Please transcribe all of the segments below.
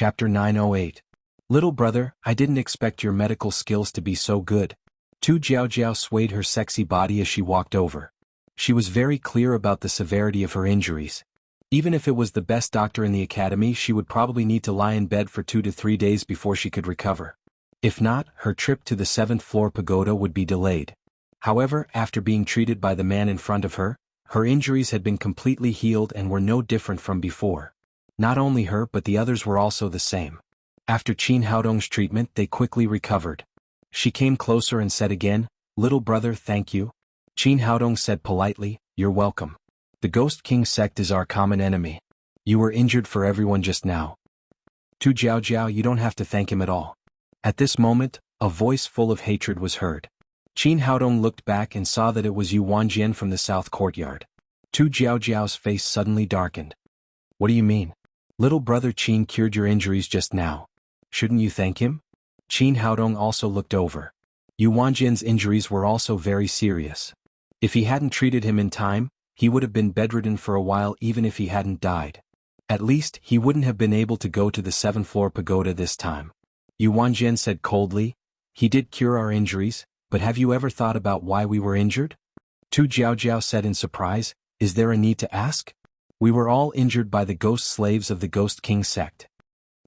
Chapter 908. Little brother, I didn't expect your medical skills to be so good. Tu Jiao swayed her sexy body as she walked over. She was very clear about the severity of her injuries. Even if it was the best doctor in the academy, she would probably need to lie in bed for 2 to 3 days before she could recover. If not, her trip to the 7th floor pagoda would be delayed. However, after being treated by the man in front of her, her injuries had been completely healed and were no different from before. Not only her but the others were also the same. After Qin Haodong's treatment, they quickly recovered. She came closer and said again, "Little brother, thank you." Qin Haodong said politely, "You're welcome. The Ghost King sect is our common enemy. You were injured for everyone just now. Tu Jiao, you don't have to thank him at all." At this moment, a voice full of hatred was heard. Qin Haodong looked back and saw that it was Yu Wanjian from the south courtyard. Tu Jiao's face suddenly darkened. "What do you mean? Little brother Qin cured your injuries just now. Shouldn't you thank him?" Qin Haodong also looked over. Yu Wanjian's injuries were also very serious. If he hadn't treated him in time, he would have been bedridden for a while even if he hadn't died. At least, he wouldn't have been able to go to the 7th floor pagoda this time. Yu Wanjian said coldly, "He did cure our injuries, but have you ever thought about why we were injured?" Tu Jiao said in surprise, "Is there a need to ask? We were all injured by the ghost slaves of the Ghost King sect."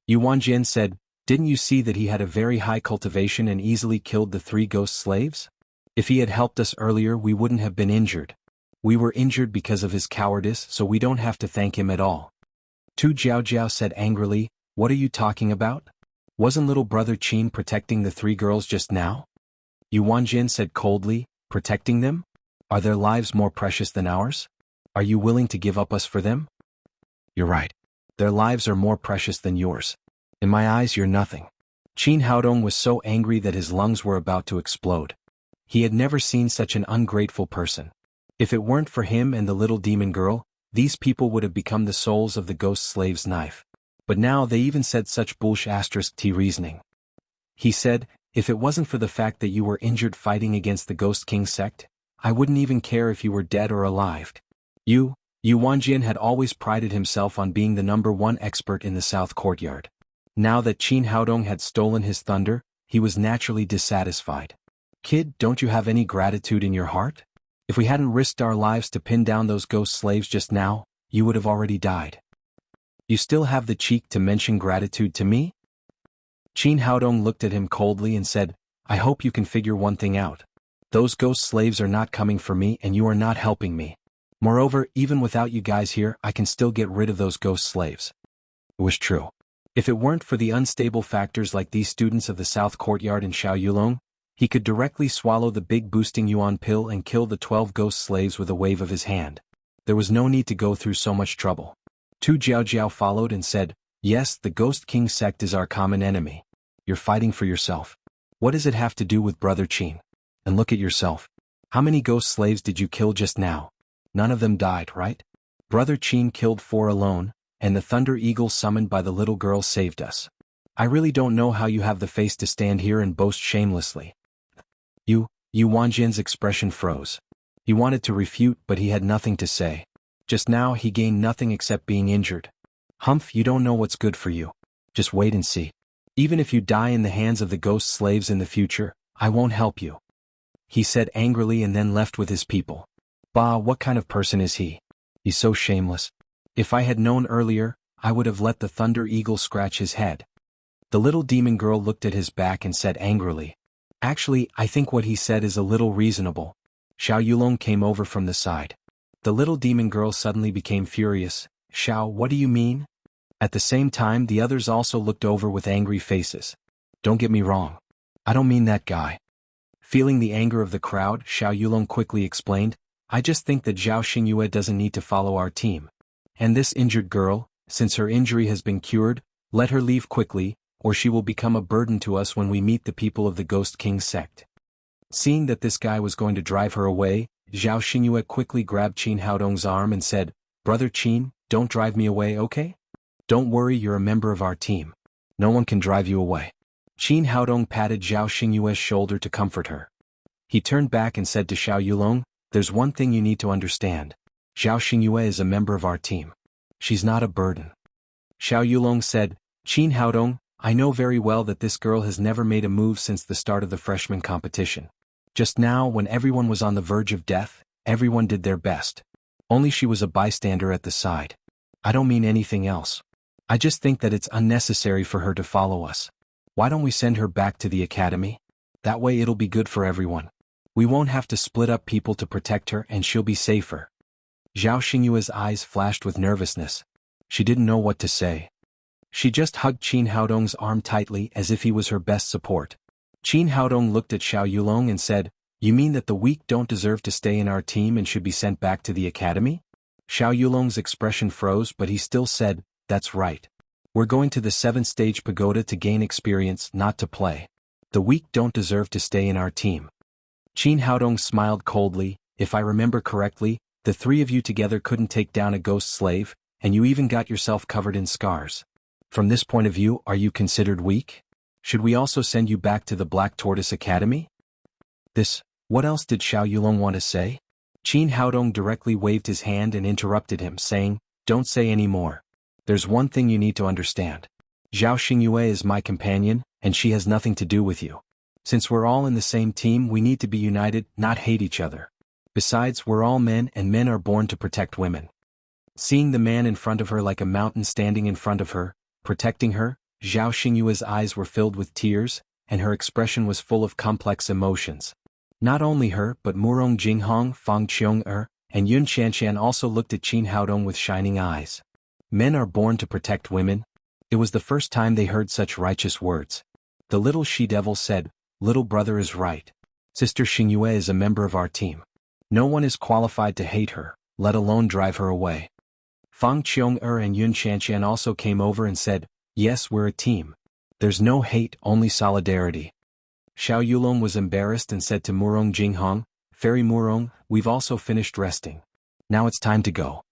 Yu Wanjian said, "Didn't you see that he had a very high cultivation and easily killed the 3 ghost slaves? If he had helped us earlier, we wouldn't have been injured. We were injured because of his cowardice, so we don't have to thank him at all." Tu Jiao said angrily, "What are you talking about? Wasn't little brother Qin protecting the 3 girls just now?" Yu Wanjian said coldly, "Protecting them? Are their lives more precious than ours? Are you willing to give up us for them?" "You're right. Their lives are more precious than yours. In my eyes, you're nothing." Qin Haodong was so angry that his lungs were about to explode. He had never seen such an ungrateful person. If it weren't for him and the little demon girl, these people would have become the souls of the ghost slave's knife. But now they even said such bullshit reasoning. He said, "If it wasn't for the fact that you were injured fighting against the Ghost King sect, I wouldn't even care if you were dead or alive." Yu Wanjian had always prided himself on being the #1 expert in the south courtyard. Now that Qin Haodong had stolen his thunder, he was naturally dissatisfied. "Kid, don't you have any gratitude in your heart? If we hadn't risked our lives to pin down those ghost slaves just now, you would have already died. You still have the cheek to mention gratitude to me?" Qin Haodong looked at him coldly and said, "I hope you can figure one thing out. Those ghost slaves are not coming for me and you are not helping me. Moreover, even without you guys here, I can still get rid of those ghost slaves." It was true. If it weren't for the unstable factors like these students of the South Courtyard and Xiao Yulong, he could directly swallow the big boosting yuan pill and kill the 12 ghost slaves with a wave of his hand. There was no need to go through so much trouble. Tu Jiao followed and said, "Yes, the Ghost King sect is our common enemy. You're fighting for yourself. What does it have to do with Brother Qin? And look at yourself. How many ghost slaves did you kill just now? None of them died, right? Brother Qin killed 4 alone, and the Thunder Eagle summoned by the little girl saved us. I really don't know how you have the face to stand here and boast shamelessly." Yu Wanjian's expression froze. He wanted to refute but he had nothing to say. Just now he gained nothing except being injured. "Humph, you don't know what's good for you. Just wait and see. Even if you die in the hands of the ghost slaves in the future, I won't help you," he said angrily and then left with his people. Bah, what kind of person is he? He's so shameless. If I had known earlier, I would have let the Thunder Eagle scratch his head. The little demon girl looked at his back and said angrily, "Actually, I think what he said is a little reasonable." Xiao Yulong came over from the side. The little demon girl suddenly became furious. "Xiao, what do you mean?" At the same time, the others also looked over with angry faces. "Don't get me wrong. I don't mean that guy." Feeling the anger of the crowd, Xiao Yulong quickly explained, "I just think that Zhao Xingyue doesn't need to follow our team. And this injured girl, since her injury has been cured, let her leave quickly, or she will become a burden to us when we meet the people of the Ghost King sect." Seeing that this guy was going to drive her away, Zhao Xingyue quickly grabbed Qin Haodong's arm and said, "Brother Qin, don't drive me away, okay? Don't worry, you're a member of our team. No one can drive you away." Qin Haodong patted Zhao Xingyue's shoulder to comfort her. He turned back and said to Xiao Yulong, "There's one thing you need to understand. Zhao Xingyue is a member of our team. She's not a burden." Xiao Yulong said, Qin Haodong, I know very well that this girl has never made a move since the start of the freshman competition. Just now, when everyone was on the verge of death, everyone did their best. Only she was a bystander at the side. I don't mean anything else. I just think that it's unnecessary for her to follow us. Why don't we send her back to the academy? That way it'll be good for everyone. We won't have to split up people to protect her and she'll be safer. Zhao Xingyue's eyes flashed with nervousness. She didn't know what to say. She just hugged Qin Haodong's arm tightly as if he was her best support. Qin Haodong looked at Xiao Yulong and said, "You mean that the weak don't deserve to stay in our team and should be sent back to the academy?" Xiao Yulong's expression froze, but he still said, "That's right. We're going to the 7th stage pagoda to gain experience, not to play. The weak don't deserve to stay in our team." Qin Haodong smiled coldly. "If I remember correctly, the 3 of you together couldn't take down a ghost slave, and you even got yourself covered in scars. From this point of view, are you considered weak? Should we also send you back to the Black Tortoise Academy?" What else did Xiao Yulong want to say? Qin Haodong directly waved his hand and interrupted him, saying, "Don't say any more. There's one thing you need to understand. Zhao Xingyue is my companion, and she has nothing to do with you. Since we're all in the same team, we need to be united, not hate each other. Besides, we're all men, and men are born to protect women." Seeing the man in front of her like a mountain standing in front of her, protecting her, Zhao Xingyue's eyes were filled with tears, and her expression was full of complex emotions. Not only her, but Murong Jinghong, Fang Qiong and Yun Qianqian also looked at Qin Haodong with shining eyes. Men are born to protect women? It was the first time they heard such righteous words. The little she-devil said, "Little brother is right. Sister Xingyue is a member of our team. No one is qualified to hate her, let alone drive her away." Fang Qiong and Yun Qianqian also came over and said, "Yes, we're a team. There's no hate, only solidarity." Xiao Yulong was embarrassed and said to Murong Jinghong, "Fairy Murong, we've also finished resting. Now it's time to go."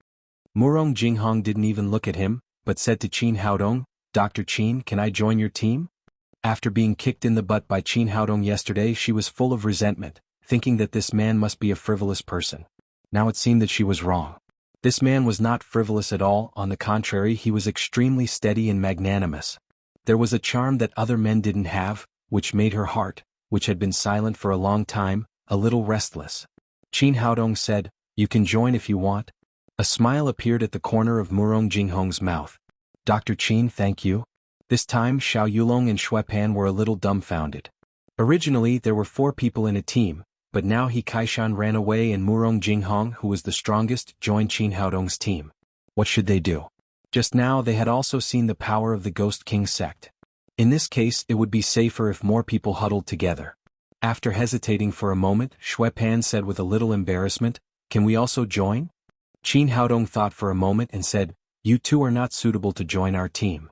Murong Jinghong didn't even look at him, but said to Qin Haodong, "Dr. Qin, can I join your team?" After being kicked in the butt by Qin Haodong yesterday, she was full of resentment, thinking that this man must be a frivolous person. Now it seemed that she was wrong. This man was not frivolous at all, on the contrary, he was extremely steady and magnanimous. There was a charm that other men didn't have, which made her heart, which had been silent for a long time, a little restless. Qin Haodong said, "You can join if you want." A smile appeared at the corner of Murong Jinghong's mouth. "Dr. Qin, thank you." This time Xiao Yulong and Xue Pan were a little dumbfounded. Originally there were 4 people in a team, but now He Kaishan ran away and Murong Jinghong, who was the strongest, joined Qin Haodong's team. What should they do? Just now they had also seen the power of the Ghost King sect. In this case it would be safer if more people huddled together. After hesitating for a moment, Xue Pan said with a little embarrassment, "Can we also join?" Qin Haodong thought for a moment and said, "You two are not suitable to join our team.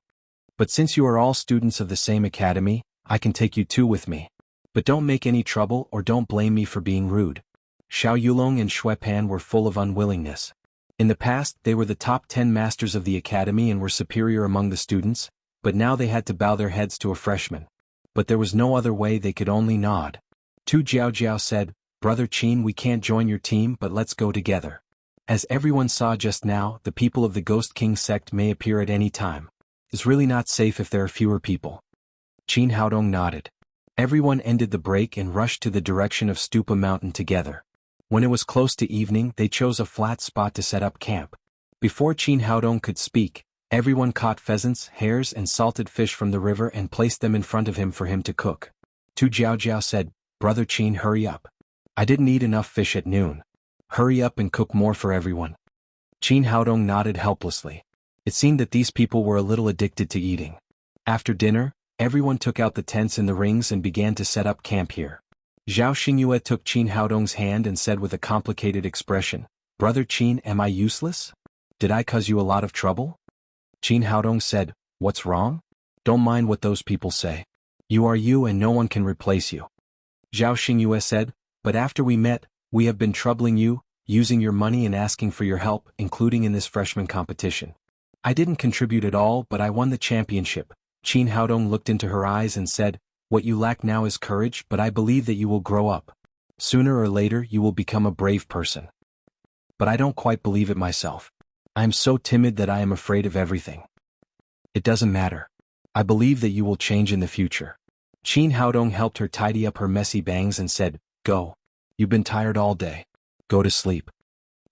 But since you are all students of the same academy, I can take you two with me. But don't make any trouble or don't blame me for being rude." Xiao Yulong and Xue Pan were full of unwillingness. In the past they were the top 10 masters of the academy and were superior among the students, but now they had to bow their heads to a freshman. But there was no other way, they could only nod. Tu Jiao said, "Brother Qin, we can't join your team, but let's go together. As everyone saw just now, the people of the Ghost King sect may appear at any time. It's really not safe if there are fewer people." Qin Haodong nodded. Everyone ended the break and rushed to the direction of Stupa Mountain together. When it was close to evening, they chose a flat spot to set up camp. Before Qin Haodong could speak, everyone caught pheasants, hares and salted fish from the river and placed them in front of him for him to cook. Tu Jiao said, "Brother Qin, hurry up. I didn't eat enough fish at noon. Hurry up and cook more for everyone." Qin Haodong nodded helplessly. It seemed that these people were a little addicted to eating. After dinner, everyone took out the tents and the rings and began to set up camp here. Zhao Xingyue took Qin Haodong's hand and said with a complicated expression, "Brother Qin, am I useless? Did I cause you a lot of trouble?" Qin Haodong said, "What's wrong? Don't mind what those people say. You are you and no one can replace you." Zhao Xingyue said, "But after we met, we have been troubling you, using your money and asking for your help, including in this freshman competition. I didn't contribute at all, but I won the championship." Qin Haodong looked into her eyes and said, "What you lack now is courage, but I believe that you will grow up. Sooner or later you will become a brave person. But I don't quite believe it myself. I am so timid that I am afraid of everything." "It doesn't matter. I believe that you will change in the future. Qin Haodong helped her tidy up her messy bangs and said, Go. You've been tired all day. Go to sleep.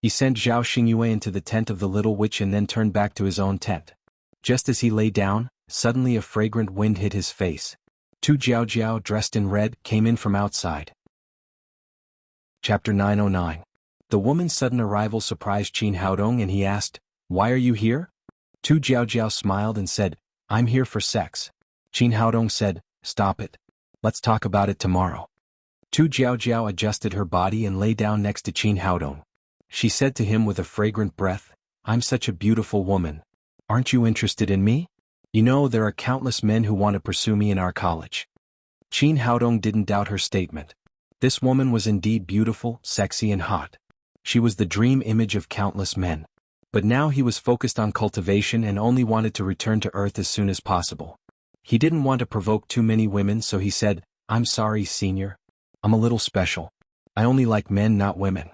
He sent Zhao Xingyue into the tent of the little witch and then turned back to his own tent. Just as he lay down, suddenly a fragrant wind hit his face. Tu Jiaojiao, dressed in red, came in from outside. Chapter 909. The woman's sudden arrival surprised Qin Haodong and he asked, Why are you here? Tu Jiaojiao smiled and said, I'm here for sex. Qin Haodong said, Stop it. Let's talk about it tomorrow. Tu Jiaojiao adjusted her body and lay down next to Qin Haodong. She said to him with a fragrant breath, I'm such a beautiful woman. Aren't you interested in me? You know, there are countless men who want to pursue me in our college. Qin Haodong didn't doubt her statement. This woman was indeed beautiful, sexy and hot. She was the dream image of countless men. But now he was focused on cultivation and only wanted to return to Earth as soon as possible. He didn't want to provoke too many women, so he said, I'm sorry, senior. I'm a little special. I only like men, not women.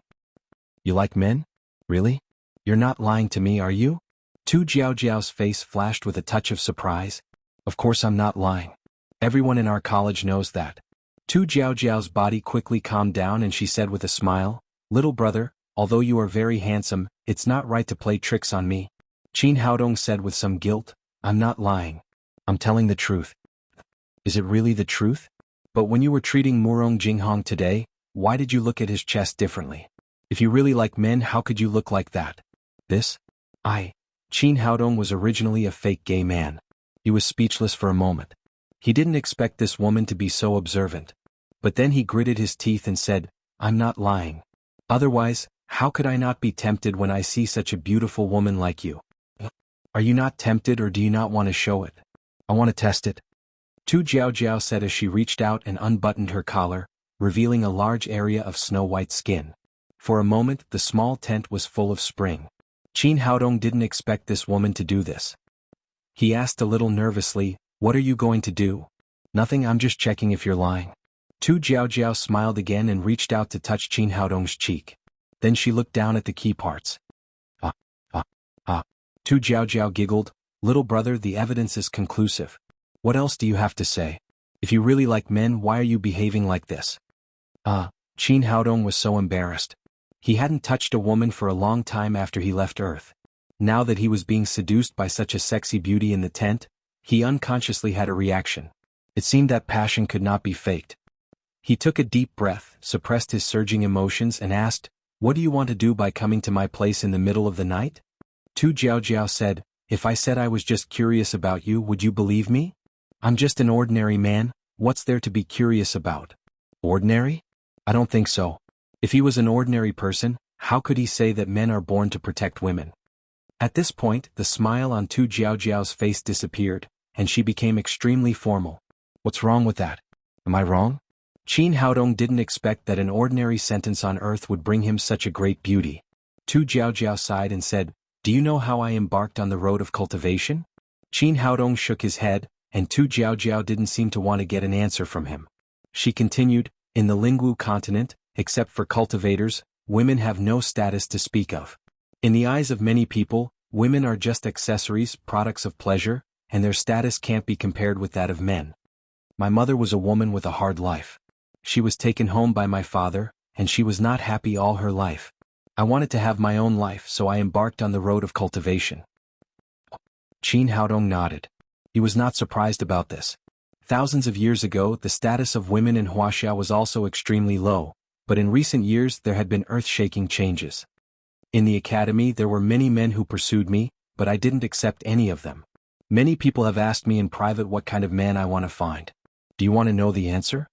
You like men? Really? You're not lying to me, are you? Tu Jiaojiao's face flashed with a touch of surprise. Of course I'm not lying. Everyone in our college knows that. Tu Jiaojiao's body quickly calmed down and she said with a smile, Little brother, although you are very handsome, it's not right to play tricks on me. Qin Haodong said with some guilt, I'm not lying. I'm telling the truth. Is it really the truth? But when you were treating Murong Jinghong today, why did you look at his chest differently? If you really like men, how could you look like that? This? Qin Haodong was originally a fake gay man. He was speechless for a moment. He didn't expect this woman to be so observant. But then he gritted his teeth and said, I'm not lying. Otherwise, how could I not be tempted when I see such a beautiful woman like you? Are you not tempted or do you not want to show it? I want to test it. Tu Jiaojiao said as she reached out and unbuttoned her collar, revealing a large area of snow-white skin. For a moment, the small tent was full of spring. Qin Haodong didn't expect this woman to do this. He asked a little nervously, What are you going to do? Nothing, I'm just checking if you're lying. Tu Jiaojiao smiled again and reached out to touch Qin Haodong's cheek. Then she looked down at the key parts. Tu Jiaojiao giggled, Little brother, the evidence is conclusive. What else do you have to say? If you really like men, why are you behaving like this? Qin Haodong was so embarrassed. He hadn't touched a woman for a long time after he left Earth. Now that he was being seduced by such a sexy beauty in the tent, he unconsciously had a reaction. It seemed that passion could not be faked. He took a deep breath, suppressed his surging emotions and asked, What do you want to do by coming to my place in the middle of the night? Tu Jiaojiao said, If I said I was just curious about you, would you believe me? I'm just an ordinary man, what's there to be curious about? Ordinary? I don't think so. If he was an ordinary person, how could he say that men are born to protect women? At this point, the smile on Tu Jiaojiao's face disappeared, and she became extremely formal. What's wrong with that? Am I wrong? Qin Haodong didn't expect that an ordinary sentence on earth would bring him such a great beauty. Tu Jiaojiao sighed and said, Do you know how I embarked on the road of cultivation? Qin Haodong shook his head, and Tu Jiaojiao didn't seem to want to get an answer from him. She continued, In the Lingwu continent, except for cultivators, women have no status to speak of. In the eyes of many people, women are just accessories, products of pleasure, and their status can't be compared with that of men. My mother was a woman with a hard life. She was taken home by my father, and she was not happy all her life. I wanted to have my own life, so I embarked on the road of cultivation. Qin Haodong nodded. He was not surprised about this. Thousands of years ago, the status of women in Wuxia was also extremely low, but in recent years there had been earth-shaking changes. In the academy there were many men who pursued me, but I didn't accept any of them. Many people have asked me in private what kind of man I want to find. Do you want to know the answer?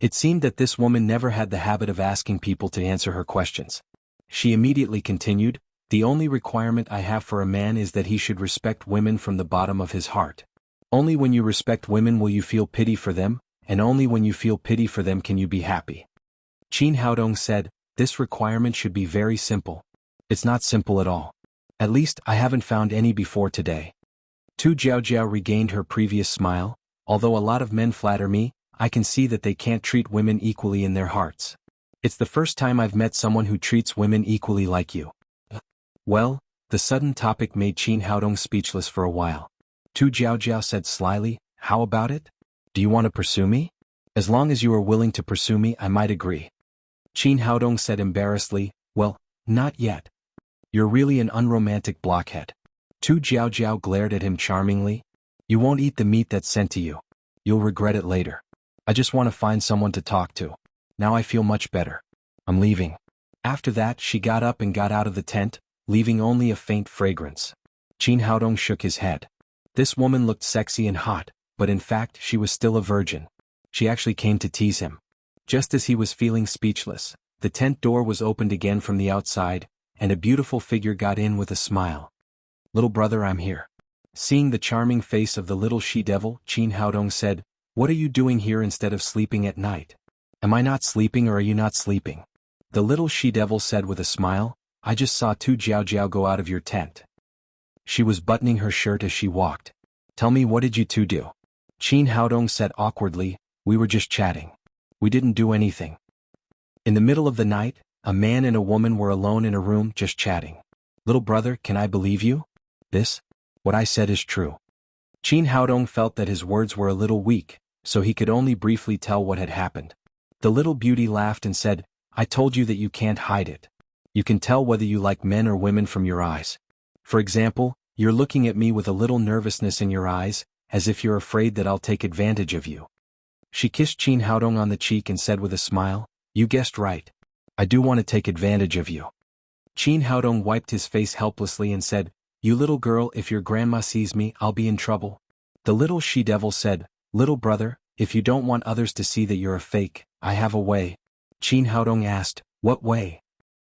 It seemed that this woman never had the habit of asking people to answer her questions. She immediately continued, The only requirement I have for a man is that he should respect women from the bottom of his heart. Only when you respect women will you feel pity for them, and only when you feel pity for them can you be happy. Qin Haodong said, This requirement should be very simple. It's not simple at all. At least, I haven't found any before today. Tu Jiaojiao regained her previous smile. Although a lot of men flatter me, I can see that they can't treat women equally in their hearts. It's the first time I've met someone who treats women equally like you. Well, the sudden topic made Qin Haodong speechless for a while. Tu Jiaojiao said slyly, How about it? Do you want to pursue me? As long as you are willing to pursue me, I might agree. Qin Haodong said embarrassedly, well, not yet. You're really an unromantic blockhead. Tu Jiaojiao glared at him charmingly. You won't eat the meat that's sent to you. You'll regret it later. I just want to find someone to talk to. Now I feel much better. I'm leaving. After that, she got up and got out of the tent, leaving only a faint fragrance. Qin Haodong shook his head. This woman looked sexy and hot, but in fact she was still a virgin. She actually came to tease him. Just as he was feeling speechless, the tent door was opened again from the outside, and a beautiful figure got in with a smile. Little brother, I'm here. Seeing the charming face of the little she-devil, Qin Haodong said, what are you doing here instead of sleeping at night? Am I not sleeping or are you not sleeping? The little she-devil said with a smile, I just saw Tu Jiaojiao go out of your tent. She was buttoning her shirt as she walked. Tell me, what did you two do? Qin Haodong said awkwardly, we were just chatting. We didn't do anything. In the middle of the night, a man and a woman were alone in a room just chatting. Little brother, can I believe you? What I said is true. Qin Haodong felt that his words were a little weak, so he could only briefly tell what had happened. The little beauty laughed and said, I told you that you can't hide it. You can tell whether you like men or women from your eyes. For example, you're looking at me with a little nervousness in your eyes, as if you're afraid that I'll take advantage of you. She kissed Qin Haodong on the cheek and said with a smile, you guessed right. I do want to take advantage of you. Qin Haodong wiped his face helplessly and said, you little girl, if your grandma sees me, I'll be in trouble. The little she-devil said, little brother, if you don't want others to see that you're a fake, I have a way. Qin Haodong asked, what way?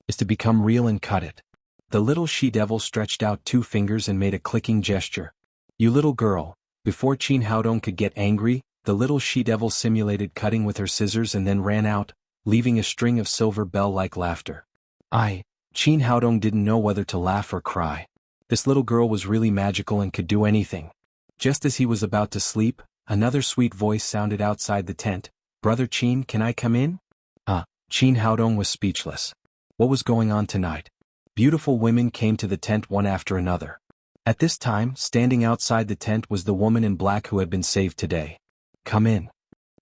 Is to become real and cut it. The little she-devil stretched out 2 fingers and made a clicking gesture. You little girl. Before Qin Haodong could get angry, the little she-devil simulated cutting with her scissors and then ran out, leaving a string of silver bell-like laughter. Qin Haodong didn't know whether to laugh or cry. This little girl was really magical and could do anything. Just as he was about to sleep, another sweet voice sounded outside the tent. Brother Qin, can I come in? Qin Haodong was speechless. What was going on tonight? Beautiful women came to the tent one after another. At this time, standing outside the tent was the woman in black who had been saved today. Come in.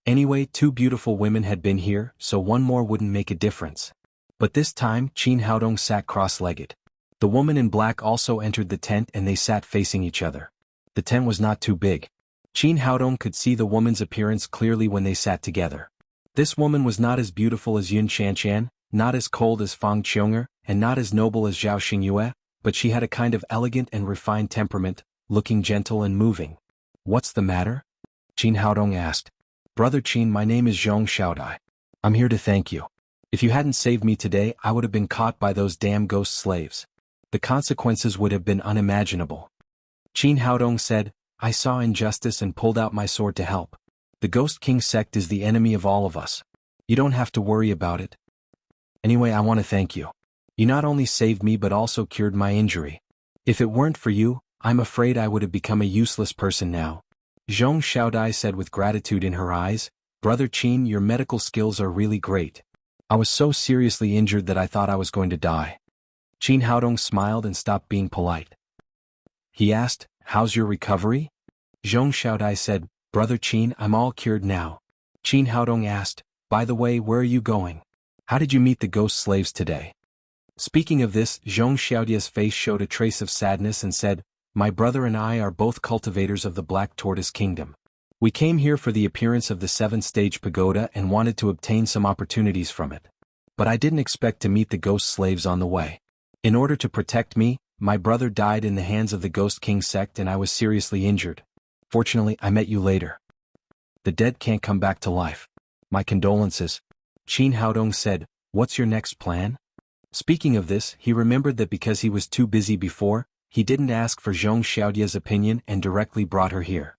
Anyway, 2 beautiful women had been here, so one more wouldn't make a difference. But this time, Qin Haodong sat cross-legged. The woman in black also entered the tent and they sat facing each other. The tent was not too big. Qin Haodong could see the woman's appearance clearly when they sat together. This woman was not as beautiful as Yun Shanshan, not as cold as Fang Qiong'er, and not as noble as Zhao Xingyue, but she had a kind of elegant and refined temperament, looking gentle and moving. What's the matter? Qin Haodong asked. Brother Qin, my name is Zhong Xiaodai. I'm here to thank you. If you hadn't saved me today, I would have been caught by those damn ghost slaves. The consequences would have been unimaginable. Qin Haodong said, I saw injustice and pulled out my sword to help. The Ghost King sect is the enemy of all of us. You don't have to worry about it. Anyway, I want to thank you. You not only saved me but also cured my injury. If it weren't for you, I'm afraid I would have become a useless person now. Zhong Xiaodai said with gratitude in her eyes, Brother Qin, your medical skills are really great. I was so seriously injured that I thought I was going to die. Qin Haodong smiled and stopped being polite. He asked, how's your recovery? Zhong Xiaodai said, Brother Qin, I'm all cured now. Qin Haodong asked, by the way, where are you going? How did you meet the ghost slaves today? Speaking of this, Zhong Xiaodai's face showed a trace of sadness and said, my brother and I are both cultivators of the Black Tortoise Kingdom. We came here for the appearance of the 7th-stage pagoda and wanted to obtain some opportunities from it. But I didn't expect to meet the ghost slaves on the way. In order to protect me, my brother died in the hands of the Ghost King sect and I was seriously injured. Fortunately, I met you later. The dead can't come back to life. My condolences. Qin Haodong said, what's your next plan? Speaking of this, he remembered that because he was too busy before, he didn't ask for Zhong Xiaodai's opinion and directly brought her here.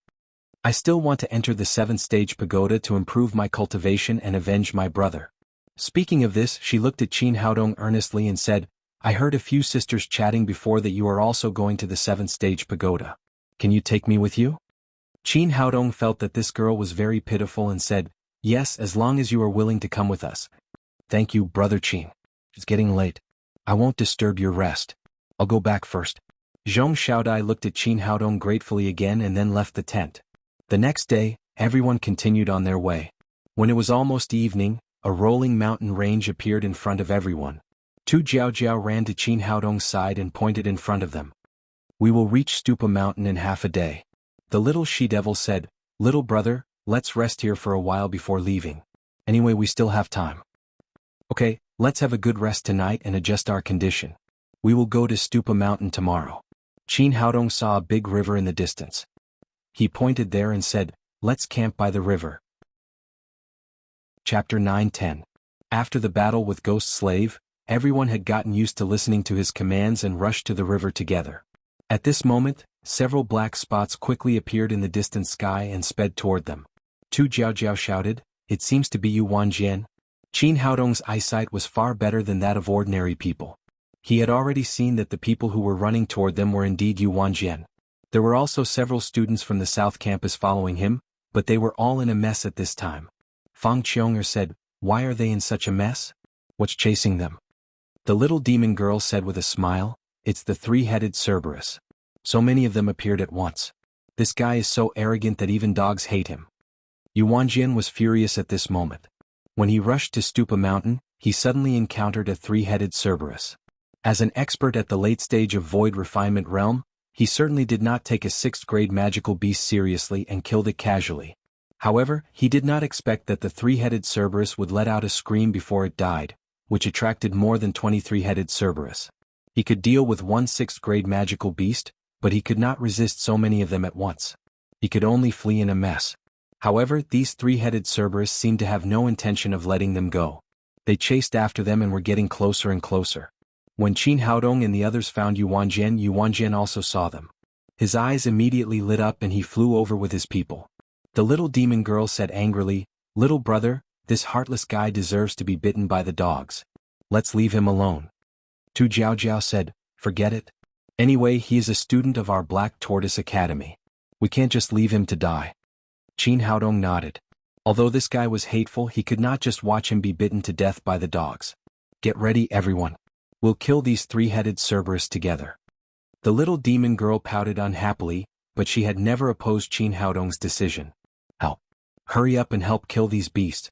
I still want to enter the 7th-stage pagoda to improve my cultivation and avenge my brother. Speaking of this, she looked at Qin Haodong earnestly and said, I heard a few sisters chatting before that you are also going to the 7th-stage pagoda. Can you take me with you? Qin Haodong felt that this girl was very pitiful and said, yes, as long as you are willing to come with us. Thank you, Brother Qin. It's getting late. I won't disturb your rest. I'll go back first. Zhong Xiaodai looked at Qin Haodong gratefully again and then left the tent. The next day, everyone continued on their way. When it was almost evening, a rolling mountain range appeared in front of everyone. Tu Jiaojiao ran to Qin Haodong's side and pointed in front of them. "We will reach Stupa Mountain in half a day." The little she-devil said, "Little brother, let's rest here for a while before leaving. Anyway, we still have time. Okay, let's have a good rest tonight and adjust our condition. We will go to Stupa Mountain tomorrow." Qin Haodong saw a big river in the distance. He pointed there and said, "Let's camp by the river." Chapter 9-10. After the battle with Ghost Slave, everyone had gotten used to listening to his commands and rushed to the river together. At this moment, several black spots quickly appeared in the distant sky and sped toward them. Tu Jiaojiao shouted, "It seems to be Yu Wanjian." Qin Haodong's eyesight was far better than that of ordinary people. He had already seen that the people who were running toward them were indeed Yu Wanjian. There were also several students from the South Campus following him, but they were all in a mess at this time. Fang Qiong'er said, "Why are they in such a mess? What's chasing them?" The little demon girl said with a smile, "It's the three-headed Cerberus." So many of them appeared at once. This guy is so arrogant that even dogs hate him. Yu Wanjian was furious at this moment. When he rushed to Stupa Mountain, he suddenly encountered a three-headed Cerberus. As an expert at the late stage of Void Refinement Realm, he certainly did not take a 6th-grade magical beast seriously and killed it casually. However, he did not expect that the three-headed Cerberus would let out a scream before it died, which attracted more than 23-headed Cerberus. He could deal with one 6th-grade magical beast, but he could not resist so many of them at once. He could only flee in a mess. However, these three-headed Cerberus seemed to have no intention of letting them go. They chased after them and were getting closer and closer. When Qin Haodong and the others found Yu Wanjian also saw them. His eyes immediately lit up and he flew over with his people. The little demon girl said angrily, "Little brother, this heartless guy deserves to be bitten by the dogs. Let's leave him alone." Tu Jiaojiao said, "Forget it. Anyway, he is a student of our Black Tortoise Academy. We can't just leave him to die." Qin Haodong nodded. Although this guy was hateful, he could not just watch him be bitten to death by the dogs. "Get ready, everyone. We'll kill these three-headed Cerberus together." The little demon girl pouted unhappily, but she had never opposed Qin Haodong's decision. "Help. Hurry up and help kill these beasts."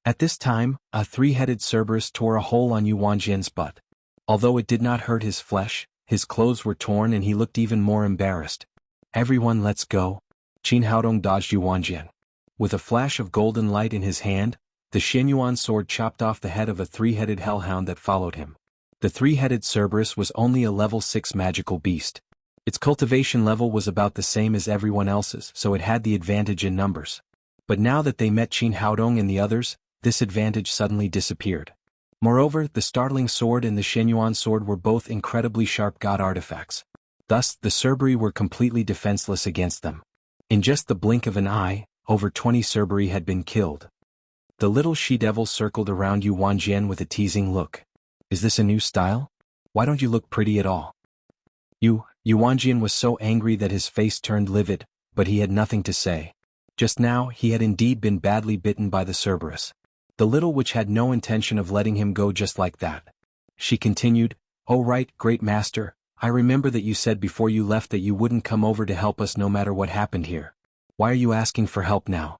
At this time, a three-headed Cerberus tore a hole on Yu Wanjian's butt. Although it did not hurt his flesh, his clothes were torn and he looked even more embarrassed. "Everyone, let's go." Qin Haodong dodged Yu Wanjian. With a flash of golden light in his hand, the Xianyuan sword chopped off the head of a three-headed hellhound that followed him. The three-headed Cerberus was only a level 6 magical beast. Its cultivation level was about the same as everyone else's, so it had the advantage in numbers. But now that they met Qin Haodong and the others, this advantage suddenly disappeared. Moreover, the startling sword and the Xianyuan sword were both incredibly sharp god artifacts. Thus, the Cerberi were completely defenseless against them. In just the blink of an eye, over 20 Cerberi had been killed. The little she-devil circled around Yu Wanjian with a teasing look. "Is this a new style? Why don't you look pretty at all?" Yu Wanjian was so angry that his face turned livid, but he had nothing to say. Just now, he had indeed been badly bitten by the Cerberus. The little witch had no intention of letting him go just like that. She continued, "Oh right, great master, I remember that you said before you left that you wouldn't come over to help us no matter what happened here. Why are you asking for help now?"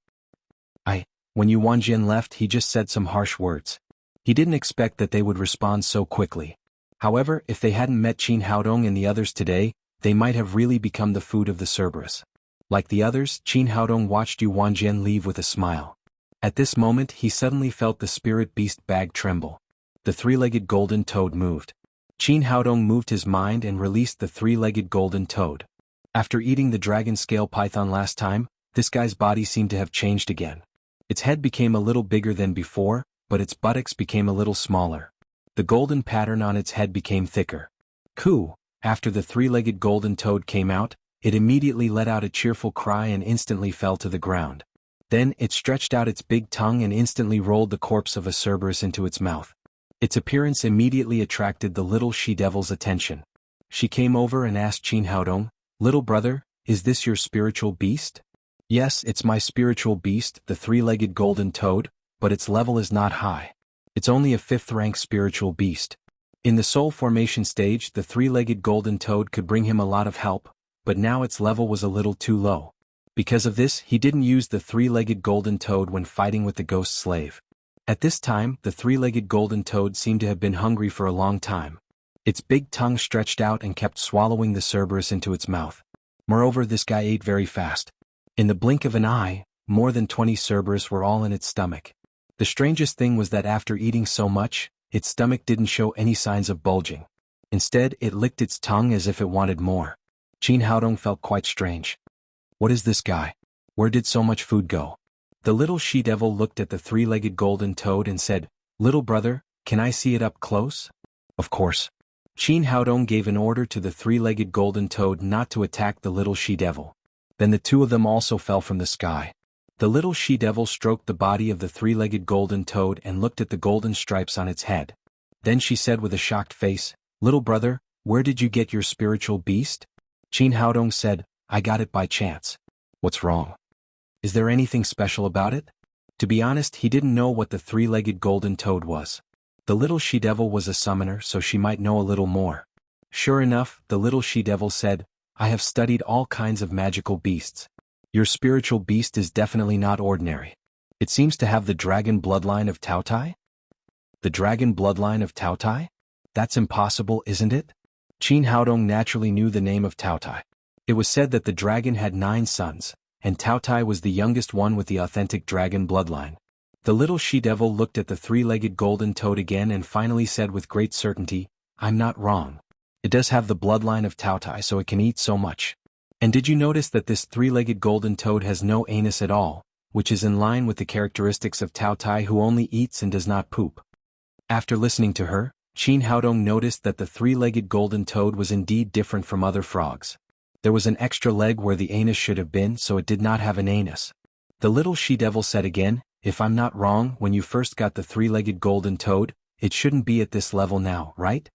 When Yu Wanjian left, he just said some harsh words. He didn't expect that they would respond so quickly. However, if they hadn't met Qin Haodong and the others today, they might have really become the food of the Cerberus. Like the others, Qin Haodong watched Yu Wanjian leave with a smile. At this moment, he suddenly felt the spirit beast bag tremble. The three-legged golden toad moved. Qin Haodong moved his mind and released the three-legged golden toad. After eating the dragon scale python last time, this guy's body seemed to have changed again. Its head became a little bigger than before, but its buttocks became a little smaller. The golden pattern on its head became thicker. Coo! After the three-legged golden toad came out, it immediately let out a cheerful cry and instantly fell to the ground. Then it stretched out its big tongue and instantly rolled the corpse of a Cerberus into its mouth. Its appearance immediately attracted the little she-devil's attention. She came over and asked Qin Haodong, "Little brother, is this your spiritual beast?" "Yes, it's my spiritual beast, the three-legged golden toad, but its level is not high. It's only a 5th-rank spiritual beast. In the soul formation stage, the three-legged golden toad could bring him a lot of help, but now its level was a little too low. Because of this, he didn't use the three-legged golden toad when fighting with the ghost slave. At this time, the three-legged golden toad seemed to have been hungry for a long time. Its big tongue stretched out and kept swallowing the Cerberus into its mouth. Moreover, this guy ate very fast. In the blink of an eye, more than 20 Cerberus were all in its stomach. The strangest thing was that after eating so much, its stomach didn't show any signs of bulging. Instead, it licked its tongue as if it wanted more. Qin Haodong felt quite strange. What is this guy? Where did so much food go? The little she-devil looked at the three-legged golden toad and said, "Little brother, can I see it up close?" Of course. Qin Haodong gave an order to the three-legged golden toad not to attack the little she-devil. Then the two of them also fell from the sky. The little she-devil stroked the body of the three-legged golden toad and looked at the golden stripes on its head. Then she said with a shocked face, "Little brother, where did you get your spiritual beast?" Qin Haodong said, "I got it by chance." What's wrong? Is there anything special about it? To be honest, he didn't know what the three-legged golden toad was. The little she-devil was a summoner, so she might know a little more. Sure enough, the little she-devil said, "I have studied all kinds of magical beasts. Your spiritual beast is definitely not ordinary. It seems to have the dragon bloodline of Taotai?" The dragon bloodline of Taotai? That's impossible, isn't it? Qin Haodong naturally knew the name of Taotai. It was said that the dragon had 9 sons, and Taotai was the youngest one with the authentic dragon bloodline. The little she-devil looked at the three-legged golden toad again and finally said with great certainty, "I'm not wrong. It does have the bloodline of Taotai, so it can eat so much. And did you notice that this three-legged golden toad has no anus at all, which is in line with the characteristics of Taotai, who only eats and does not poop?" After listening to her, Qin Haodong noticed that the three-legged golden toad was indeed different from other frogs. There was an extra leg where the anus should have been, so it did not have an anus. The little she-devil said again, "If I'm not wrong, when you first got the three-legged golden toad, it shouldn't be at this level now, right?"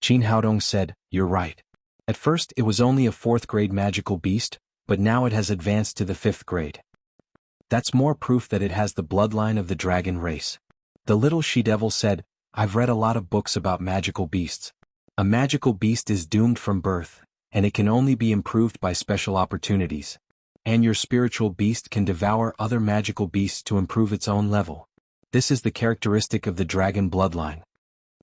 Qin Haodong said, "You're right. At first it was only a 4th grade magical beast, but now it has advanced to the 5th grade. That's more proof that it has the bloodline of the dragon race." The little she-devil said, "I've read a lot of books about magical beasts. A magical beast is doomed from birth, and it can only be improved by special opportunities. And your spiritual beast can devour other magical beasts to improve its own level. This is the characteristic of the dragon bloodline."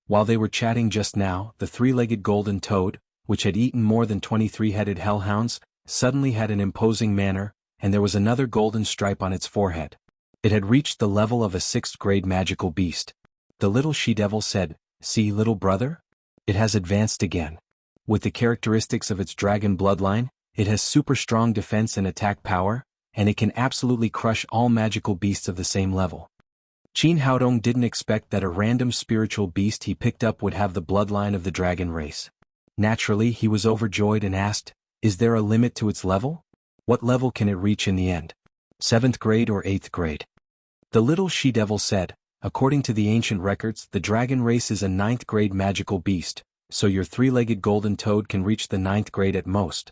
While they were chatting just now, the three-legged golden toad, which had eaten more than 23-headed hellhounds, suddenly had an imposing manner, and there was another golden stripe on its forehead. It had reached the level of a 6th-grade magical beast. The little she-devil said, "See, little brother? It has advanced again. With the characteristics of its dragon bloodline, it has super strong defense and attack power, and it can absolutely crush all magical beasts of the same level." Qin Haodong didn't expect that a random spiritual beast he picked up would have the bloodline of the dragon race. Naturally, he was overjoyed and asked, "Is there a limit to its level? What level can it reach in the end? 7th grade or 8th grade?" The little she-devil said, "According to the ancient records, the dragon race is a 9th grade magical beast, so your three-legged golden toad can reach the 9th grade at most."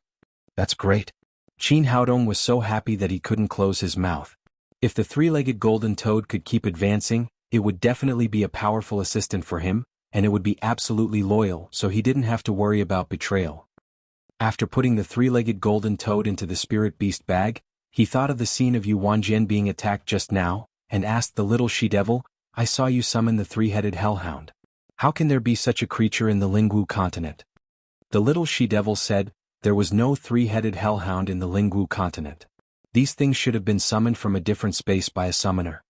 That's great. Qin Haodong was so happy that he couldn't close his mouth. If the three-legged golden toad could keep advancing, it would definitely be a powerful assistant for him, and it would be absolutely loyal, so he didn't have to worry about betrayal. After putting the three-legged golden toad into the spirit beast bag, he thought of the scene of Yu Wanjian being attacked just now, and asked the little she-devil, "I saw you summon the 3-headed hellhound. How can there be such a creature in the Lingwu continent?" The little she-devil said, "There was no 3-headed hellhound in the Lingwu continent. These things should have been summoned from a different space by a summoner."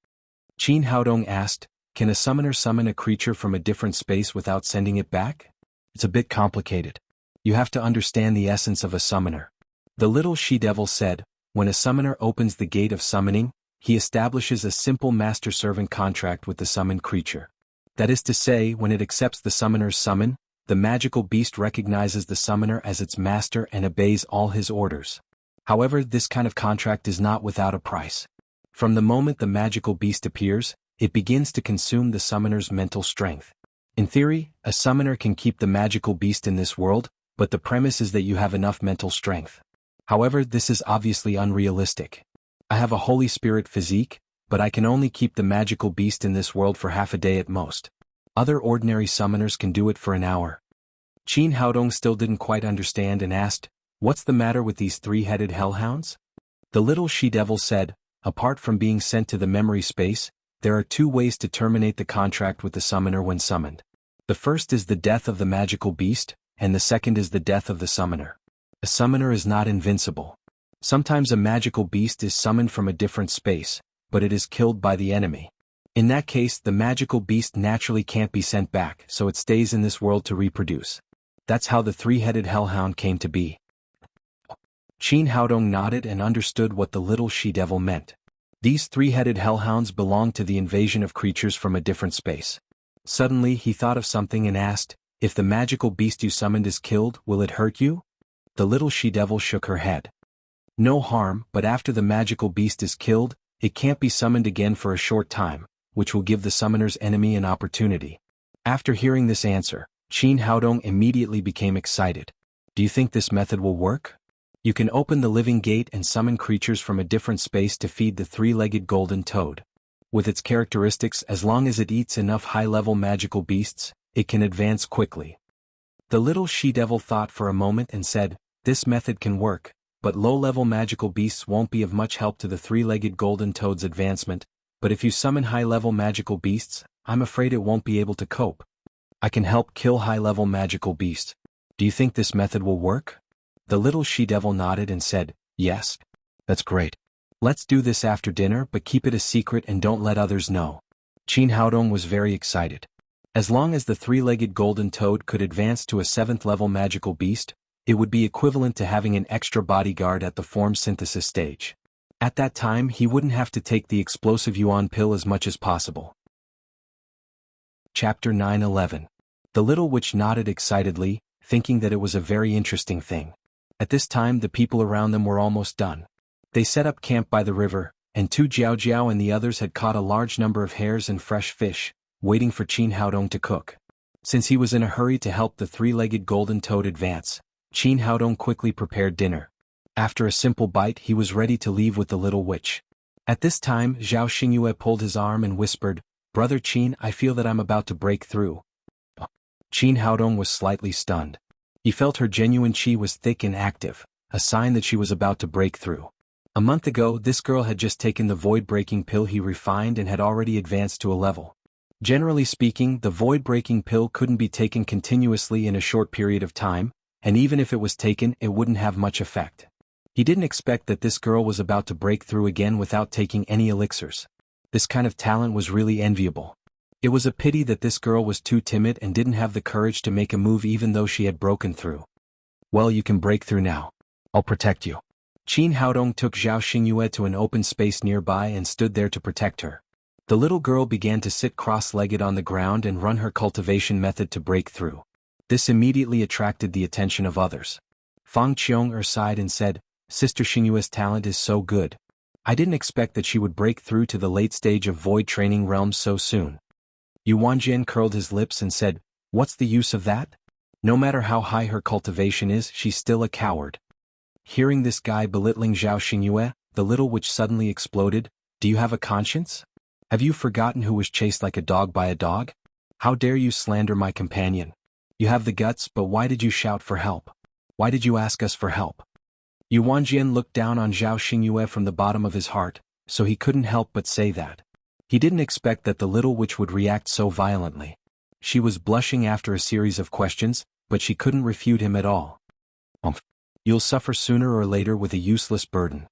Qin Haodong asked, "Can a summoner summon a creature from a different space without sending it back?" "It's a bit complicated. You have to understand the essence of a summoner." The little she-devil said, "When a summoner opens the gate of summoning, he establishes a simple master-servant contract with the summoned creature. That is to say, when it accepts the summoner's summon, the magical beast recognizes the summoner as its master and obeys all his orders. However, this kind of contract is not without a price. From the moment the magical beast appears, it begins to consume the summoner's mental strength. In theory, a summoner can keep the magical beast in this world, but the premise is that you have enough mental strength. However, this is obviously unrealistic. I have a Holy Spirit physique, but I can only keep the magical beast in this world for half a day at most. Other ordinary summoners can do it for an hour." Qin Haodong still didn't quite understand and asked, "What's the matter with these 3-headed hellhounds?" The little she-devil said, apart from being sent to the memory space, there are two ways to terminate the contract with the summoner when summoned. The first is the death of the magical beast, and the second is the death of the summoner. A summoner is not invincible. Sometimes a magical beast is summoned from a different space, but it is killed by the enemy. In that case, the magical beast naturally can't be sent back, so it stays in this world to reproduce. That's how the three-headed hellhound came to be. Qin Haodong nodded and understood what the little she-devil meant. These three-headed hellhounds belong to the invasion of creatures from a different space. Suddenly he thought of something and asked, if the magical beast you summoned is killed, will it hurt you? The little she-devil shook her head. No harm, but after the magical beast is killed, it can't be summoned again for a short time, which will give the summoner's enemy an opportunity. After hearing this answer, Qin Haodong immediately became excited. Do you think this method will work? You can open the living gate and summon creatures from a different space to feed the three-legged golden toad. With its characteristics, as long as it eats enough high-level magical beasts, it can advance quickly. The little she-devil thought for a moment and said, this method can work, but low-level magical beasts won't be of much help to the three-legged golden toad's advancement, but if you summon high-level magical beasts, I'm afraid it won't be able to cope. I can help kill high-level magical beasts. Do you think this method will work? The little she-devil nodded and said, yes. That's great. Let's do this after dinner, but keep it a secret and don't let others know. Qin Haodong was very excited. As long as the three-legged golden toad could advance to a 7th-level magical beast, it would be equivalent to having an extra bodyguard at the form synthesis stage. At that time he wouldn't have to take the explosive yuan pill as much as possible. Chapter 9:11. The little witch nodded excitedly, thinking that it was a very interesting thing. At this time the people around them were almost done. They set up camp by the river, and Tu Jiao and the others had caught a large number of hares and fresh fish, waiting for Qin Haodong to cook. Since he was in a hurry to help the three-legged golden toad advance, Qin Haodong quickly prepared dinner. After a simple bite he was ready to leave with the little witch. At this time Zhao Xingyue pulled his arm and whispered, Brother Qin, I feel that I'm about to break through. Qin Haodong was slightly stunned. He felt her genuine qi was thick and active, a sign that she was about to break through. A month ago this girl had just taken the void-breaking pill he refined and had already advanced to a level. Generally speaking, the void-breaking pill couldn't be taken continuously in a short period of time, and even if it was taken it wouldn't have much effect. He didn't expect that this girl was about to break through again without taking any elixirs. This kind of talent was really enviable. It was a pity that this girl was too timid and didn't have the courage to make a move even though she had broken through. Well, you can break through now. I'll protect you. Qin Haodong took Zhao Xingyue to an open space nearby and stood there to protect her. The little girl began to sit cross-legged on the ground and run her cultivation method to break through. This immediately attracted the attention of others. Fang Qiong sighed and said, Sister Xingyue's talent is so good. I didn't expect that she would break through to the late stage of void training realms so soon. Yu Wanjian curled his lips and said, what's the use of that? No matter how high her cultivation is, she's still a coward. Hearing this guy belittling Zhao Xingyue, the little witch suddenly exploded, do you have a conscience? Have you forgotten who was chased like a dog by a dog? How dare you slander my companion? You have the guts, but why did you shout for help? Why did you ask us for help? Yu Wanjian looked down on Zhao Xingyue from the bottom of his heart, so he couldn't help but say that. He didn't expect that the little witch would react so violently. She was blushing after a series of questions, but she couldn't refute him at all. You'll suffer sooner or later with a useless burden.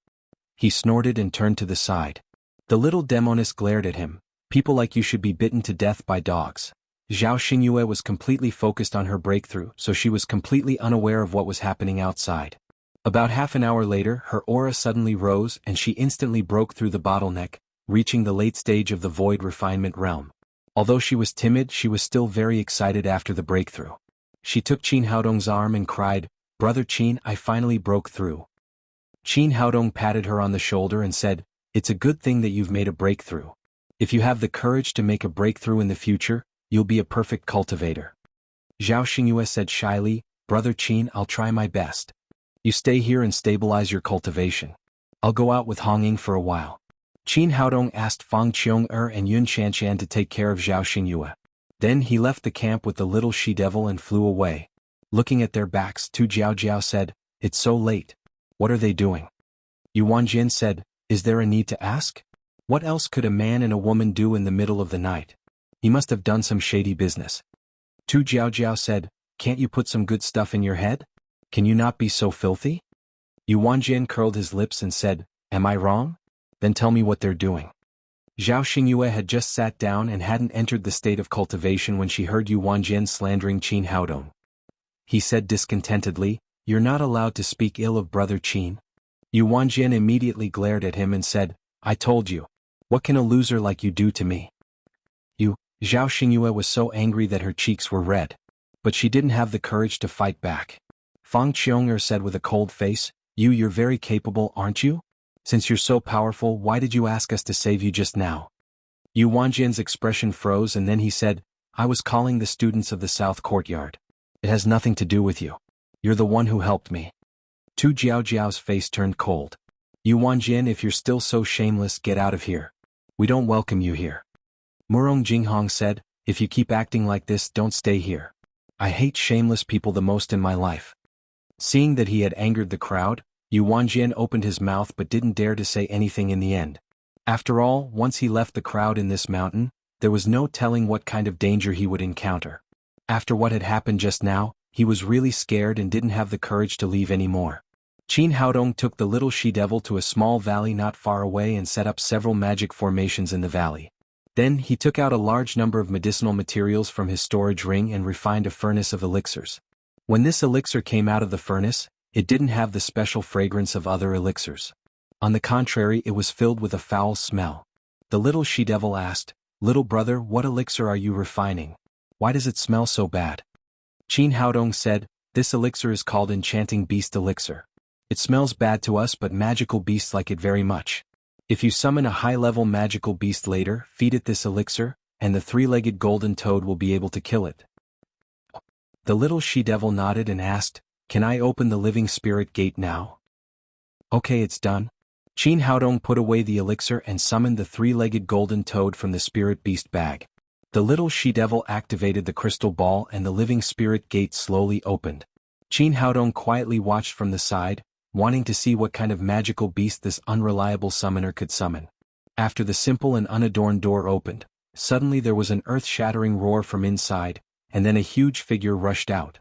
He snorted and turned to the side. The little demoness glared at him. People like you should be bitten to death by dogs. Zhao Xingyue was completely focused on her breakthrough, so she was completely unaware of what was happening outside. About half an hour later, her aura suddenly rose and she instantly broke through the bottleneck, reaching the late stage of the void refinement realm. Although she was timid, she was still very excited after the breakthrough. She took Qin Haodong's arm and cried, Brother Qin, I finally broke through. Qin Haodong patted her on the shoulder and said, it's a good thing that you've made a breakthrough. If you have the courage to make a breakthrough in the future, you'll be a perfect cultivator. Zhao Xingyue said shyly, Brother Qin, I'll try my best. You stay here and stabilize your cultivation. I'll go out with Hongying for a while. Qin Haodong asked Fang Qiong and Yun Shanshan to take care of Zhao Xingyue. Then he left the camp with the little she-devil and flew away. Looking at their backs, Tu Jiao said, it's so late. What are they doing? Yuan Jin said, "Is there a need to ask? What else could a man and a woman do in the middle of the night? He must have done some shady business." Tu Jiaojiao said, "Can't you put some good stuff in your head? Can you not be so filthy?" Yuan Jin curled his lips and said, "Am I wrong? Then tell me what they're doing." Zhao Xingyue had just sat down and hadn't entered the state of cultivation when she heard Yuan Jin slandering Qin Haodong. He said discontentedly, "You're not allowed to speak ill of brother Qin." Yuan Jin immediately glared at him and said, "I told you. What can a loser like you do to me?" Zhao Xingyue was so angry that her cheeks were red. But she didn't have the courage to fight back. Fang Qiong'er said with a cold face, You're very capable, aren't you? Since you're so powerful, why did you ask us to save you just now?" Yuan Jin's expression froze and then he said, "I was calling the students of the South Courtyard. It has nothing to do with you. You're the one who helped me." Tu Jiaojiao's face turned cold. "Yuan Jin, if you're still so shameless, get out of here. We don't welcome you here." Murong Jinghong said, "If you keep acting like this, don't stay here. I hate shameless people the most in my life." Seeing that he had angered the crowd, Yuan Jin opened his mouth but didn't dare to say anything in the end. After all, once he left the crowd in this mountain, there was no telling what kind of danger he would encounter. After what had happened just now, he was really scared and didn't have the courage to leave anymore. Qin Haodong took the little she-devil to a small valley not far away and set up several magic formations in the valley. Then he took out a large number of medicinal materials from his storage ring and refined a furnace of elixirs. When this elixir came out of the furnace, it didn't have the special fragrance of other elixirs. On the contrary, it was filled with a foul smell. The little she-devil asked, "Little brother, what elixir are you refining? Why does it smell so bad?" Qin Haodong said, "This elixir is called Enchanting Beast Elixir. It smells bad to us, but magical beasts like it very much. If you summon a high-level magical beast later, feed it this elixir, and the three-legged golden toad will be able to kill it." The little she-devil nodded and asked, "Can I open the living spirit gate now?" "Okay, it's done." Qin Haodong put away the elixir and summoned the three-legged golden toad from the spirit beast bag. The little she-devil activated the crystal ball and the living spirit gate slowly opened. Qin Haodong quietly watched from the side, wanting to see what kind of magical beast this unreliable summoner could summon. After the simple and unadorned door opened, suddenly there was an earth-shattering roar from inside, and then a huge figure rushed out.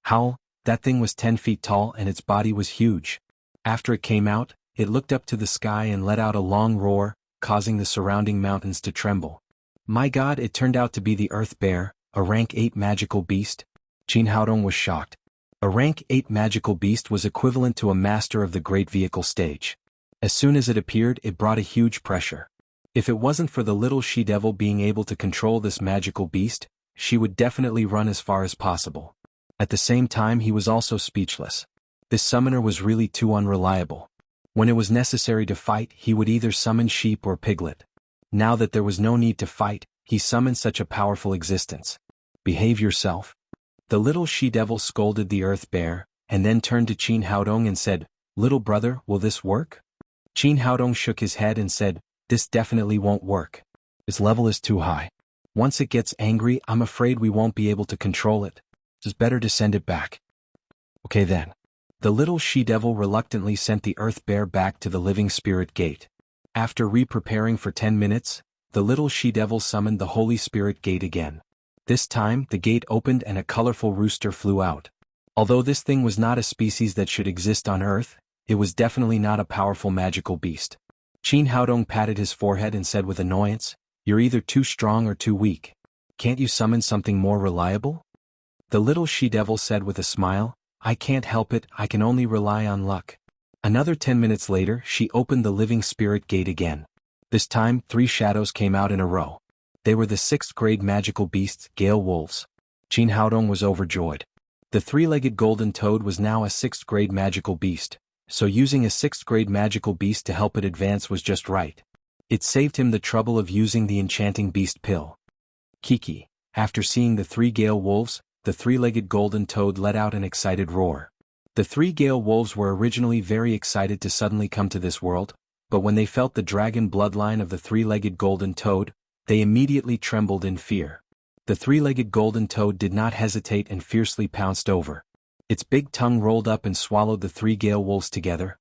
Howl! That thing was 10 feet tall and its body was huge. After it came out, it looked up to the sky and let out a long roar, causing the surrounding mountains to tremble. My God, it turned out to be the Earth Bear, a rank 8 magical beast. Qin Haodong was shocked. A rank 8 magical beast was equivalent to a master of the great vehicle stage. As soon as it appeared, it brought a huge pressure. If it wasn't for the little she-devil being able to control this magical beast, she would definitely run as far as possible. At the same time, he was also speechless. This summoner was really too unreliable. When it was necessary to fight, he would either summon sheep or piglet. Now that there was no need to fight, he summoned such a powerful existence. "Behave yourself." The little she-devil scolded the Earth Bear, and then turned to Qin Haodong and said, "Little brother, will this work?" Qin Haodong shook his head and said, "This definitely won't work. Its level is too high. Once it gets angry, I'm afraid we won't be able to control it. It's better to send it back." "Okay then." The little she-devil reluctantly sent the Earth Bear back to the living spirit gate. After re-preparing for 10 minutes, the little she-devil summoned the Holy Spirit Gate again. This time, the gate opened and a colorful rooster flew out. Although this thing was not a species that should exist on Earth, it was definitely not a powerful magical beast. Qin Haodong patted his forehead and said with annoyance, "You're either too strong or too weak. Can't you summon something more reliable?" The little she-devil said with a smile, "I can't help it, I can only rely on luck." Another 10 minutes later, she opened the living spirit gate again. This time, 3 shadows came out in a row. They were the 6th grade magical beasts, Gale Wolves. Qin Haodong was overjoyed. The three-legged golden toad was now a 6th grade magical beast, so using a 6th grade magical beast to help it advance was just right. It saved him the trouble of using the enchanting beast pill. Kiki. After seeing the 3 Gale Wolves, the three-legged golden toad let out an excited roar. The 3 Gale Wolves were originally very excited to suddenly come to this world, but when they felt the dragon bloodline of the three-legged golden toad, they immediately trembled in fear. The three-legged golden toad did not hesitate and fiercely pounced over. Its big tongue rolled up and swallowed the 3 Gale Wolves together.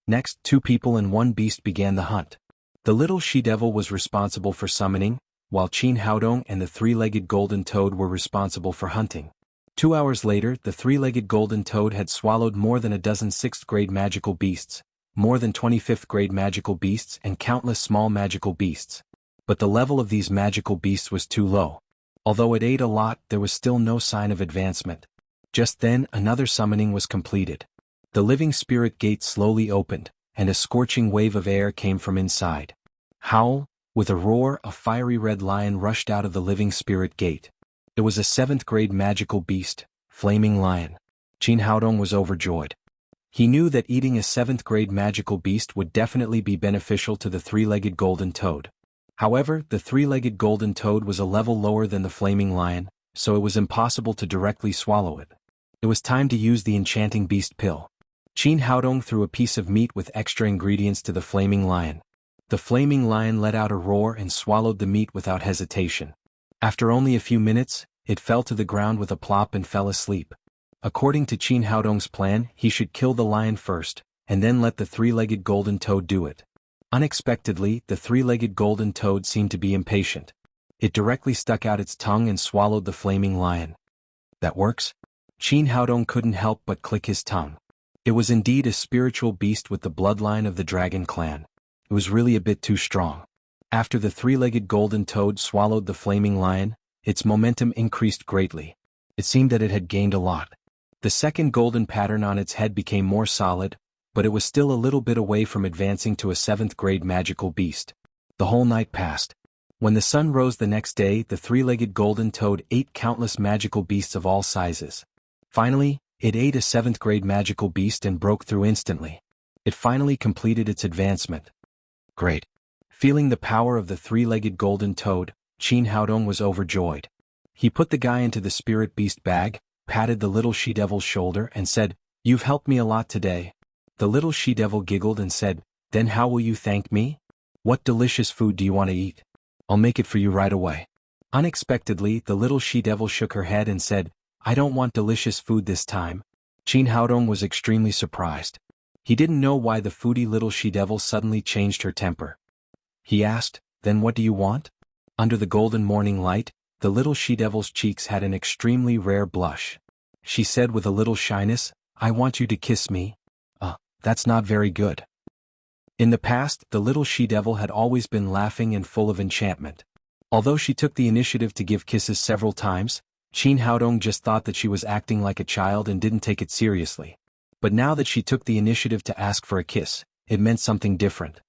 Next, 2 people and 1 beast began the hunt. The little she-devil was responsible for summoning, while Qin Haodong and the 3-legged golden toad were responsible for hunting. 2 hours later, the 3-legged golden toad had swallowed more than a dozen 6th-grade magical beasts, more than 25th-grade magical beasts and countless small magical beasts. But the level of these magical beasts was too low. Although it ate a lot, there was still no sign of advancement. Just then, another summoning was completed. The living spirit gate slowly opened, and a scorching wave of air came from inside. Howl! With a roar, a fiery red lion rushed out of the living spirit gate. It was a 7th-grade magical beast, Flaming Lion. Qin Haodong was overjoyed. He knew that eating a 7th-grade magical beast would definitely be beneficial to the 3-legged golden toad. However, the 3-legged golden toad was a level lower than the Flaming Lion, so it was impossible to directly swallow it. It was time to use the enchanting beast pill. Qin Haodong threw a piece of meat with extra ingredients to the Flaming Lion. The Flaming Lion let out a roar and swallowed the meat without hesitation. After only a few minutes, it fell to the ground with a plop and fell asleep. According to Qin Haodong's plan, he should kill the lion first, and then let the 3-legged golden toad do it. Unexpectedly, the 3-legged golden toad seemed to be impatient. It directly stuck out its tongue and swallowed the Flaming Lion. That works? Qin Haodong couldn't help but click his tongue. It was indeed a spiritual beast with the bloodline of the dragon clan. It was really a bit too strong. After the 3-legged golden toad swallowed the Flaming Lion, its momentum increased greatly. It seemed that it had gained a lot. The second golden pattern on its head became more solid, but it was still a little bit away from advancing to a 7th-grade magical beast. The whole night passed. When the sun rose the next day, the 3-legged golden toad ate countless magical beasts of all sizes. Finally, it ate a 7th-grade magical beast and broke through instantly. It finally completed its advancement. Great. Feeling the power of the 3-legged golden toad, Qin Haodong was overjoyed. He put the guy into the spirit beast bag, patted the little she-devil's shoulder and said, "You've helped me a lot today." The little she-devil giggled and said, "Then how will you thank me? What delicious food do you want to eat? I'll make it for you right away." Unexpectedly, the little she-devil shook her head and said, "I don't want delicious food this time." Qin Haodong was extremely surprised. He didn't know why the foodie little she-devil suddenly changed her temper. He asked, "Then what do you want?" Under the golden morning light, the little she-devil's cheeks had an extremely rare blush. She said with a little shyness, "I want you to kiss me." That's not very good. In the past, the little she-devil had always been laughing and full of enchantment. Although she took the initiative to give kisses several times, Qin Haodong just thought that she was acting like a child and didn't take it seriously. But now that she took the initiative to ask for a kiss, it meant something different.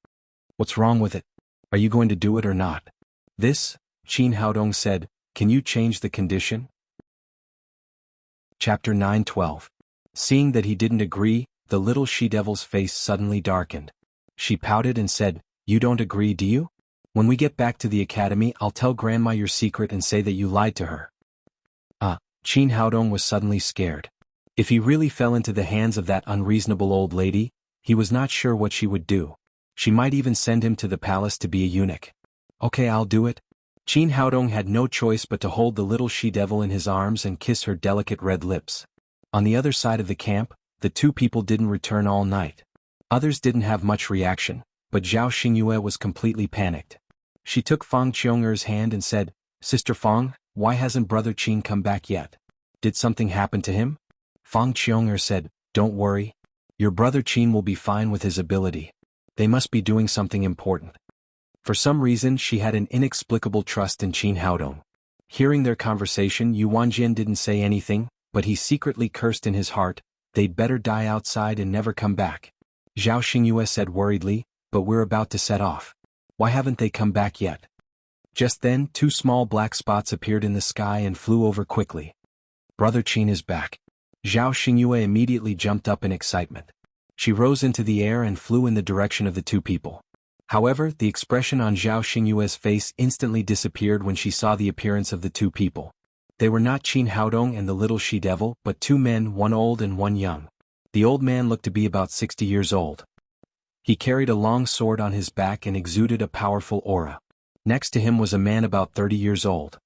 "What's wrong with it? Are you going to do it or not?" "This," Qin Haodong said, "can you change the condition?" Chapter 9:12. Seeing that he didn't agree, the little she-devil's face suddenly darkened. She pouted and said, "You don't agree, do you? When we get back to the academy, I'll tell Grandma your secret and say that you lied to her." Qin Haodong was suddenly scared. If he really fell into the hands of that unreasonable old lady, he was not sure what she would do. She might even send him to the palace to be a eunuch. "Okay, I'll do it." Qin Haodong had no choice but to hold the little she-devil in his arms and kiss her delicate red lips. On the other side of the camp, the 2 people didn't return all night. Others didn't have much reaction, but Zhao Xingyue was completely panicked. She took Fang Qiong'er's hand and said, "Sister Fang, why hasn't Brother Qin come back yet? Did something happen to him?" Fang Qiong'er said, "Don't worry. Your brother Qin will be fine with his ability. They must be doing something important." For some reason she had an inexplicable trust in Qin Haodong. Hearing their conversation, Yuanjian didn't say anything, but he secretly cursed in his heart, "They'd better die outside and never come back." Zhao Xingyue said worriedly, "But we're about to set off. Why haven't they come back yet?" Just then 2 small black spots appeared in the sky and flew over quickly. "Brother Qin is back." Zhao Xingyue immediately jumped up in excitement. She rose into the air and flew in the direction of the 2 people. However, the expression on Zhao Xingyue's face instantly disappeared when she saw the appearance of the 2 people. They were not Qin Haodong and the little she-devil, but 2 men, one old and one young. The old man looked to be about 60 years old. He carried a long sword on his back and exuded a powerful aura. Next to him was a man about 30 years old.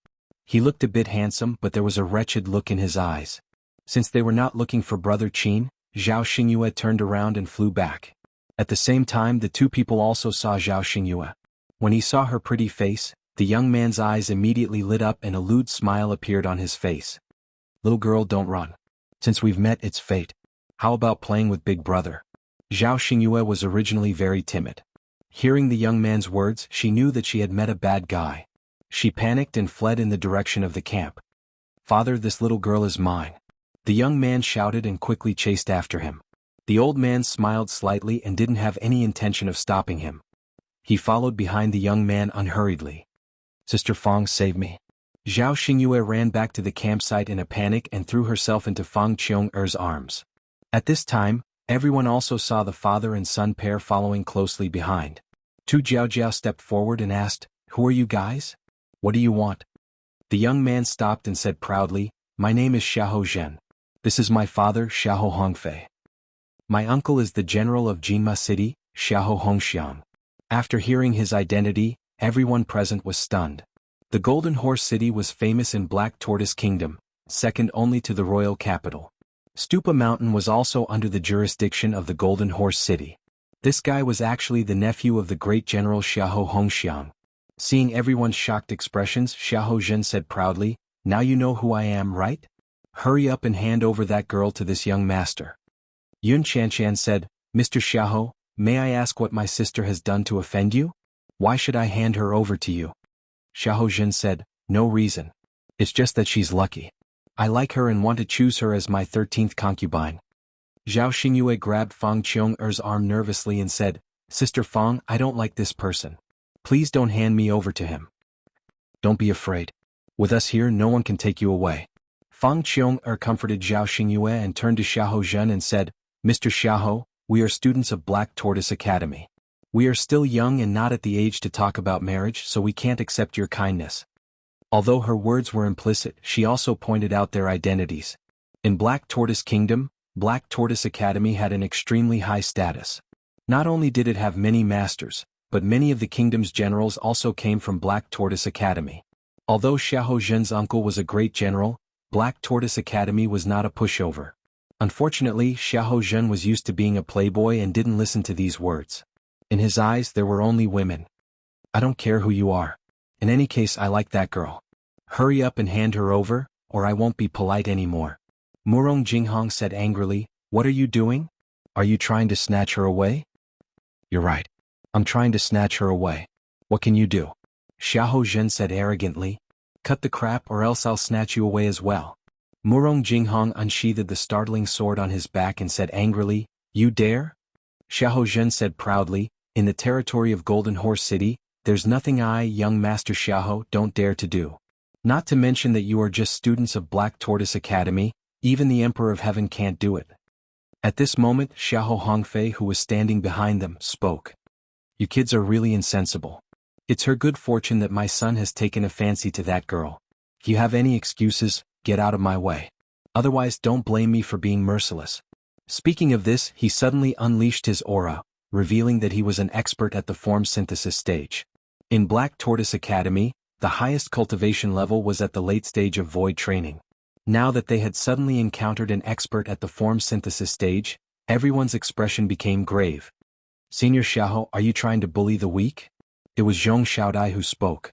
He looked a bit handsome, but there was a wretched look in his eyes. Since they were not looking for Brother Qin, Zhao Xingyue turned around and flew back. At the same time, the two people also saw Zhao Xingyue. When he saw her pretty face, the young man's eyes immediately lit up and a lewd smile appeared on his face. Little girl, don't run. Since we've met, it's fate. How about playing with Big Brother? Zhao Xingyue was originally very timid. Hearing the young man's words, she knew that she had met a bad guy. She panicked and fled in the direction of the camp. Father, this little girl is mine. The young man shouted and quickly chased after him. The old man smiled slightly and didn't have any intention of stopping him. He followed behind the young man unhurriedly. Sister Fang, save me. Zhao Xingyue ran back to the campsite in a panic and threw herself into Fang Qiong'er's arms. At this time, everyone also saw the father and son pair following closely behind. Tu Jiaojiao stepped forward and asked, "Who are you guys? What do you want?" The young man stopped and said proudly, "My name is Xiahou Zhen. This is my father, Xiahou Hongfei. My uncle is the general of Jinma City, Xiahou Hongxiang." After hearing his identity, everyone present was stunned. The Golden Horse City was famous in Black Tortoise Kingdom, second only to the royal capital. Stupa Mountain was also under the jurisdiction of the Golden Horse City. This guy was actually the nephew of the great general Xiahou Hongxiang. Seeing everyone's shocked expressions, Xiahou Zhen said proudly, "Now you know who I am, right? Hurry up and hand over that girl to this young master." Yun Chanchan said, "Mr. Xiahou, may I ask what my sister has done to offend you? Why should I hand her over to you?" Xiahou Zhen said, "No reason. It's just that she's lucky. I like her and want to choose her as my 13th concubine." Zhao Xingyue grabbed Fang Qiong'er's arm nervously and said, "Sister Fang, I don't like this person. Please don't hand me over to him." "Don't be afraid. With us here, no one can take you away." Fang Qiong'er comforted Zhao Xingyue and turned to Xiahou Zhen and said, "Mr. Xiahou, we are students of Black Tortoise Academy. We are still young and not at the age to talk about marriage, so we can't accept your kindness." Although her words were implicit, she also pointed out their identities. In Black Tortoise Kingdom, Black Tortoise Academy had an extremely high status. Not only did it have many masters, but many of the kingdom's generals also came from Black Tortoise Academy. Although Xiahou Zhen's uncle was a great general, Black Tortoise Academy was not a pushover. Unfortunately, Xiahou Zhen was used to being a playboy and didn't listen to these words. In his eyes, there were only women. "I don't care who you are. In any case, I like that girl. Hurry up and hand her over, or I won't be polite anymore." Murong Jinghong said angrily, "What are you doing? Are you trying to snatch her away?" "You're right. I'm trying to snatch her away. What can you do?" Xiahou Zhen said arrogantly, "Cut the crap or else I'll snatch you away as well." Murong Jinghong unsheathed the startling sword on his back and said angrily, "You dare?" Xiahou Zhen said proudly, "In the territory of Golden Horse City, there's nothing I, young Master Xiahou, don't dare to do. Not to mention that you are just students of Black Tortoise Academy, even the Emperor of Heaven can't do it." At this moment, Xiahou Hongfei, who was standing behind them, spoke. "You kids are really insensible. It's her good fortune that my son has taken a fancy to that girl. If you have any excuses, get out of my way. Otherwise, don't blame me for being merciless." Speaking of this, he suddenly unleashed his aura, revealing that he was an expert at the form synthesis stage. In Black Tortoise Academy, the highest cultivation level was at the late stage of void training. Now that they had suddenly encountered an expert at the form synthesis stage, everyone's expression became grave. "Senior Xiahou, are you trying to bully the weak?" It was Zhong Xiaodai who spoke.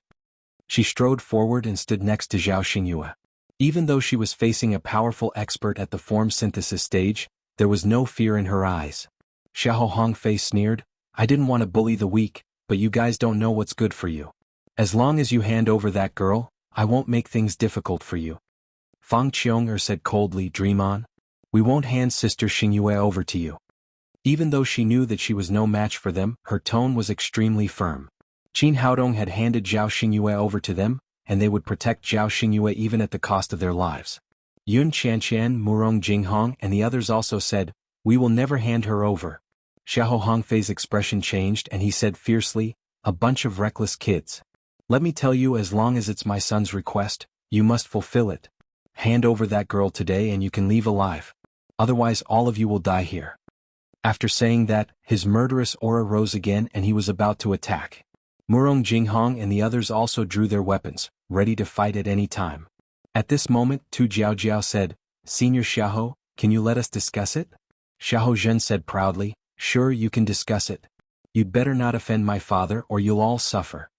She strode forward and stood next to Zhao Xingyue. Even though she was facing a powerful expert at the form synthesis stage, there was no fear in her eyes. Xiahou Hongfei sneered, "I didn't want to bully the weak, but you guys don't know what's good for you. As long as you hand over that girl, I won't make things difficult for you." Fang Qiong'er said coldly, "Dream on. We won't hand Sister Xingyue over to you." Even though she knew that she was no match for them, her tone was extremely firm. Qin Haodong had handed Zhao Xingyue over to them, and they would protect Zhao Xingyue even at the cost of their lives. Yun Chanchan, Murong Jinghong, and the others also said, "We will never hand her over." Xiahou Hongfei's expression changed and he said fiercely, "A bunch of reckless kids. Let me tell you, as long as it's my son's request, you must fulfill it. Hand over that girl today and you can leave alive. Otherwise all of you will die here." After saying that, his murderous aura rose again and he was about to attack. Murong Jinghong and the others also drew their weapons, ready to fight at any time. At this moment, Tu Jiaojiao said, "Senior Xiahou, can you let us discuss it?" Xiahou Zhen said proudly, Sure, you can discuss it. You'd better not offend my father or you'll all suffer.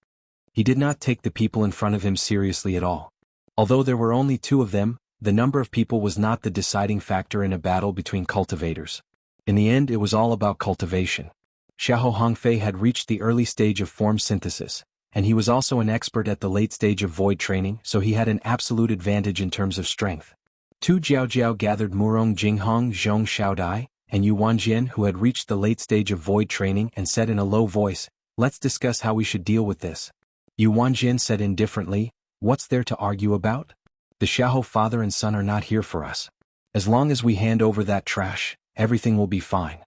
He did not take the people in front of him seriously at all. Although there were only 2 of them, the number of people was not the deciding factor in a battle between cultivators. In the end, it was all about cultivation. Xiahou Hongfei had reached the early stage of form synthesis, and he was also an expert at the late stage of void training, so he had an absolute advantage in terms of strength. Tu Jiaojiao gathered Murong Jinghong, Zhong Xiaodai, and Yu Wanjian, who had reached the late stage of void training, and said in a low voice, "Let's discuss how we should deal with this." Yu Wanjian said indifferently, "What's there to argue about? The Xiahou father and son are not here for us. As long as we hand over that trash, everything will be fine."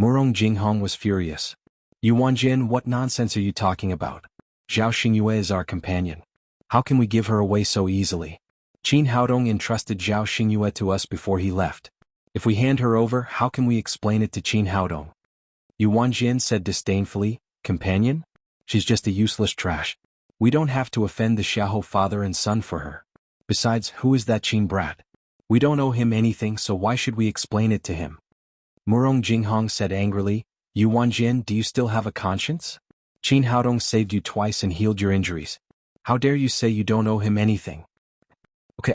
Murong Jinghong was furious. "Yu Wanjian, what nonsense are you talking about? Zhao Xingyue is our companion. How can we give her away so easily? Qin Haodong entrusted Zhao Xingyue to us before he left. If we hand her over, how can we explain it to Qin Haodong?" Yu Wanjian said disdainfully, "Companion? She's just a useless trash. We don't have to offend the Xiahou father and son for her. Besides, who is that Qin brat? We don't owe him anything, so why should we explain it to him?" Murong Jinghong said angrily, "Yu Wanjian, do you still have a conscience? Qin Haodong saved you twice and healed your injuries. How dare you say you don't owe him anything?"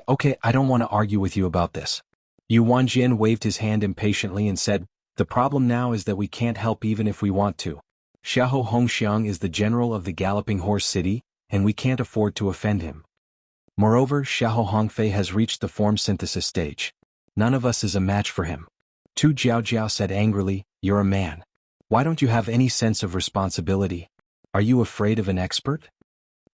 Okay, I don't want to argue with you about this. Yu Wanjian waved his hand impatiently and said, "The problem now is that we can't help even if we want to. Xiahou Hongxiang is the general of the Galloping Horse City, and we can't afford to offend him. Moreover, Xiahou Hongfei has reached the form synthesis stage. None of us is a match for him." Tu Jiaojiao said angrily, "You're a man. Why don't you have any sense of responsibility? Are you afraid of an expert?"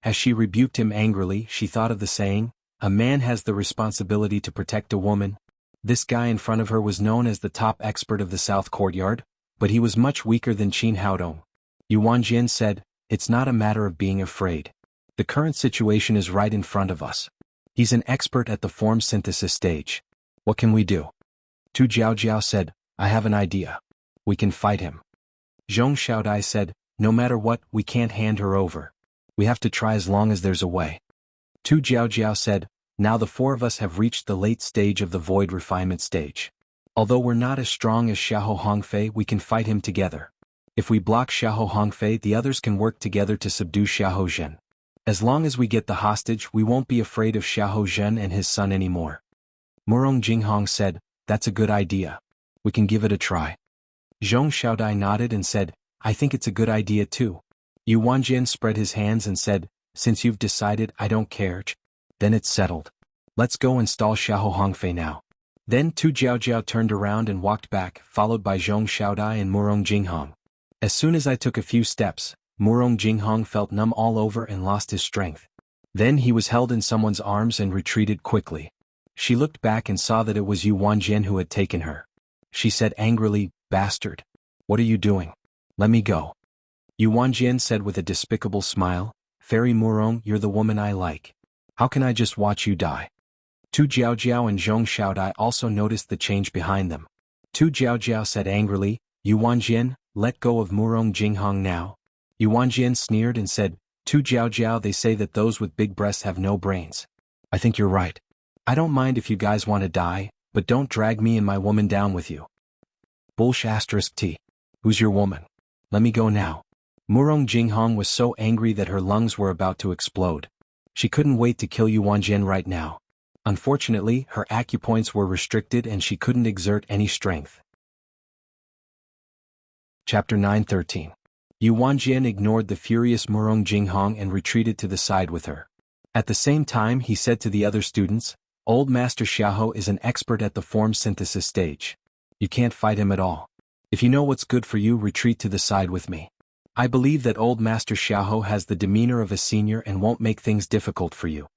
As she rebuked him angrily, she thought of the saying, "A man has the responsibility to protect a woman." This guy in front of her was known as the top expert of the South Courtyard, but he was much weaker than Qin Haodong. Yu Wanjian said, "It's not a matter of being afraid. The current situation is right in front of us. He's an expert at the form synthesis stage. What can we do?" Tu Jiaojiao said, "I have an idea. We can fight him." Zhong Xiaodai said, "No matter what, we can't hand her over. We have to try as long as there's a way." Tu Jiaojiao said, "Now the 4 of us have reached the late stage of the void refinement stage. Although we're not as strong as Xiahou Hongfei, we can fight him together. If we block Xiahou Hongfei, the others can work together to subdue Xiahou Zhen. As long as we get the hostage, we won't be afraid of Xiahou Zhen and his son anymore." Murong Jinghong said, "That's a good idea. We can give it a try." Zhong Xiaodai nodded and said, "I think it's a good idea too." Yu Wanjian spread his hands and said, "Since you've decided, I don't care. Then it's settled. Let's go install Xiahou Hongfei now." Then Tu Jiaojiao turned around and walked back, followed by Zhong Xiaodai and Murong Jinghong. As soon as I took a few steps, Murong Jinghong felt numb all over and lost his strength. Then he was held in someone's arms and retreated quickly. She looked back and saw that it was Yu Wanjian who had taken her. She said angrily, "Bastard! What are you doing? Let me go." Yu Wanjian said with a despicable smile, "Fairy Murong, you're the woman I like. How can I just watch you die?" Tu Jiaojiao and Zhong Xiaodai also noticed the change behind them. Tu Jiaojiao said angrily, "Yu Wanjian, let go of Murong Jinghong now." Yu Wanjian sneered and said, "Tu Jiaojiao, they say that those with big breasts have no brains. I think you're right. I don't mind if you guys want to die, but don't drag me and my woman down with you." *T. Who's your woman? Let me go now. Murong Jinghong was so angry that her lungs were about to explode. She couldn't wait to kill Yu Wanjian right now. Unfortunately, her acupoints were restricted and she couldn't exert any strength. Chapter 9:13. Yu Wanjian ignored the furious Murong Jinghong and retreated to the side with her. At the same time, he said to the other students, "Old Master Xiahou is an expert at the form synthesis stage. You can't fight him at all. If you know what's good for you, retreat to the side with me. I believe that Old Master Xiahou has the demeanor of a senior and won't make things difficult for you."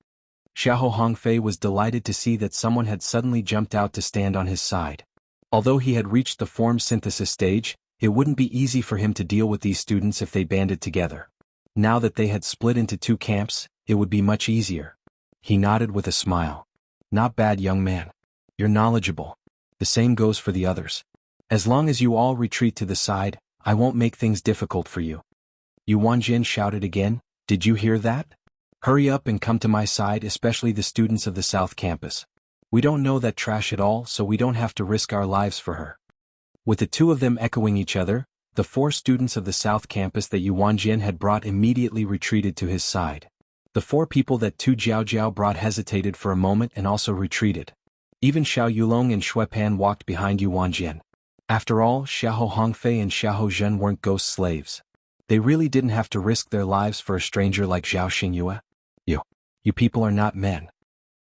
Xiahou Hongfei was delighted to see that someone had suddenly jumped out to stand on his side. Although he had reached the form synthesis stage, it wouldn't be easy for him to deal with these students if they banded together. Now that they had split into 2 camps, it would be much easier. He nodded with a smile. "Not bad, young man. You're knowledgeable. The same goes for the others. As long as you all retreat to the side, I won't make things difficult for you." Yu Wanjian shouted again, "Did you hear that? Hurry up and come to my side, especially the students of the South Campus. We don't know that trash at all, so we don't have to risk our lives for her." With the two of them echoing each other, the 4 students of the South Campus that Yuanjian had brought immediately retreated to his side. The 4 people that Tu Jiaojiao brought hesitated for a moment and also retreated. Even Xiao Yulong and Shui Pan walked behind Yuanjian. After all, Xiahou Hongfei and Xiahou Zhen weren't ghost slaves. They really didn't have to risk their lives for a stranger like Zhao Xingyue. You people are not men.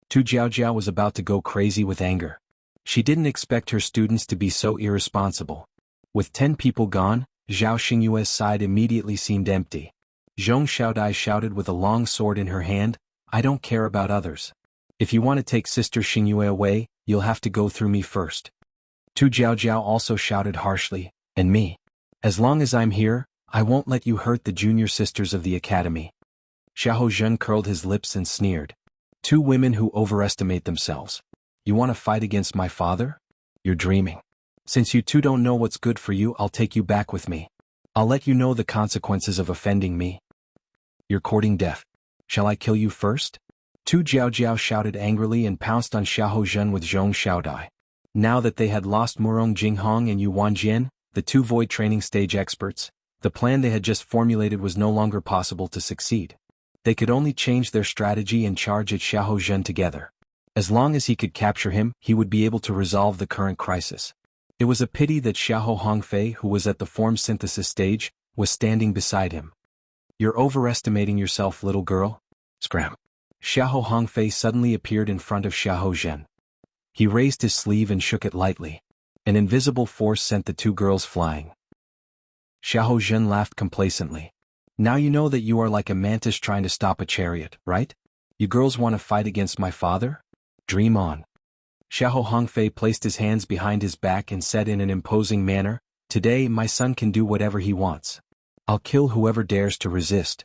Tu Jiaojiao was about to go crazy with anger. She didn't expect her students to be so irresponsible. With 10 people gone, Zhao Xingyue's side immediately seemed empty. Zhong Xiaodai shouted with a long sword in her hand, "I don't care about others. If you want to take Sister Xingyue away, you'll have to go through me first." Tu Jiaojiao also shouted harshly, "And me. As long as I'm here, I won't let you hurt the junior sisters of the academy." Xiahou Zhen curled his lips and sneered. 2 women who overestimate themselves. You want to fight against my father? You're dreaming. Since you two don't know what's good for you, I'll take you back with me. I'll let you know the consequences of offending me. You're courting death. Shall I kill you first? Tu Jiaojiao shouted angrily and pounced on Xiahou Zhen with Zhong Xiaodai. Now that they had lost Murong Jinghong and Yu Wanjian, the 2 void training stage experts, the plan they had just formulated was no longer possible to succeed. They could only change their strategy and charge at Xiahou Zhen together. As long as he could capture him, he would be able to resolve the current crisis. It was a pity that Xiahou Hongfei, who was at the form synthesis stage, was standing beside him. You're overestimating yourself, little girl. Scram. Xiahou Hongfei suddenly appeared in front of Xiahou Zhen. He raised his sleeve and shook it lightly. An invisible force sent the 2 girls flying. Xiahou Zhen laughed complacently. Now you know that you are like a mantis trying to stop a chariot, right? You girls want to fight against my father? Dream on. Xiahou Hongfei placed his hands behind his back and said in an imposing manner, "Today my son can do whatever he wants. I'll kill whoever dares to resist."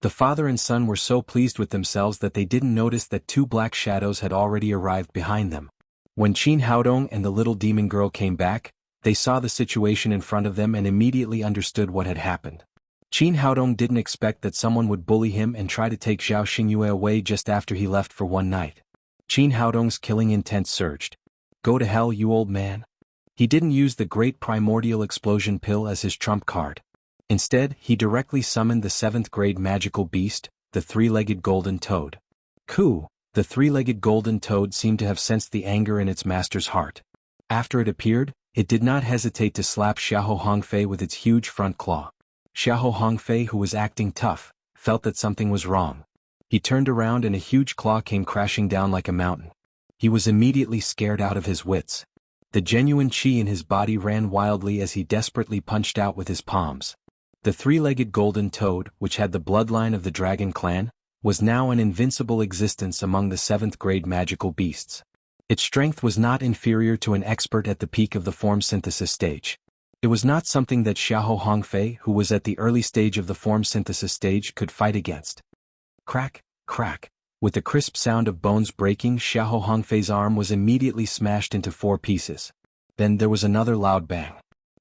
The father and son were so pleased with themselves that they didn't notice that 2 black shadows had already arrived behind them. When Qin Haodong and the little demon girl came back, they saw the situation in front of them and immediately understood what had happened. Qin Haodong didn't expect that someone would bully him and try to take Zhao Xingyue away just after he left for one night. Qin Haodong's killing intent surged. Go to hell, you old man. He didn't use the great primordial explosion pill as his trump card. Instead, he directly summoned the 7th grade magical beast, the 3-legged golden toad. Coo! The 3-legged golden toad seemed to have sensed the anger in its master's heart. After it appeared, it did not hesitate to slap Xiahou Hongfei with its huge front claw. Xiahou Hongfei, who was acting tough, felt that something was wrong. He turned around and a huge claw came crashing down like a mountain. He was immediately scared out of his wits. The genuine qi in his body ran wildly as he desperately punched out with his palms. The 3-legged golden toad, which had the bloodline of the dragon clan, was now an invincible existence among the 7th grade magical beasts. Its strength was not inferior to an expert at the peak of the form synthesis stage. It was not something that Xiahou Hongfei, who was at the early stage of the form synthesis stage, could fight against. Crack, crack. With the crisp sound of bones breaking, Xiahou Hongfei's arm was immediately smashed into 4 pieces. Then there was another loud bang.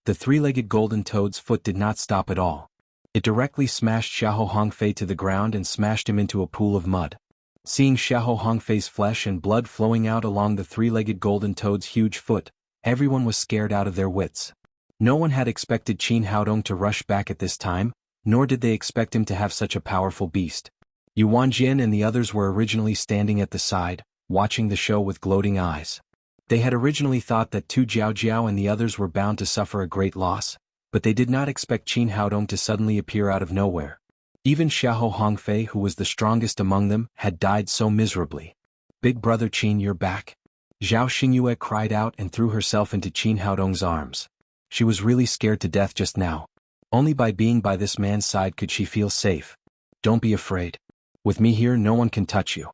The 3-legged golden toad's foot did not stop at all. It directly smashed Xiahou Hongfei to the ground and smashed him into a pool of mud. Seeing Xiahou Hongfei's flesh and blood flowing out along the 3-legged golden toad's huge foot, everyone was scared out of their wits. No one had expected Qin Haodong to rush back at this time, nor did they expect him to have such a powerful beast. Yu Wanjian and the others were originally standing at the side, watching the show with gloating eyes. They had originally thought that Tu Jiaojiao and the others were bound to suffer a great loss, but they did not expect Qin Haodong to suddenly appear out of nowhere. Even Xiahou Hongfei, who was the strongest among them, had died so miserably. "Big brother Qin, you're back." Zhao Xingyue cried out and threw herself into Qin Haodong's arms. She was really scared to death just now. Only by being by this man's side could she feel safe. "Don't be afraid. With me here no one can touch you."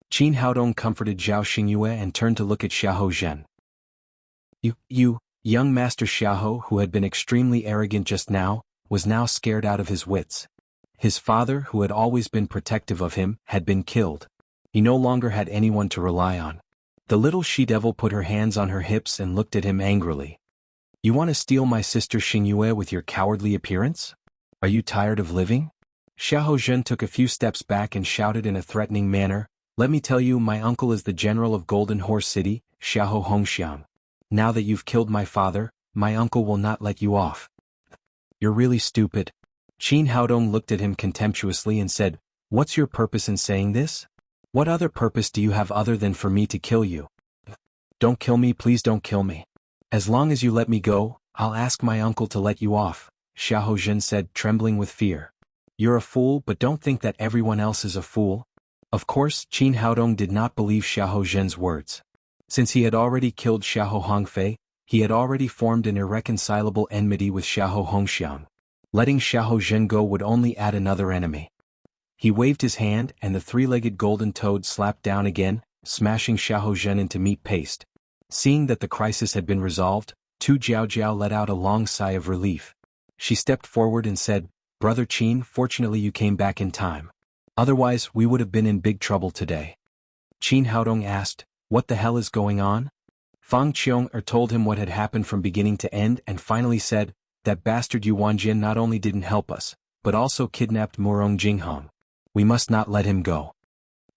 Qin Haodong comforted Zhao Xingyue and turned to look at Xiahou Zhen. You, young Master Xiahou, who had been extremely arrogant just now, was now scared out of his wits. His father, who had always been protective of him, had been killed. He no longer had anyone to rely on. The little she-devil put her hands on her hips and looked at him angrily. "You want to steal my sister Xingyue with your cowardly appearance? Are you tired of living?" Xiahou Zhen took a few steps back and shouted in a threatening manner, "Let me tell you, my uncle is the general of Golden Horse City, Xiahou Hongxiang. Now that you've killed my father, my uncle will not let you off. You're really stupid. Qin Haodong looked at him contemptuously and said, what's your purpose in saying this? What other purpose do you have other than for me to kill you? Don't kill me, please don't kill me. As long as you let me go, I'll ask my uncle to let you off, Xiahou Zhen said, trembling with fear. You're a fool, but don't think that everyone else is a fool. Of course, Qin Haodong did not believe Xiahou Zhen's words. Since he had already killed Xiahou Hongfei, he had already formed an irreconcilable enmity with Xiahou Hongxiang. Letting Xiahou Zhen go would only add another enemy. He waved his hand and the three-legged golden toad slapped down again, smashing Xiahou Zhen into meat paste. Seeing that the crisis had been resolved, Tu Jiaojiao let out a long sigh of relief. She stepped forward and said, Brother Qin, fortunately you came back in time. Otherwise we would have been in big trouble today. Qin Haodong asked, what the hell is going on? Fang Qiong told him what had happened from beginning to end and finally said, that bastard Yu Wanjian not only didn't help us, but also kidnapped Murong Jinghong. We must not let him go.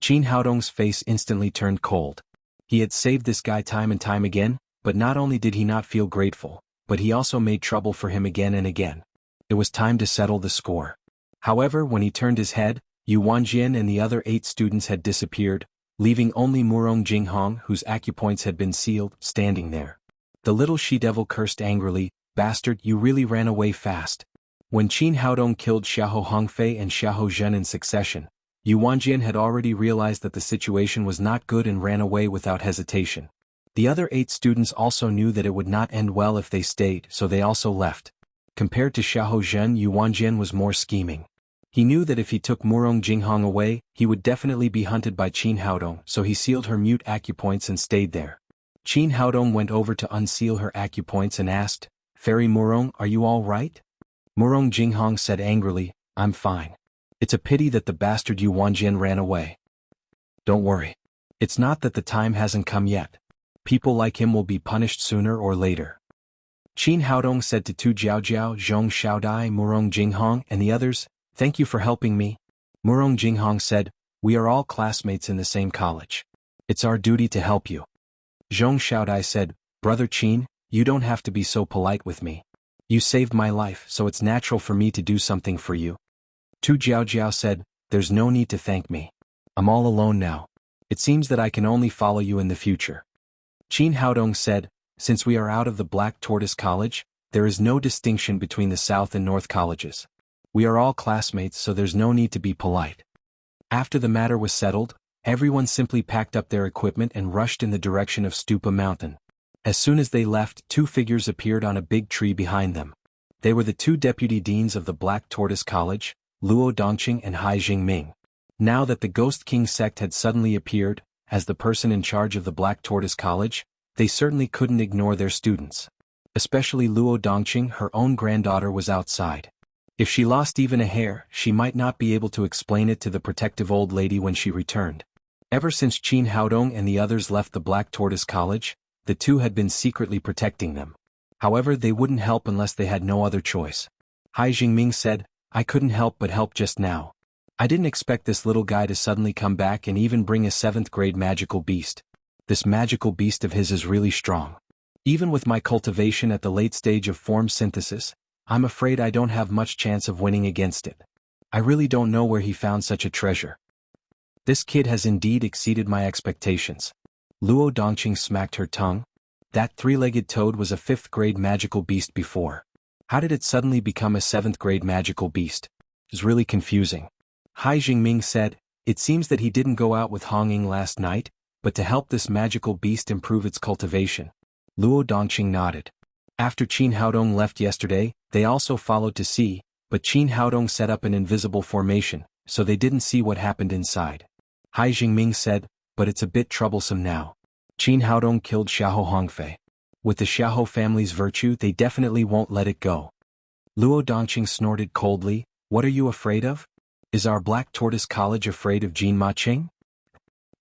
Qin Haodong's face instantly turned cold. He had saved this guy time and time again, but not only did he not feel grateful, but he also made trouble for him again and again. It was time to settle the score. However, when he turned his head, Yu Wanjian and the other 8 students had disappeared, leaving only Murong Jinghong, whose acupoints had been sealed, standing there. The little she-devil cursed angrily, bastard, you really ran away fast. When Qin Haodong killed Xiahou Hongfei and Xiahou Zhen in succession, Yu Wanjian had already realized that the situation was not good and ran away without hesitation. The other 8 students also knew that it would not end well if they stayed, so they also left. Compared to Xiahou Zhen, Yu Wanjian was more scheming. He knew that if he took Murong Jinghong away, he would definitely be hunted by Qin Haodong, so he sealed her mute acupoints and stayed there. Qin Haodong went over to unseal her acupoints and asked, Fairy Murong, are you all right? Murong Jinghong said angrily, I'm fine. It's a pity that the bastard Yu Wanjian ran away. Don't worry. It's not that the time hasn't come yet. People like him will be punished sooner or later. Qin Haodong said to Tu Jiaojiao, Zhong Xiaodai, Murong Jinghong, and the others, thank you for helping me. Murong Jinghong said, we are all classmates in the same college. It's our duty to help you. Zhong Xiaodai said, Brother Qin, you don't have to be so polite with me. You saved my life, so it's natural for me to do something for you. Tu Jiaojiao said, there's no need to thank me. I'm all alone now. It seems that I can only follow you in the future. Qin Haodong said, since we are out of the Black Tortoise College, there is no distinction between the South and North colleges. We are all classmates, so there's no need to be polite. After the matter was settled, everyone simply packed up their equipment and rushed in the direction of Stupa Mountain. As soon as they left, 2 figures appeared on a big tree behind them. They were the 2 deputy deans of the Black Tortoise College, Luo Dongqing and Hai Jingming. Now that the Ghost King sect had suddenly appeared, as the person in charge of the Black Tortoise College, they certainly couldn't ignore their students. Especially Luo Dongqing, her own granddaughter, was outside. If she lost even a hair, she might not be able to explain it to the protective old lady when she returned. Ever since Qin Haodong and the others left the Black Tortoise College, the 2 had been secretly protecting them. However, they wouldn't help unless they had no other choice. Hai Jingming said, I couldn't help but help just now. I didn't expect this little guy to suddenly come back and even bring a 7th grade magical beast. This magical beast of his is really strong. Even with my cultivation at the late stage of form synthesis, I'm afraid I don't have much chance of winning against it. I really don't know where he found such a treasure. This kid has indeed exceeded my expectations. Luo Dongqing smacked her tongue. That 3-legged toad was a 5th grade magical beast before. How did it suddenly become a 7th grade magical beast? It's really confusing. Hai Jingming said, it seems that he didn't go out with Hong Ying last night, but to help this magical beast improve its cultivation. Luo Dongqing nodded. After Qin Haodong left yesterday, they also followed to see, but Qin Haodong set up an invisible formation, so they didn't see what happened inside. Hai Jingming said, but it's a bit troublesome now. Qin Haodong killed Xiahou Hongfei. With the Xiahou family's virtue, they definitely won't let it go. Luo Dongqing snorted coldly, what are you afraid of? Is our Black Tortoise College afraid of Jin Ma Qing?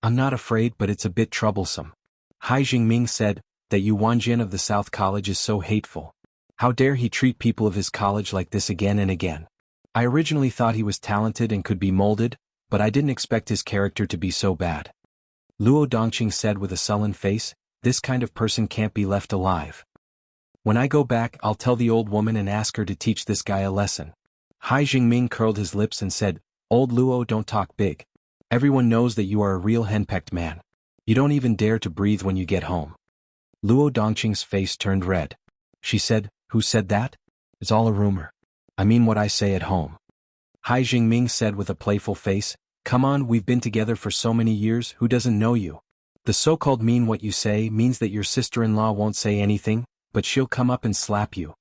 I'm not afraid, but it's a bit troublesome. Hai Jingming said, that Yu Wanjian of the South College is so hateful. How dare he treat people of his college like this again and again? I originally thought he was talented and could be molded, but I didn't expect his character to be so bad. Luo Dongqing said with a sullen face, this kind of person can't be left alive. When I go back, I'll tell the old woman and ask her to teach this guy a lesson. Hai Jingming curled his lips and said, Old Luo, don't talk big. Everyone knows that you are a real henpecked man. You don't even dare to breathe when you get home. Luo Dongqing's face turned red. She said, Who said that? It's all a rumor. I mean what I say at home. Hai Jingming said with a playful face, Come on, we've been together for so many years, who doesn't know you? The so-called mean what you say means that your sister-in-law won't say anything, but she'll come up and slap you.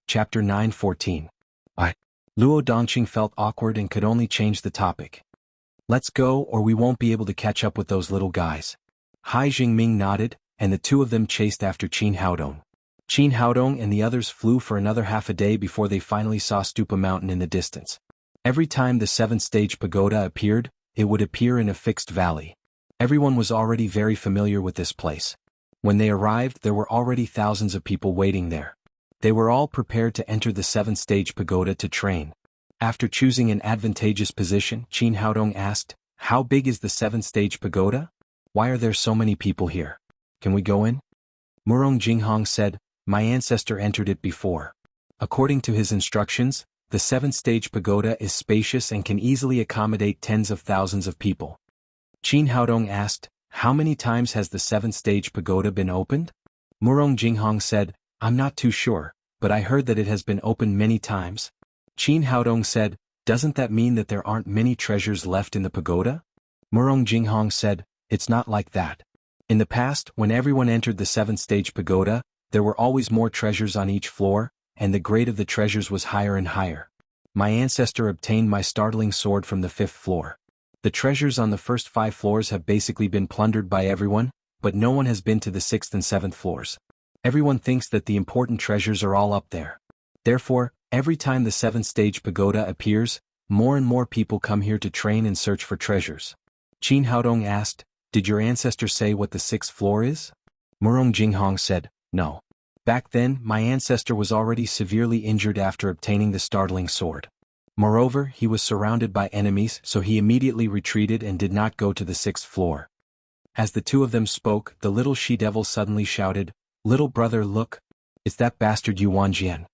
Chapter 9:14. Luo Dongqing felt awkward and could only change the topic. Let's go or we won't be able to catch up with those little guys. Hai Jingming nodded, and the two of them chased after Qin Haodong. Qin Haodong and the others flew for another half a day before they finally saw Stupa Mountain in the distance. Every time the seventh-stage pagoda appeared, it would appear in a fixed valley. Everyone was already very familiar with this place. When they arrived, there were already thousands of people waiting there. They were all prepared to enter the seventh-stage pagoda to train. After choosing an advantageous position, Qin Haodong asked, How big is the seventh-stage pagoda? Why are there so many people here? Can we go in? Murong Jinghong said, My ancestor entered it before. According to his instructions, the seventh-stage pagoda is spacious and can easily accommodate tens of thousands of people. Qin Haodong asked, How many times has the seventh-stage pagoda been opened? Murong Jinghong said, I'm not too sure, but I heard that it has been opened many times. Qin Haodong said, Doesn't that mean that there aren't many treasures left in the pagoda? Murong Jinghong said, It's not like that. In the past, when everyone entered the seventh-stage pagoda, there were always more treasures on each floor, and the grade of the treasures was higher and higher. My ancestor obtained my startling sword from the 5th floor. The treasures on the first 5 floors have basically been plundered by everyone, but no one has been to the 6th and 7th floors. Everyone thinks that the important treasures are all up there. Therefore, every time the 7th-stage pagoda appears, more and more people come here to train and search for treasures. Qin Haodong asked, Did your ancestor say what the 6th floor is? Murong Jinghong said, No. Back then, my ancestor was already severely injured after obtaining the startling sword. Moreover, he was surrounded by enemies, so he immediately retreated and did not go to the 6th floor. As the two of them spoke, the little she-devil suddenly shouted, Little brother, look! It's that bastard Yuan Jian.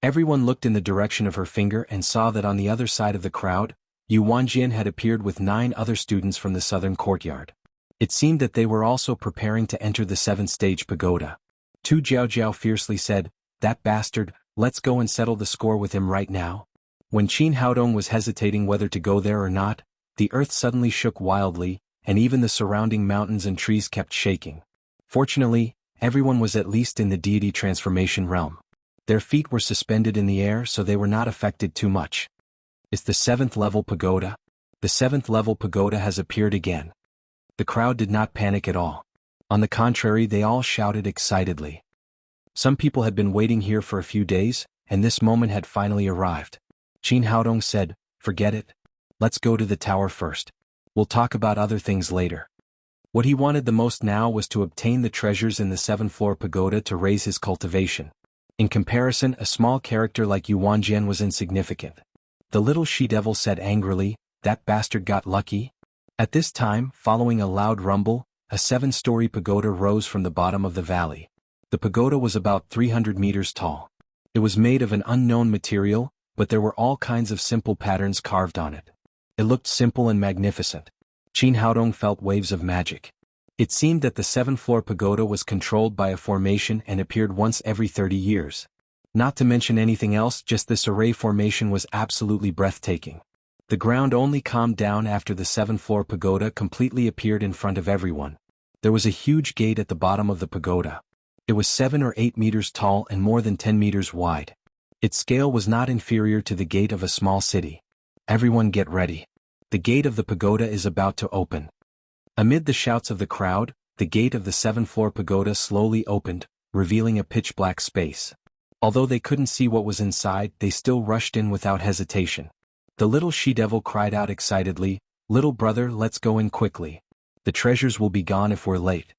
Everyone looked in the direction of her finger and saw that on the other side of the crowd, Yuan Jian had appeared with 9 other students from the southern courtyard. It seemed that they were also preparing to enter the 7th-stage pagoda. Tu Jiao fiercely said, That bastard, let's go and settle the score with him right now. When Qin Haodong was hesitating whether to go there or not, the earth suddenly shook wildly, and even the surrounding mountains and trees kept shaking. Fortunately, everyone was at least in the deity transformation realm. Their feet were suspended in the air so they were not affected too much. It's the 7th level pagoda. The 7th level pagoda has appeared again. The crowd did not panic at all. On the contrary, they all shouted excitedly. Some people had been waiting here for a few days, and this moment had finally arrived. Qin Haodong said, Forget it. Let's go to the tower first. We'll talk about other things later. What he wanted the most now was to obtain the treasures in the 7th-floor pagoda to raise his cultivation. In comparison, a small character like Yuan Jian was insignificant. The little she-devil said angrily, That bastard got lucky. At this time, following a loud rumble, a 7-story pagoda rose from the bottom of the valley. The pagoda was about 300 meters tall. It was made of an unknown material, but there were all kinds of simple patterns carved on it. It looked simple and magnificent. Qin Haodong felt waves of magic. It seemed that the 7th-floor pagoda was controlled by a formation and appeared once every 30 years. Not to mention anything else, just this array formation was absolutely breathtaking. The ground only calmed down after the 7th-floor pagoda completely appeared in front of everyone. There was a huge gate at the bottom of the pagoda. It was 7 or 8 meters tall and more than 10 meters wide. Its scale was not inferior to the gate of a small city. Everyone get ready. The gate of the pagoda is about to open. Amid the shouts of the crowd, the gate of the 7th-floor pagoda slowly opened, revealing a pitch-black space. Although they couldn't see what was inside, they still rushed in without hesitation. The little she-devil cried out excitedly, Little brother, let's go in quickly. The treasures will be gone if we're late.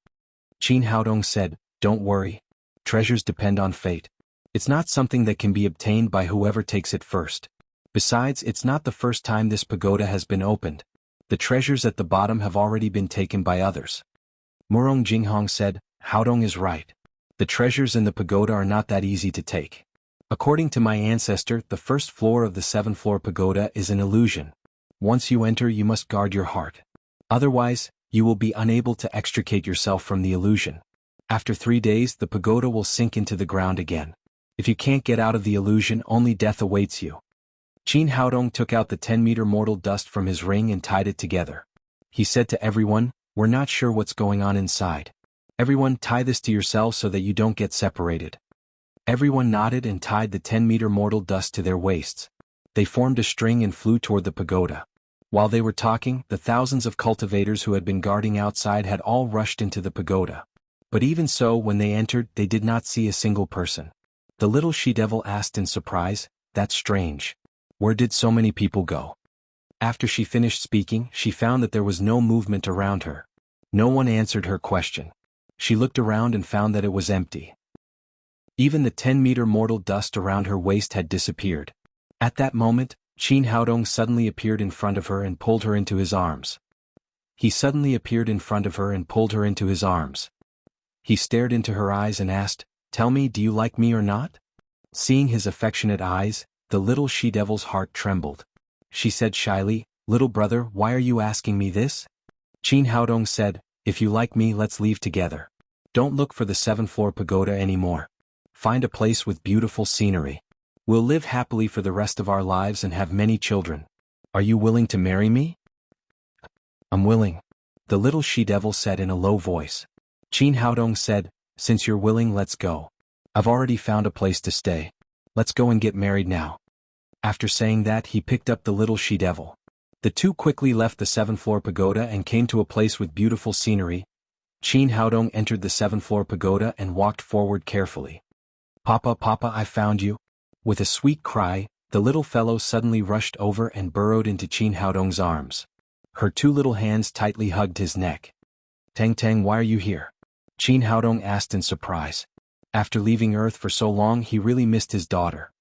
Qin Haodong said, Don't worry. Treasures depend on fate. It's not something that can be obtained by whoever takes it first. Besides, it's not the first time this pagoda has been opened. The treasures at the bottom have already been taken by others. Murong Jinghong said, Haodong is right. The treasures in the pagoda are not that easy to take. According to my ancestor, the first floor of the 7th-floor pagoda is an illusion. Once you enter, you must guard your heart. Otherwise, you will be unable to extricate yourself from the illusion. After 3 days, the pagoda will sink into the ground again. If you can't get out of the illusion, only death awaits you. Qin Haodong took out the 10-meter mortal dust from his ring and tied it together. He said to everyone, "We're not sure what's going on inside. Everyone tie this to yourselves so that you don't get separated." Everyone nodded and tied the 10-meter mortal dust to their waists. They formed a string and flew toward the pagoda. While they were talking, the thousands of cultivators who had been guarding outside had all rushed into the pagoda. But even so, when they entered, they did not see a single person. The little she-devil asked in surprise, "That's strange. Where did so many people go?" After she finished speaking, she found that there was no movement around her. No one answered her question. She looked around and found that it was empty. Even the 10-meter mortal dust around her waist had disappeared. At that moment, Qin Haodong suddenly appeared in front of her and pulled her into his arms. He suddenly appeared in front of her and pulled her into his arms. He stared into her eyes and asked, "Tell me, do you like me or not?" Seeing his affectionate eyes, the little she-devil's heart trembled. She said shyly, "Little brother, why are you asking me this?" Qin Haodong said, "If you like me, let's leave together. Don't look for the 7th-floor pagoda anymore. Find a place with beautiful scenery. We'll live happily for the rest of our lives and have many children. Are you willing to marry me?" "I'm willing," the little she-devil said in a low voice. Qin Haodong said, "Since you're willing, let's go. I've already found a place to stay. Let's go and get married now." After saying that, he picked up the little she-devil. The two quickly left the 7th-floor pagoda and came to a place with beautiful scenery. Qin Haodong entered the 7th-floor pagoda and walked forward carefully. "Papa, Papa, I found you." With a sweet cry, the little fellow suddenly rushed over and burrowed into Qin Haodong's arms. Her two little hands tightly hugged his neck. "Tang Tang, why are you here?" Qin Haodong asked in surprise. After leaving Earth for so long, he really missed his daughter.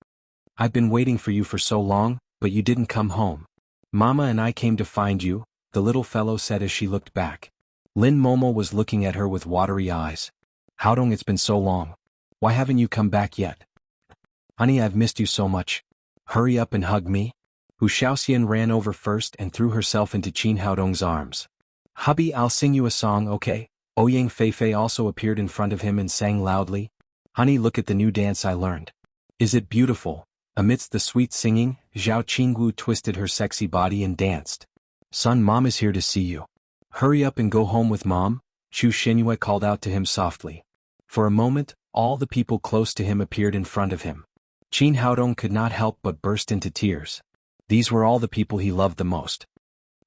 "I've been waiting for you for so long, but you didn't come home. Mama and I came to find you," the little fellow said as she looked back. Lin Momo was looking at her with watery eyes. "Haodong, it's been so long. Why haven't you come back yet?" "Honey, I've missed you so much. Hurry up and hug me." Hu Shaoxian ran over first and threw herself into Qin Haodong's arms. "Hubby, I'll sing you a song, okay?" Ouyang Feifei also appeared in front of him and sang loudly. "Honey, look at the new dance I learned. Is it beautiful?" Amidst the sweet singing, Zhao Qingwu twisted her sexy body and danced. "Son, Mom is here to see you. Hurry up and go home with Mom," Chu Xinyue called out to him softly. For a moment, all the people close to him appeared in front of him. Qin Haodong could not help but burst into tears. These were all the people he loved the most.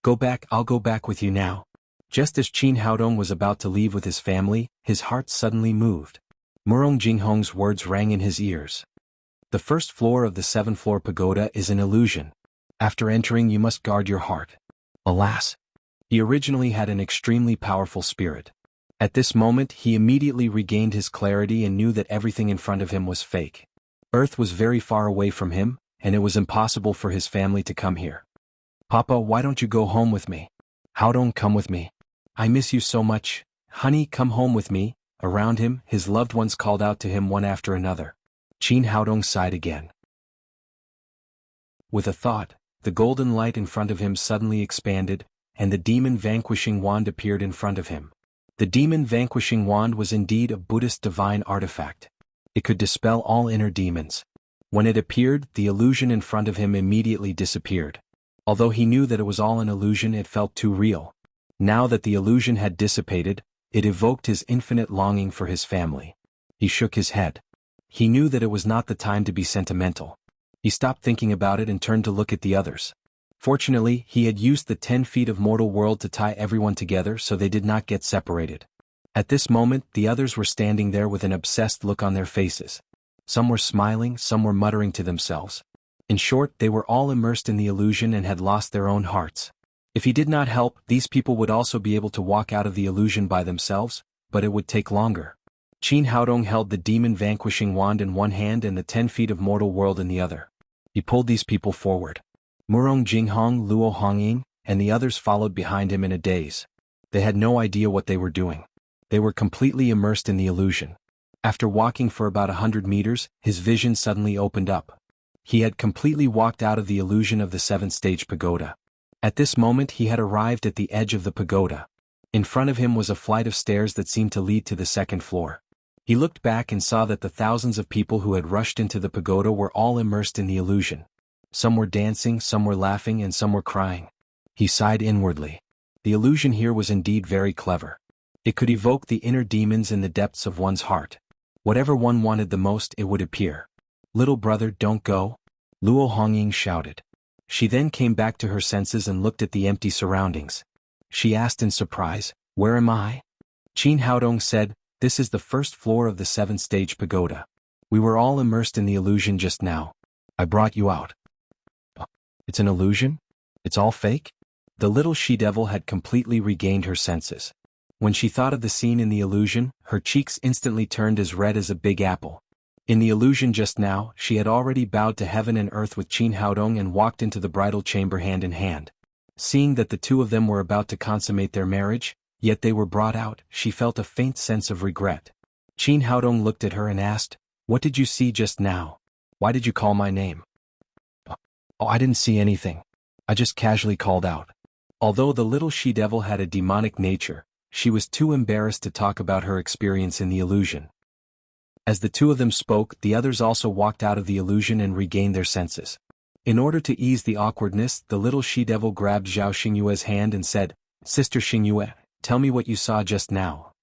"Go back, I'll go back with you now." Just as Qin Haodong was about to leave with his family, his heart suddenly moved. Murong Jinghong's words rang in his ears. "The first floor of the 7th-floor pagoda is an illusion. After entering, you must guard your heart." Alas! He originally had an extremely powerful spirit. At this moment, he immediately regained his clarity and knew that everything in front of him was fake. Earth was very far away from him, and it was impossible for his family to come here. "Papa, why don't you go home with me?" "Haodong, come with me. I miss you so much." "Honey, come home with me." Around him, his loved ones called out to him one after another. Qin Haodong sighed again. With a thought, the golden light in front of him suddenly expanded, and the demon-vanquishing wand appeared in front of him. The demon-vanquishing wand was indeed a Buddhist divine artifact. It could dispel all inner demons. When it appeared, the illusion in front of him immediately disappeared. Although he knew that it was all an illusion, it felt too real. Now that the illusion had dissipated, it evoked his infinite longing for his family. He shook his head. He knew that it was not the time to be sentimental. He stopped thinking about it and turned to look at the others. Fortunately, he had used the 10 feet of mortal world to tie everyone together so they did not get separated. At this moment, the others were standing there with an obsessed look on their faces. Some were smiling, some were muttering to themselves. In short, they were all immersed in the illusion and had lost their own hearts. If he did not help, these people would also be able to walk out of the illusion by themselves, but it would take longer. Qin Haodong held the demon-vanquishing wand in one hand and the 10 feet of mortal world in the other. He pulled these people forward. Murong Jinghong, Luo Hongying, and the others followed behind him in a daze. They had no idea what they were doing. They were completely immersed in the illusion. After walking for about 100 meters, his vision suddenly opened up. He had completely walked out of the illusion of the 7th-stage pagoda. At this moment he had arrived at the edge of the pagoda. In front of him was a flight of stairs that seemed to lead to the 2nd floor. He looked back and saw that the thousands of people who had rushed into the pagoda were all immersed in the illusion. Some were dancing, some were laughing, and some were crying. He sighed inwardly. The illusion here was indeed very clever. It could evoke the inner demons in the depths of one's heart. Whatever one wanted the most, it would appear. "Little brother, don't go," Luo Hongying shouted. She then came back to her senses and looked at the empty surroundings. She asked in surprise, "Where am I?" Qin Haodong said, "This is the 1st floor of the 7th-stage pagoda. We were all immersed in the illusion just now. I brought you out." "It's an illusion? It's all fake?" The little she-devil had completely regained her senses. When she thought of the scene in the illusion, her cheeks instantly turned as red as a big apple. In the illusion just now, she had already bowed to heaven and earth with Qin Haodong and walked into the bridal chamber hand in hand. Seeing that the two of them were about to consummate their marriage, yet they were brought out, she felt a faint sense of regret. Qin Haodong looked at her and asked, "What did you see just now? Why did you call my name?" "Oh, I didn't see anything. I just casually called out." Although the little she-devil had a demonic nature, she was too embarrassed to talk about her experience in the illusion. As the two of them spoke, the others also walked out of the illusion and regained their senses. In order to ease the awkwardness, the little she-devil grabbed Zhao Xingyue's hand and said, "Sister Xingyue, tell me what you saw just now."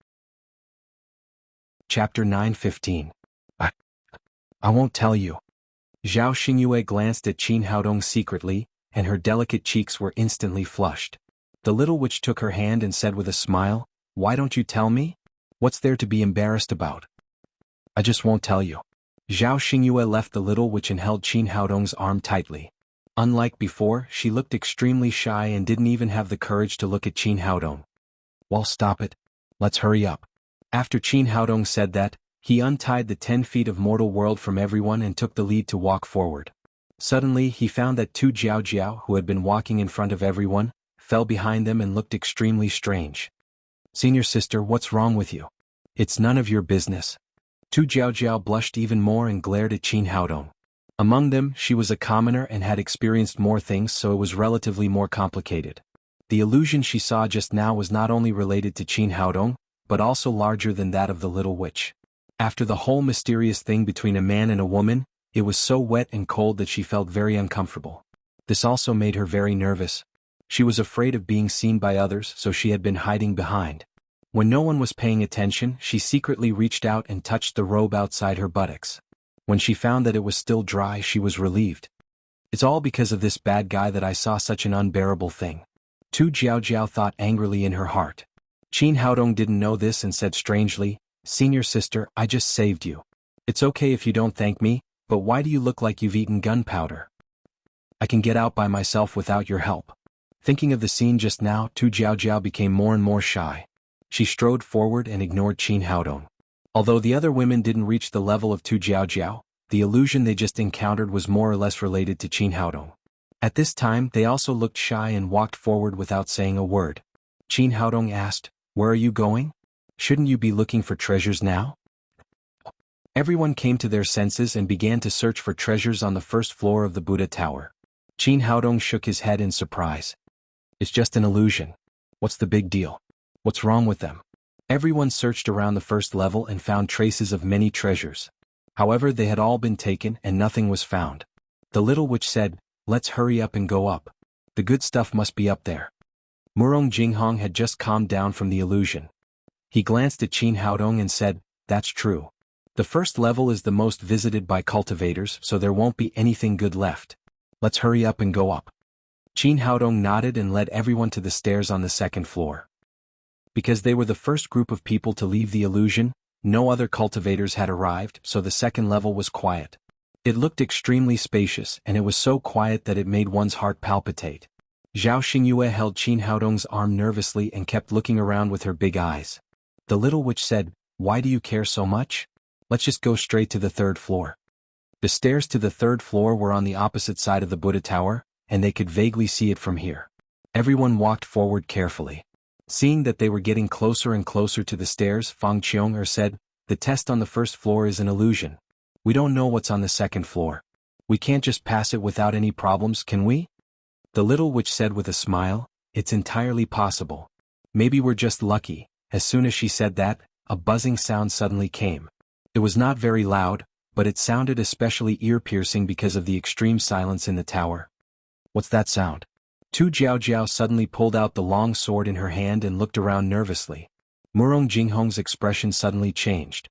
Chapter 9:15. I won't tell you. Zhao Xingyue glanced at Qin Haodong secretly, and her delicate cheeks were instantly flushed. The little witch took her hand and said with a smile, "Why don't you tell me? What's there to be embarrassed about?" "I just won't tell you." Zhao Xingyue left the little witch and held Qin Haodong's arm tightly. Unlike before, she looked extremely shy and didn't even have the courage to look at Qin Haodong. "Well, stop it. Let's hurry up." After Qin Haodong said that, he untied the 10 feet of mortal world from everyone and took the lead to walk forward. Suddenly he found that Tu Jiao, who had been walking in front of everyone, fell behind them and looked extremely strange. "Senior sister, what's wrong with you?" "It's none of your business." Tu Jiao blushed even more and glared at Qin Haodong. Among them, she was a commoner and had experienced more things, so it was relatively more complicated. The illusion she saw just now was not only related to Qin Haodong, but also larger than that of the little witch. After the whole mysterious thing between a man and a woman, it was so wet and cold that she felt very uncomfortable. This also made her very nervous. She was afraid of being seen by others, so she had been hiding behind. When no one was paying attention, she secretly reached out and touched the robe outside her buttocks. When she found that it was still dry, she was relieved. "It's all because of this bad guy that I saw such an unbearable thing." Tu Jiao thought angrily in her heart. Qin Haodong didn't know this and said strangely, "Senior sister, I just saved you. It's okay if you don't thank me, but why do you look like you've eaten gunpowder?" "I can get out by myself without your help." Thinking of the scene just now, Tu Jiao became more and more shy. She strode forward and ignored Qin Haodong. Although the other women didn't reach the level of Tu Jiao, the illusion they just encountered was more or less related to Qin Haodong. At this time, they also looked shy and walked forward without saying a word. Qin Haodong asked, "Where are you going? Shouldn't you be looking for treasures now?" Everyone came to their senses and began to search for treasures on the 1st floor of the Buddha Tower. Qin Haodong shook his head in surprise. "It's just an illusion. What's the big deal? What's wrong with them?" Everyone searched around the 1st level and found traces of many treasures. However, they had all been taken and nothing was found. The little witch said, "Let's hurry up and go up. The good stuff must be up there." Murong Jinghong had just calmed down from the illusion. He glanced at Qin Haodong and said, "That's true. The 1st level is the most visited by cultivators, so there won't be anything good left. Let's hurry up and go up." Qin Haodong nodded and led everyone to the stairs on the 2nd floor. Because they were the first group of people to leave the illusion, no other cultivators had arrived, so the 2nd level was quiet. It looked extremely spacious, and it was so quiet that it made one's heart palpitate. Zhao Xingyue held Qin Haodong's arm nervously and kept looking around with her big eyes. The little witch said, "Why do you care so much? Let's just go straight to the 3rd floor." The stairs to the 3rd floor were on the opposite side of the Buddha Tower, and they could vaguely see it from here. Everyone walked forward carefully. Seeing that they were getting closer and closer to the stairs, Fang Qiong said, "The test on the first floor is an illusion. We don't know what's on the second floor. We can't just pass it without any problems, can we?" The little witch said with a smile, "It's entirely possible. Maybe we're just lucky." As soon as she said that, a buzzing sound suddenly came. It was not very loud, but it sounded especially ear-piercing because of the extreme silence in the tower. "What's that sound?" Tu Jiao suddenly pulled out the long sword in her hand and looked around nervously. Murong Jinghong's expression suddenly changed.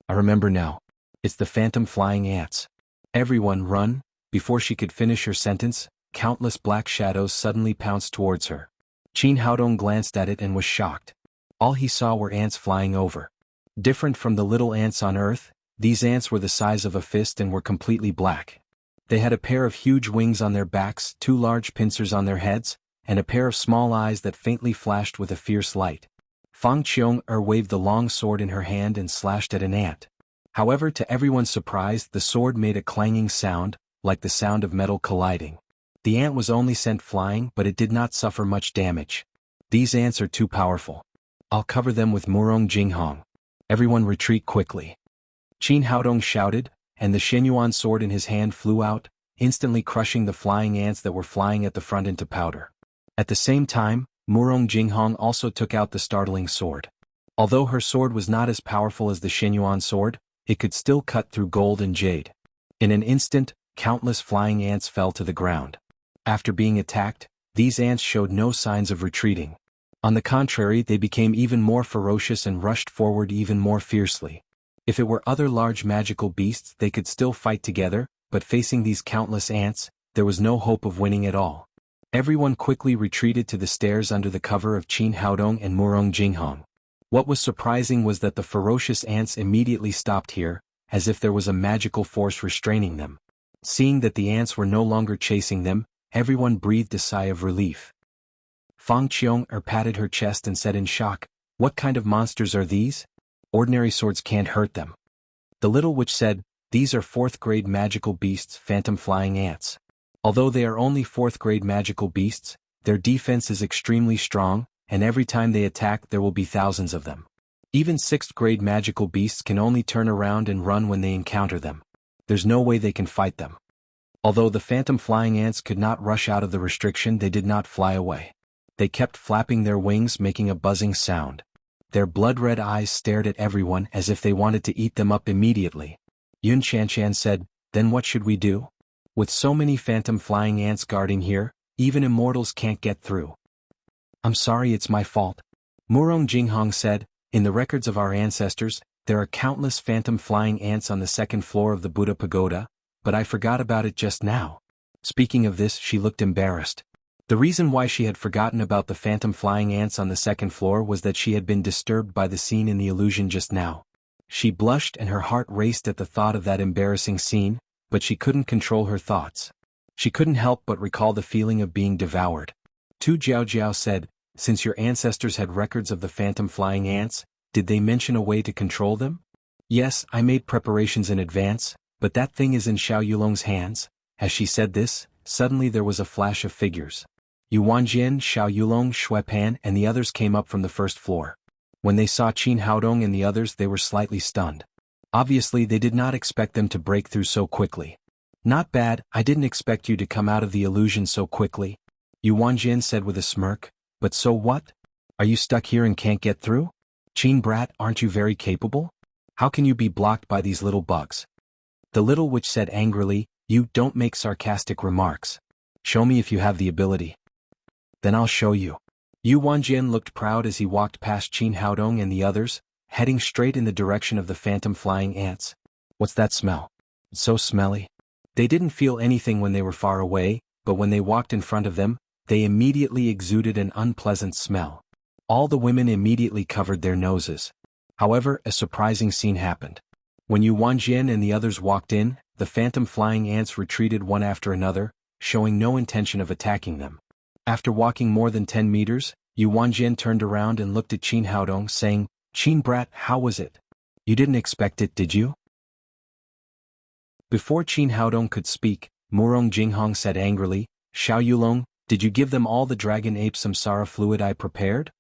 "I remember now. It's the phantom flying ants. Everyone run!" Before she could finish her sentence, countless black shadows suddenly pounced towards her. Qin Haodong glanced at it and was shocked. All he saw were ants flying over. Different from the little ants on Earth, these ants were the size of a fist and were completely black. They had a pair of huge wings on their backs, 2 large pincers on their heads, and a pair of small eyes that faintly flashed with a fierce light. Fang Qiong waved the long sword in her hand and slashed at an ant. However, to everyone's surprise, the sword made a clanging sound, like the sound of metal colliding. The ant was only sent flying, but it did not suffer much damage. "These ants are too powerful. I'll cover them with Murong Jinghong. Everyone retreat quickly." Qin Haodong shouted, and the Shenyuan sword in his hand flew out, instantly crushing the flying ants that were flying at the front into powder. At the same time, Murong Jinghong also took out the startling sword. Although her sword was not as powerful as the Shenyuan sword, it could still cut through gold and jade. In an instant, countless flying ants fell to the ground. After being attacked, these ants showed no signs of retreating. On the contrary, they became even more ferocious and rushed forward even more fiercely. If it were other large magical beasts, they could still fight together, but facing these countless ants, there was no hope of winning at all. Everyone quickly retreated to the stairs under the cover of Qin Haodong and Murong Jinghong. What was surprising was that the ferocious ants immediately stopped here, as if there was a magical force restraining them. Seeing that the ants were no longer chasing them, everyone breathed a sigh of relief. Fang Qiong patted her chest and said in shock, "What kind of monsters are these? Ordinary swords can't hurt them." The little witch said, "These are 4th-grade magical beasts, phantom flying ants. Although they are only 4th-grade magical beasts, their defense is extremely strong, and every time they attack there will be thousands of them. Even 6th-grade magical beasts can only turn around and run when they encounter them. There's no way they can fight them." Although the phantom flying ants could not rush out of the restriction, they did not fly away. They kept flapping their wings, making a buzzing sound. Their blood-red eyes stared at everyone as if they wanted to eat them up immediately. Yun Shanshan said, "Then what should we do? With so many phantom flying ants guarding here, even immortals can't get through." "I'm sorry, it's my fault." Murong Jinghong said, "In the records of our ancestors, there are countless phantom flying ants on the 2nd floor of the Buddha Pagoda, but I forgot about it just now." Speaking of this, she looked embarrassed. The reason why she had forgotten about the phantom flying ants on the 2nd floor was that she had been disturbed by the scene in the illusion just now. She blushed and her heart raced at the thought of that embarrassing scene, but she couldn't control her thoughts. She couldn't help but recall the feeling of being devoured. Tu Jiao said, "Since your ancestors had records of the phantom flying ants, did they mention a way to control them?" "Yes, I made preparations in advance, but that thing is in Xiao Yulong's hands." As she said this, suddenly there was a flash of figures. Yu Wanjian, Xiao Yulong, Shui Pan and the others came up from the 1st floor. When they saw Qin Haodong and the others, they were slightly stunned. Obviously they did not expect them to break through so quickly. "Not bad, I didn't expect you to come out of the illusion so quickly," Yu Wanjian said with a smirk, "but so what? Are you stuck here and can't get through? Qin brat, aren't you very capable? How can you be blocked by these little bugs?" The little witch said angrily, "You don't make sarcastic remarks. Show me if you have the ability." "Then I'll show you." Yu Wanjian looked proud as he walked past Qin Haodong and the others, heading straight in the direction of the phantom flying ants. "What's that smell? It's so smelly." They didn't feel anything when they were far away, but when they walked in front of them, they immediately exuded an unpleasant smell. All the women immediately covered their noses. However, a surprising scene happened. When Yu Wanjian and the others walked in, the phantom flying ants retreated one after another, showing no intention of attacking them. After walking more than 10 meters, Yu Wanjian turned around and looked at Qin Haodong, saying, "Qin brat, how was it? You didn't expect it, did you?" Before Qin Haodong could speak, Murong Jinghong said angrily, "Xiao Yulong, did you give them all the dragon ape samsara fluid I prepared?"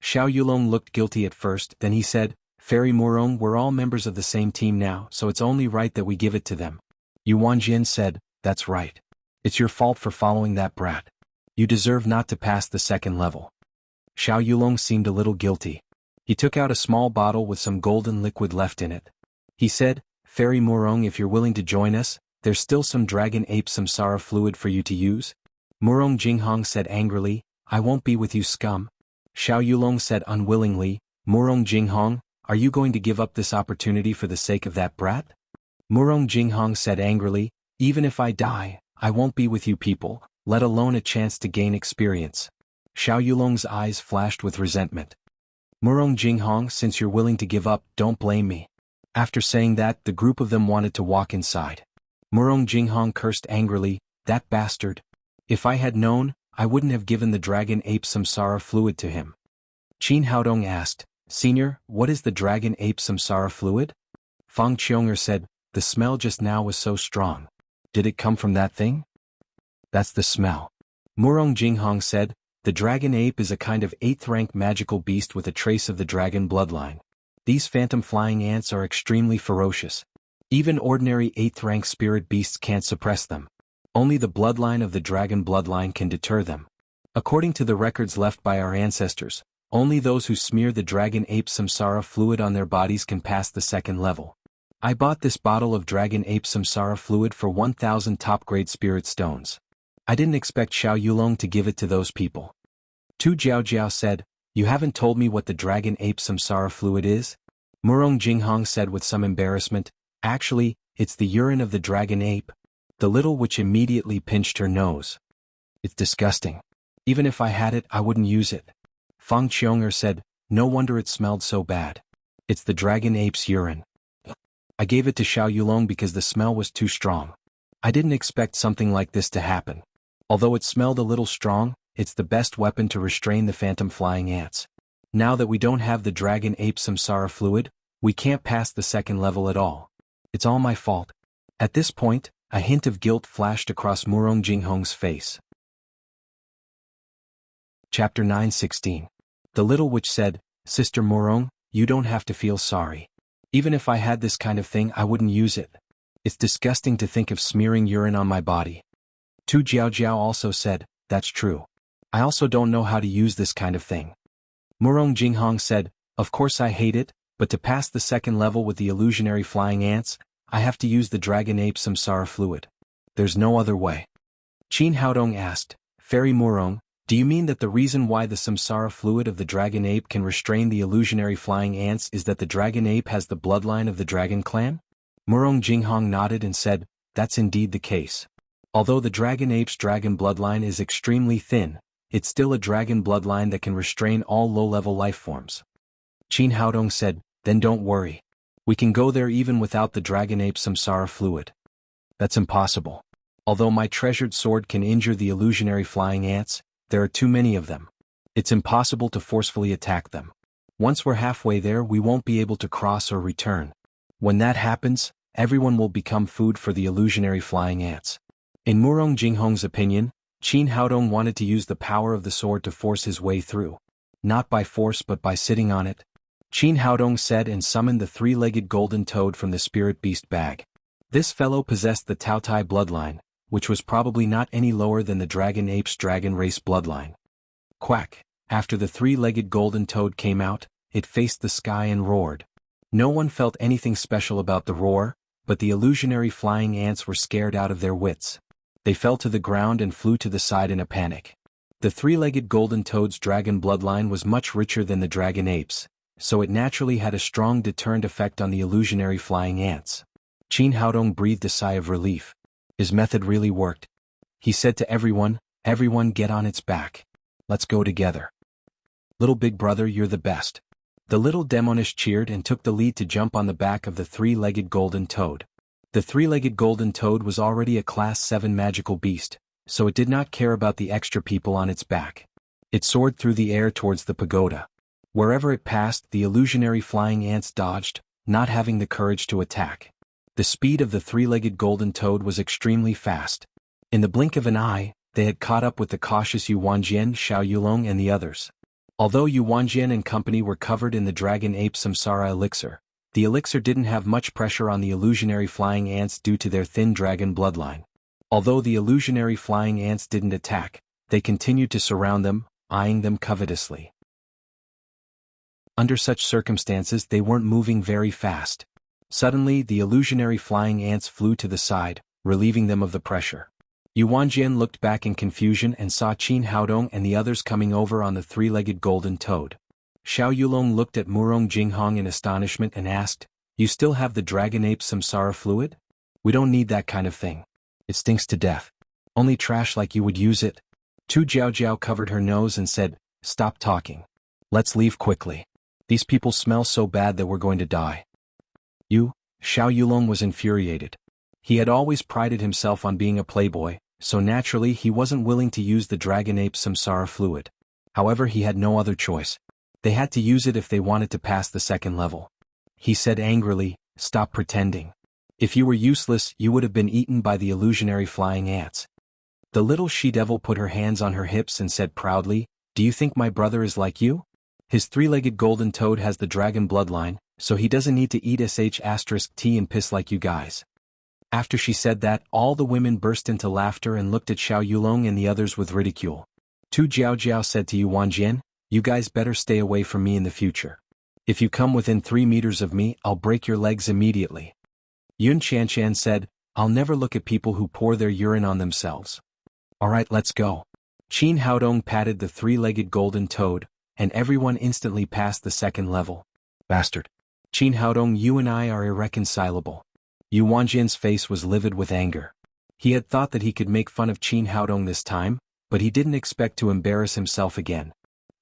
Xiao Yulong looked guilty at first, then he said, Fairy Murong, we're all members of the same team now, so it's only right that we give it to them. Yu Wanjian said, that's right. It's your fault for following that brat. You deserve not to pass the second level. Xiao Yulong seemed a little guilty. He took out a small bottle with some golden liquid left in it. He said, Fairy Murong, if you're willing to join us, there's still some dragon ape samsara fluid for you to use. Murong Jinghong said angrily, I won't be with you, scum. Xiao Yulong said unwillingly, Murong Jinghong, are you going to give up this opportunity for the sake of that brat? Murong Jinghong said angrily, even if I die, I won't be with you people, let alone a chance to gain experience. Xiao Yulong's eyes flashed with resentment. Murong Jinghong, since you're willing to give up, don't blame me. After saying that, the group of them wanted to walk inside. Murong Jinghong cursed angrily, that bastard. If I had known, I wouldn't have given the dragon ape samsara fluid to him. Qin Haodong asked, Senior, what is the dragon ape samsara fluid? Fang Qiong'er said, the smell just now was so strong. Did it come from that thing? That's the smell. Murong Jinghong said, the dragon ape is a kind of 8th-rank magical beast with a trace of the dragon bloodline. These phantom flying ants are extremely ferocious. Even ordinary 8th-rank spirit beasts can't suppress them. Only the bloodline of the dragon bloodline can deter them. According to the records left by our ancestors, only those who smear the dragon ape samsara fluid on their bodies can pass the second level. I bought this bottle of dragon ape samsara fluid for 1,000 top-grade spirit stones. I didn't expect Xiao Yulong to give it to those people. Tu Jiaojiao said, you haven't told me what the dragon ape samsara fluid is? Murong Jinghong said with some embarrassment, actually, it's the urine of the dragon ape. The little witch immediately pinched her nose. It's disgusting. Even if I had it, I wouldn't use it. Fang Qiong'er said, no wonder it smelled so bad. It's the dragon ape's urine. I gave it to Xiao Yulong because the smell was too strong. I didn't expect something like this to happen. Although it smelled a little strong, it's the best weapon to restrain the phantom flying ants. Now that we don't have the dragon ape samsara fluid, we can't pass the second level at all. It's all my fault. At this point, a hint of guilt flashed across Murong Jinghong's face. Chapter 9:16. The little witch said, Sister Murong, you don't have to feel sorry. Even if I had this kind of thing, I wouldn't use it. It's disgusting to think of smearing urine on my body. Tu Jiaojiao also said, that's true. I also don't know how to use this kind of thing. Murong Jinghong said, of course I hate it, but to pass the second level with the illusionary flying ants, I have to use the dragon ape samsara fluid. There's no other way. Qin Haodong asked, Fairy Murong, do you mean that the reason why the samsara fluid of the dragon ape can restrain the illusionary flying ants is that the dragon ape has the bloodline of the dragon clan? Murong Jinghong nodded and said, that's indeed the case. Although the dragon ape's dragon bloodline is extremely thin, it's still a dragon bloodline that can restrain all low-level life forms. Qin Haodong said, then don't worry. We can go there even without the dragon ape samsara fluid. That's impossible. Although my treasured sword can injure the illusionary flying ants, there are too many of them. It's impossible to forcefully attack them. Once we're halfway there, we won't be able to cross or return. When that happens, everyone will become food for the illusionary flying ants. In Murong Jinghong's opinion, Qin Haodong wanted to use the power of the sword to force his way through. Not by force but by sitting on it. Qin Haodong said and summoned the three-legged golden toad from the spirit beast bag. This fellow possessed the Taotai bloodline, which was probably not any lower than the dragon ape's dragon race bloodline. Quack! After the three-legged golden toad came out, it faced the sky and roared. No one felt anything special about the roar, but the illusionary flying ants were scared out of their wits. They fell to the ground and flew to the side in a panic. The three-legged golden toad's dragon bloodline was much richer than the dragon ape's, so it naturally had a strong deterrent effect on the illusionary flying ants. Qin Haodong breathed a sigh of relief. His method really worked. He said to everyone, everyone get on its back. Let's go together. Little big brother, you're the best. The little demonish cheered and took the lead to jump on the back of the three-legged golden toad. The three-legged golden toad was already a Class 7 magical beast, so it did not care about the extra people on its back. It soared through the air towards the pagoda. Wherever it passed, the illusionary flying ants dodged, not having the courage to attack. The speed of the three-legged golden toad was extremely fast. In the blink of an eye, they had caught up with the cautious Yu Wanjian, Xiao Yulong and the others. Although Yu Wanjian and company were covered in the dragon ape samsara elixir, the elixir didn't have much pressure on the illusionary flying ants due to their thin dragon bloodline. Although the illusionary flying ants didn't attack, they continued to surround them, eyeing them covetously. Under such circumstances they weren't moving very fast. Suddenly the illusionary flying ants flew to the side, relieving them of the pressure. Yu Wanjian looked back in confusion and saw Qin Haodong and the others coming over on the three-legged golden toad. Xiao Yulong looked at Murong Jinghong in astonishment and asked, "You still have the dragon ape samsara fluid? We don't need that kind of thing. It stinks to death. Only trash like you would use it." Tu Jiaojiao covered her nose and said, "Stop talking. Let's leave quickly. These people smell so bad that we're going to die." Xiao Yulong was infuriated. He had always prided himself on being a playboy, so naturally he wasn't willing to use the dragon ape samsara fluid. However, he had no other choice. They had to use it if they wanted to pass the second level. He said angrily, "Stop pretending. If you were useless, you would have been eaten by the illusionary flying ants." The little she-devil put her hands on her hips and said proudly, "Do you think my brother is like you? His three-legged golden toad has the dragon bloodline, so he doesn't need to eat sh*t and piss like you guys." After she said that, all the women burst into laughter and looked at Xiao Yulong and the others with ridicule. Tu Jiaojiao said to Yu Wanjian, "You guys better stay away from me in the future. If you come within 3 meters of me, I'll break your legs immediately." Yun Qianshan said, "I'll never look at people who pour their urine on themselves. Alright, let's go." Qin Haodong patted the three-legged golden toad, and everyone instantly passed the second level. "Bastard. Qin Haodong, you and I are irreconcilable." Yu Wanjian's face was livid with anger. He had thought that he could make fun of Qin Haodong this time, but he didn't expect to embarrass himself again.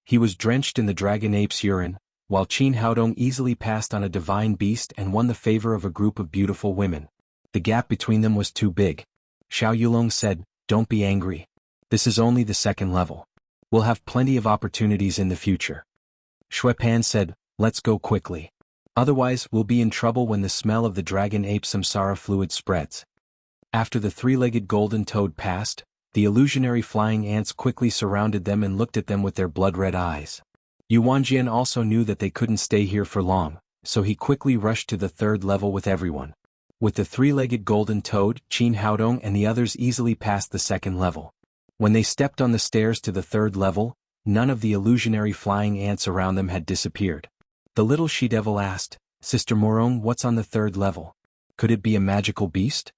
He was drenched in the dragon ape's urine, while Qin Haodong easily passed on a divine beast and won the favor of a group of beautiful women. The gap between them was too big. Xiao Yulong said, "Don't be angry. This is only the second level. We'll have plenty of opportunities in the future." Shui Pan said, "Let's go quickly. Otherwise, we'll be in trouble when the smell of the dragon ape samsara fluid spreads." After the three-legged golden toad passed, the illusionary flying ants quickly surrounded them and looked at them with their blood-red eyes. Yu Wanjian also knew that they couldn't stay here for long, so he quickly rushed to the third level with everyone. With the three-legged golden toad, Qin Haodong and the others easily passed the second level. When they stepped on the stairs to the third level, none of the illusionary flying ants around them had disappeared. The little she-devil asked, "Sister Murong, what's on the third level? Could it be a magical beast?"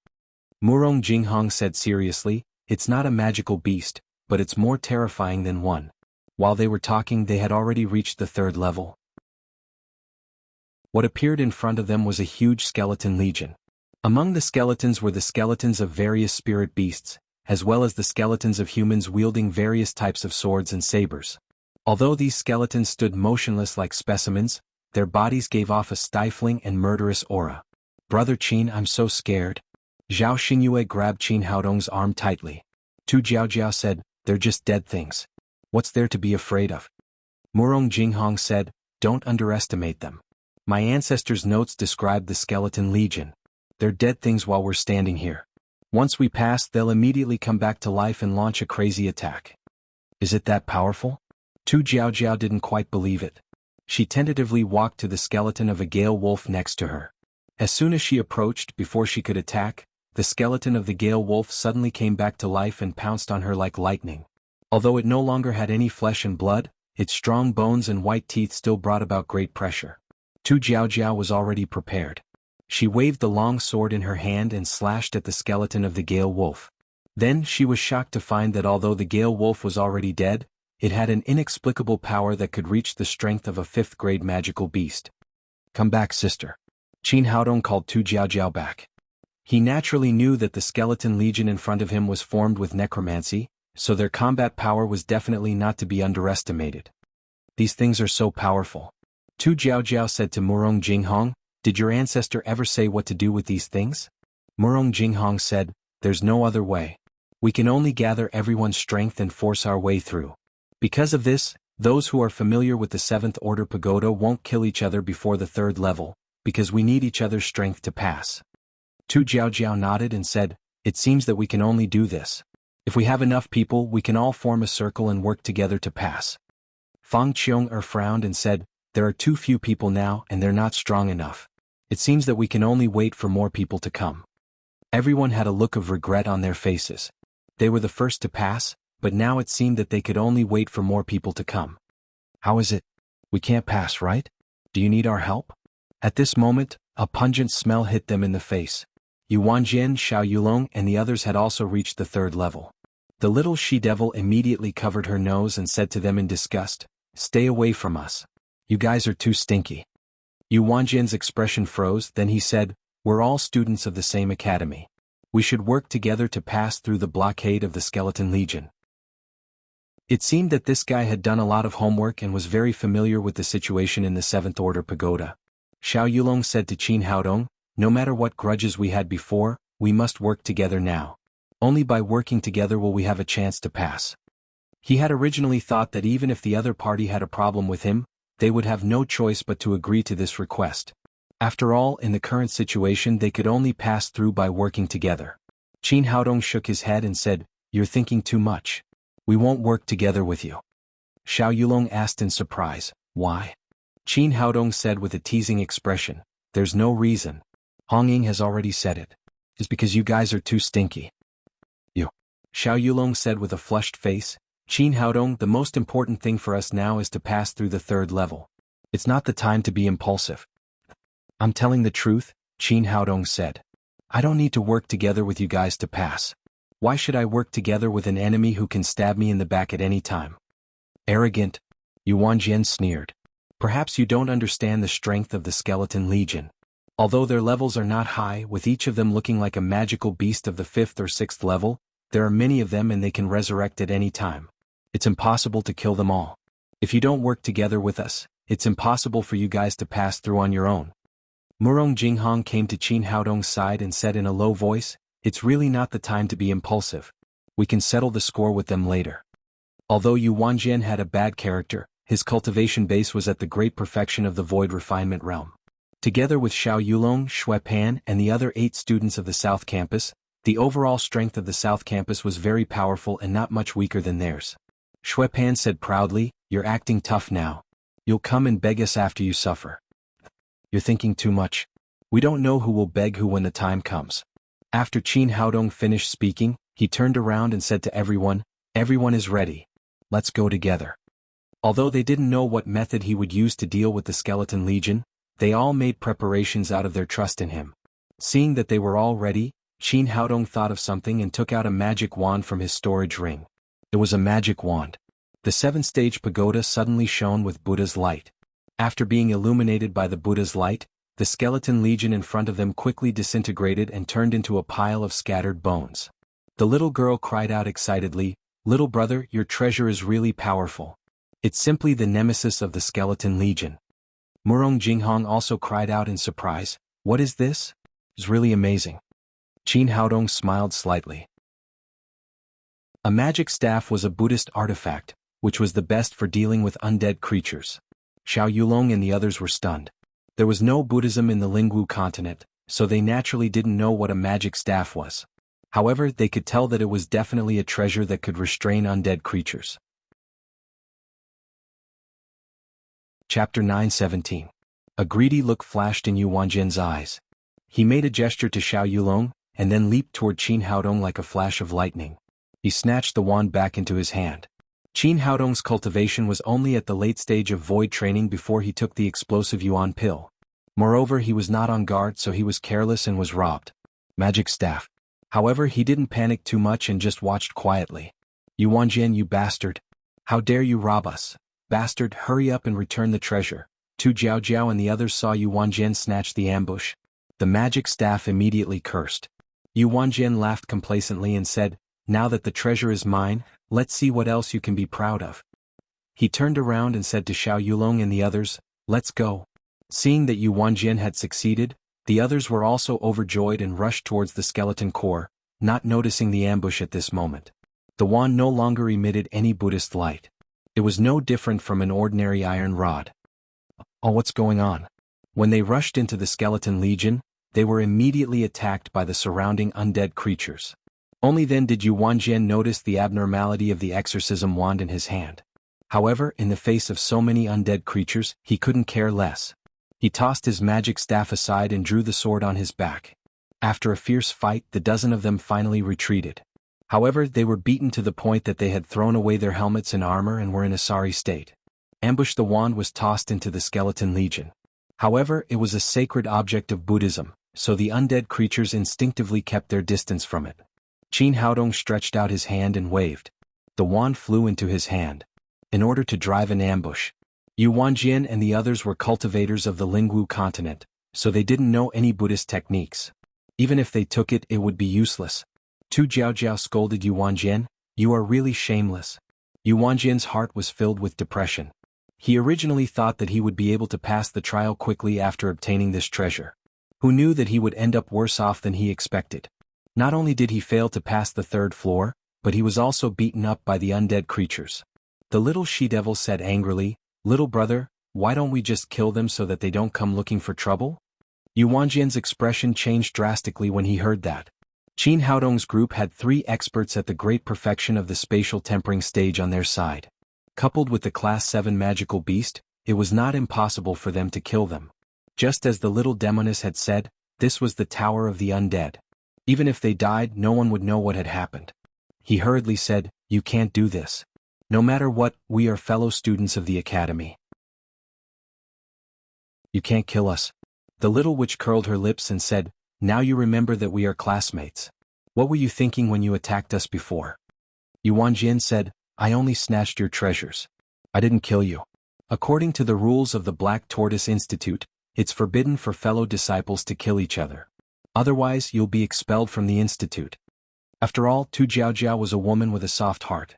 Murong Jinghong said seriously, "It's not a magical beast, but it's more terrifying than one." While they were talking, they had already reached the third level. What appeared in front of them was a huge skeleton legion. Among the skeletons were the skeletons of various spirit beasts, as well as the skeletons of humans wielding various types of swords and sabers. Although these skeletons stood motionless like specimens, their bodies gave off a stifling and murderous aura. "Brother Qin, I'm so scared." Zhao Xingyue grabbed Qin Haodong's arm tightly. Tu Jiaojiao said, "They're just dead things. What's there to be afraid of?" Murong Jinghong said, "Don't underestimate them. My ancestors' notes described the skeleton legion. They're dead things while we're standing here. Once we pass, they'll immediately come back to life and launch a crazy attack." "Is it that powerful?" Tu Jiaojiao didn't quite believe it. She tentatively walked to the skeleton of a gale wolf next to her. As soon as she approached, before she could attack, the skeleton of the gale wolf suddenly came back to life and pounced on her like lightning. Although it no longer had any flesh and blood, its strong bones and white teeth still brought about great pressure. Tu Jiaojiao was already prepared. She waved the long sword in her hand and slashed at the skeleton of the gale wolf. Then she was shocked to find that although the gale wolf was already dead, it had an inexplicable power that could reach the strength of a 5th-grade magical beast. "Come back, sister." Qin Haodong called Tu Jiaojiao back. He naturally knew that the skeleton legion in front of him was formed with necromancy, so their combat power was definitely not to be underestimated. "These things are so powerful." Tu Jiaojiao said to Murong Jinghong, "Did your ancestor ever say what to do with these things?" Murong Jinghong said, "There's no other way. We can only gather everyone's strength and force our way through. Because of this, those who are familiar with the 7th Order Pagoda won't kill each other before the 3rd level, because we need each other's strength to pass." Tu Jiaojiao nodded and said, "It seems that we can only do this. If we have enough people, we can all form a circle and work together to pass." Fang Qiong frowned and said, "There are too few people now and they're not strong enough. It seems that we can only wait for more people to come." Everyone had a look of regret on their faces. They were the first to pass, but now it seemed that they could only wait for more people to come. "How is it? We can't pass, right? Do you need our help?" At this moment, a pungent smell hit them in the face. Yu Wanjian, Xiao Yulong and the others had also reached the 3rd level. The little she-devil immediately covered her nose and said to them in disgust, "Stay away from us. You guys are too stinky." Yu Wanjian's expression froze, then he said, "We're all students of the same academy. We should work together to pass through the blockade of the Skeleton Legion." It seemed that this guy had done a lot of homework and was very familiar with the situation in the 7th Order Pagoda. Xiao Yulong said to Qin Haodong, "No matter what grudges we had before, we must work together now. Only by working together will we have a chance to pass." He had originally thought that even if the other party had a problem with him, they would have no choice but to agree to this request. After all, in the current situation they could only pass through by working together. Qin Haodong shook his head and said, "You're thinking too much. We won't work together with you." Xiao Yulong asked in surprise, "Why?" Qin Haodong said with a teasing expression, "There's no reason. Hong Ying has already said it. It's because you guys are too stinky." "You." Xiao Yulong said with a flushed face, "Qin Haodong, the most important thing for us now is to pass through the 3rd level. It's not the time to be impulsive." "I'm telling the truth," Qin Haodong said. "I don't need to work together with you guys to pass. Why should I work together with an enemy who can stab me in the back at any time?" "Arrogant," Yu Wanjian sneered. "Perhaps you don't understand the strength of the Skeleton Legion. Although their levels are not high, with each of them looking like a magical beast of the 5th or 6th level, there are many of them and they can resurrect at any time. It's impossible to kill them all. If you don't work together with us, it's impossible for you guys to pass through on your own." Murong Jinghong came to Qin Haodong's side and said in a low voice, "It's really not the time to be impulsive. We can settle the score with them later." Although Yu Wanjian had a bad character, his cultivation base was at the great perfection of the void refinement realm. Together with Xiao Yulong, Shui Pan, and the other 8 students of the South Campus, the overall strength of the South Campus was very powerful and not much weaker than theirs. Shui Pan said proudly, "You're acting tough now. You'll come and beg us after you suffer." "You're thinking too much. We don't know who will beg who when the time comes." After Qin Haodong finished speaking, he turned around and said to everyone, "Everyone is ready. Let's go together." Although they didn't know what method he would use to deal with the Skeleton Legion, they all made preparations out of their trust in him. Seeing that they were all ready, Qin Haodong thought of something and took out a magic wand from his storage ring. It was a magic wand. The 7th-stage pagoda suddenly shone with Buddha's light. After being illuminated by the Buddha's light, the Skeleton Legion in front of them quickly disintegrated and turned into a pile of scattered bones. The little girl cried out excitedly, "Little brother, your treasure is really powerful. It's simply the nemesis of the Skeleton Legion." Murong Jinghong also cried out in surprise, "What is this? It's really amazing." Qin Haodong smiled slightly. A magic staff was a Buddhist artifact, which was the best for dealing with undead creatures. Xiao Yulong and the others were stunned. There was no Buddhism in the Lingwu continent, so they naturally didn't know what a magic staff was. However, they could tell that it was definitely a treasure that could restrain undead creatures. Chapter 9:17. A greedy look flashed in Yu Wanjian's eyes. He made a gesture to Xiao Yulong, and then leaped toward Qin Haodong like a flash of lightning. He snatched the wand back into his hand. Qin Haodong's cultivation was only at the late stage of void training before he took the explosive yuan pill. Moreover, he was not on guard, so he was careless and was robbed. Magic staff. However, he didn't panic too much and just watched quietly. "Yu Wanjian, you bastard. How dare you rob us? Bastard, hurry up and return the treasure." Tu Jiao and the others saw Yu Wanjian snatch the ambush. The magic staff immediately cursed. Yu Wanjian laughed complacently and said, "Now that the treasure is mine, let's see what else you can be proud of." He turned around and said to Xiao Yulong and the others, "Let's go." Seeing that Yu Wanjian had succeeded, the others were also overjoyed and rushed towards the skeleton core, not noticing the ambush at this moment. The wand no longer emitted any Buddhist light. It was no different from an ordinary iron rod. Oh, what's going on? When they rushed into the Skeleton Legion, they were immediately attacked by the surrounding undead creatures. Only then did Yu Wanjian notice the abnormality of the exorcism wand in his hand. However, in the face of so many undead creatures, he couldn't care less. He tossed his magic staff aside and drew the sword on his back. After a fierce fight, the dozen of them finally retreated. However, they were beaten to the point that they had thrown away their helmets and armor and were in a sorry state. Ambush the wand was tossed into the skeleton legion. However, it was a sacred object of Buddhism, so the undead creatures instinctively kept their distance from it. Qin Haodong stretched out his hand and waved. The wand flew into his hand. In order to drive an ambush. Yu Wanjian and the others were cultivators of the Lingwu continent, so they didn't know any Buddhist techniques. Even if they took it, it would be useless. Tu Jiaojiao scolded Yu Wanjian, "You are really shameless." Yu Wanjian's heart was filled with depression. He originally thought that he would be able to pass the trial quickly after obtaining this treasure. Who knew that he would end up worse off than he expected? Not only did he fail to pass the third floor, but he was also beaten up by the undead creatures. The little she-devil said angrily, "Little brother, why don't we just kill them so that they don't come looking for trouble?" Yu Wanjian's expression changed drastically when he heard that. Qin Haodong's group had 3 experts at the great perfection of the spatial tempering stage on their side. Coupled with the Class 7 magical beast, it was not impossible for them to kill them. Just as the little demoness had said, this was the Tower of the Undead. Even if they died, no one would know what had happened. He hurriedly said, "You can't do this. No matter what, we are fellow students of the academy. You can't kill us." The little witch curled her lips and said, "Now you remember that we are classmates. What were you thinking when you attacked us before?" Yu Wanjian said, "I only snatched your treasures. I didn't kill you. According to the rules of the Black Tortoise Institute, it's forbidden for fellow disciples to kill each other. Otherwise, you'll be expelled from the institute." After all, Tu Jiaojiao was a woman with a soft heart.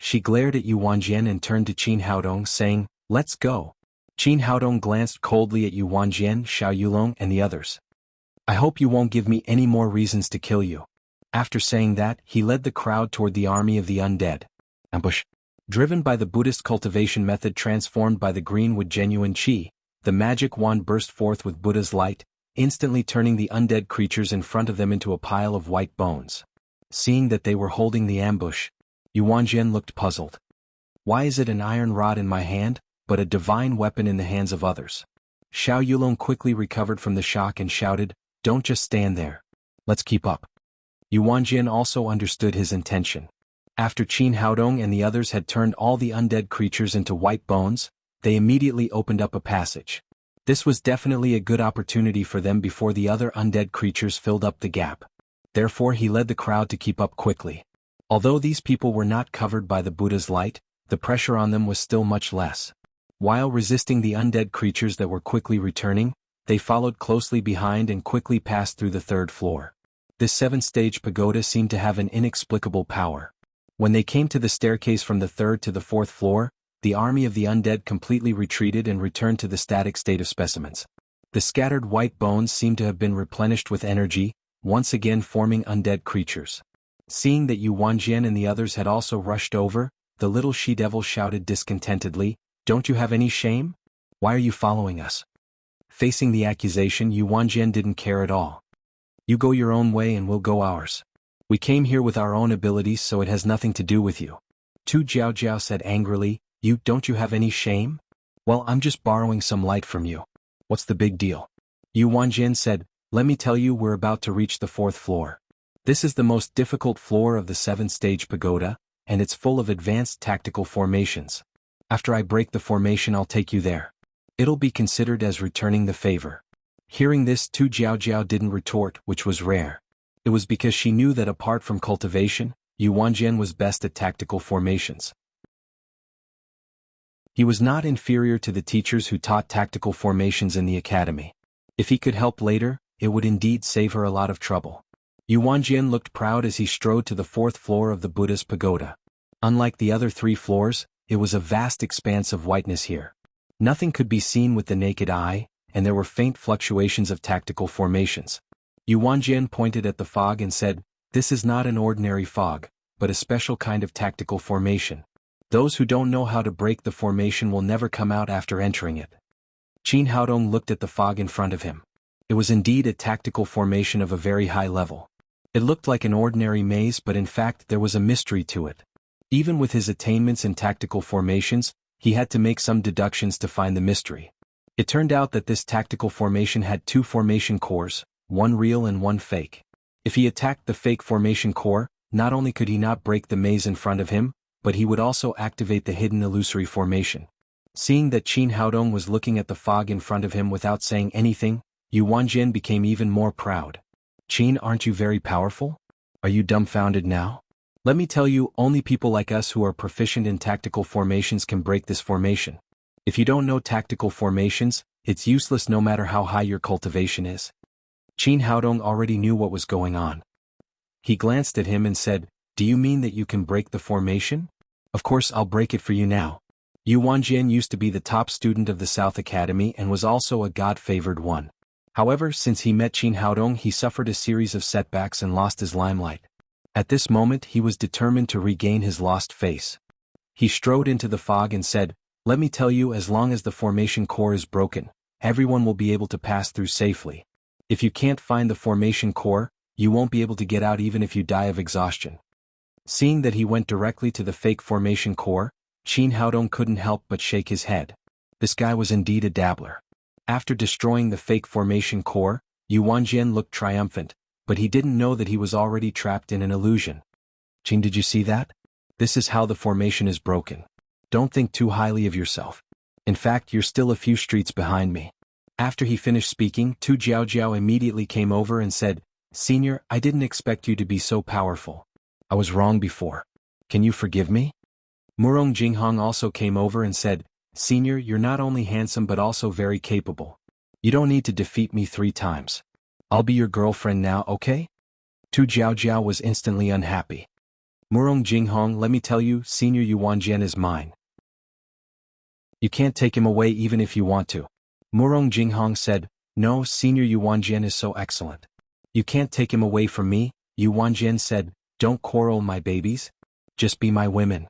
She glared at Yu Wanjian and turned to Qin Haodong, saying, "Let's go." Qin Haodong glanced coldly at Yu Wanjian, Xiao Yulong, and the others. "I hope you won't give me any more reasons to kill you." After saying that, he led the crowd toward the army of the undead. Ambush. Driven by the Buddhist cultivation method transformed by the green with genuine qi, the magic wand burst forth with Buddha's light, instantly turning the undead creatures in front of them into a pile of white bones. Seeing that they were holding the ambush, Yu Wanjian looked puzzled. "Why is it an iron rod in my hand, but a divine weapon in the hands of others?" Xiao Yulong quickly recovered from the shock and shouted, "Don't just stand there. Let's keep up." Yu Wanjian also understood his intention. After Qin Haodong and the others had turned all the undead creatures into white bones, they immediately opened up a passage. This was definitely a good opportunity for them before the other undead creatures filled up the gap. Therefore he led the crowd to keep up quickly. Although these people were not covered by the Buddha's light, the pressure on them was still much less. While resisting the undead creatures that were quickly returning, they followed closely behind and quickly passed through the third floor. This 7-stage pagoda seemed to have an inexplicable power. When they came to the staircase from the 3rd to the 4th floor, the army of the undead completely retreated and returned to the static state of specimens. The scattered white bones seemed to have been replenished with energy, once again forming undead creatures. Seeing that Yu Wanjian and the others had also rushed over, the little she-devil shouted discontentedly, "Don't you have any shame? Why are you following us?" Facing the accusation, Yu Wanjian didn't care at all. "You go your own way and we'll go ours. We came here with our own abilities, so it has nothing to do with you." Tu Jiaojiao said angrily, Don't you have any shame? Well, I'm just borrowing some light from you. What's the big deal?" Yu Wanjian said, "Let me tell you, we're about to reach the 4th floor. This is the most difficult floor of the 7-stage pagoda, and it's full of advanced tactical formations. After I break the formation, I'll take you there. It'll be considered as returning the favor." Hearing this, Tu Jiaojiao didn't retort, which was rare. It was because she knew that apart from cultivation, Yu Wanjian was best at tactical formations. He was not inferior to the teachers who taught tactical formations in the academy. If he could help later, it would indeed save her a lot of trouble. Yu Wanjian looked proud as he strode to the 4th floor of the Buddha's pagoda. Unlike the other 3 floors, it was a vast expanse of whiteness here. Nothing could be seen with the naked eye, and there were faint fluctuations of tactical formations. Yu Wanjian pointed at the fog and said, "This is not an ordinary fog, but a special kind of tactical formation. Those who don't know how to break the formation will never come out after entering it." Qin Haodong looked at the fog in front of him. It was indeed a tactical formation of a very high level. It looked like an ordinary maze, but in fact there was a mystery to it. Even with his attainments in tactical formations, he had to make some deductions to find the mystery. It turned out that this tactical formation had two formation cores, one real and one fake. If he attacked the fake formation core, not only could he not break the maze in front of him, but he would also activate the hidden illusory formation. Seeing that Qin Haodong was looking at the fog in front of him without saying anything, Yu Wanjian became even more proud. Qin, aren't you very powerful? Are you dumbfounded now? Let me tell you, only people like us who are proficient in tactical formations can break this formation. If you don't know tactical formations, it's useless no matter how high your cultivation is. Qin Haodong already knew what was going on. He glanced at him and said, "Do you mean that you can break the formation? Of course I'll break it for you now." Yu Wanjian used to be the top student of the South Academy and was also a God-favored one. However, since he met Qin Haodong, he suffered a series of setbacks and lost his limelight. At this moment he was determined to regain his lost face. He strode into the fog and said, "Let me tell you, as long as the formation core is broken, everyone will be able to pass through safely. If you can't find the formation core, you won't be able to get out even if you die of exhaustion." Seeing that he went directly to the fake formation core, Qin Haodong couldn't help but shake his head. This guy was indeed a dabbler. After destroying the fake formation core, Yu Wanjian looked triumphant, but he didn't know that he was already trapped in an illusion. "Qin, did you see that? This is how the formation is broken. Don't think too highly of yourself. In fact, you're still a few streets behind me." After he finished speaking, Tu Jiaojiao immediately came over and said, "Senior, I didn't expect you to be so powerful. I was wrong before. Can you forgive me?" Murong Jinghong also came over and said, "Senior, you're not only handsome but also very capable. You don't need to defeat me 3 times. I'll be your girlfriend now, okay?" Tu Jiaojiao was instantly unhappy. "Murong Jinghong, let me tell you, Senior Yu Wanjian is mine. You can't take him away even if you want to." Murong Jinghong said, "No, Senior Yu Wanjian is so excellent. You can't take him away from me." Yu Wanjian said, "Don't quarrel, my babies. Just be my women."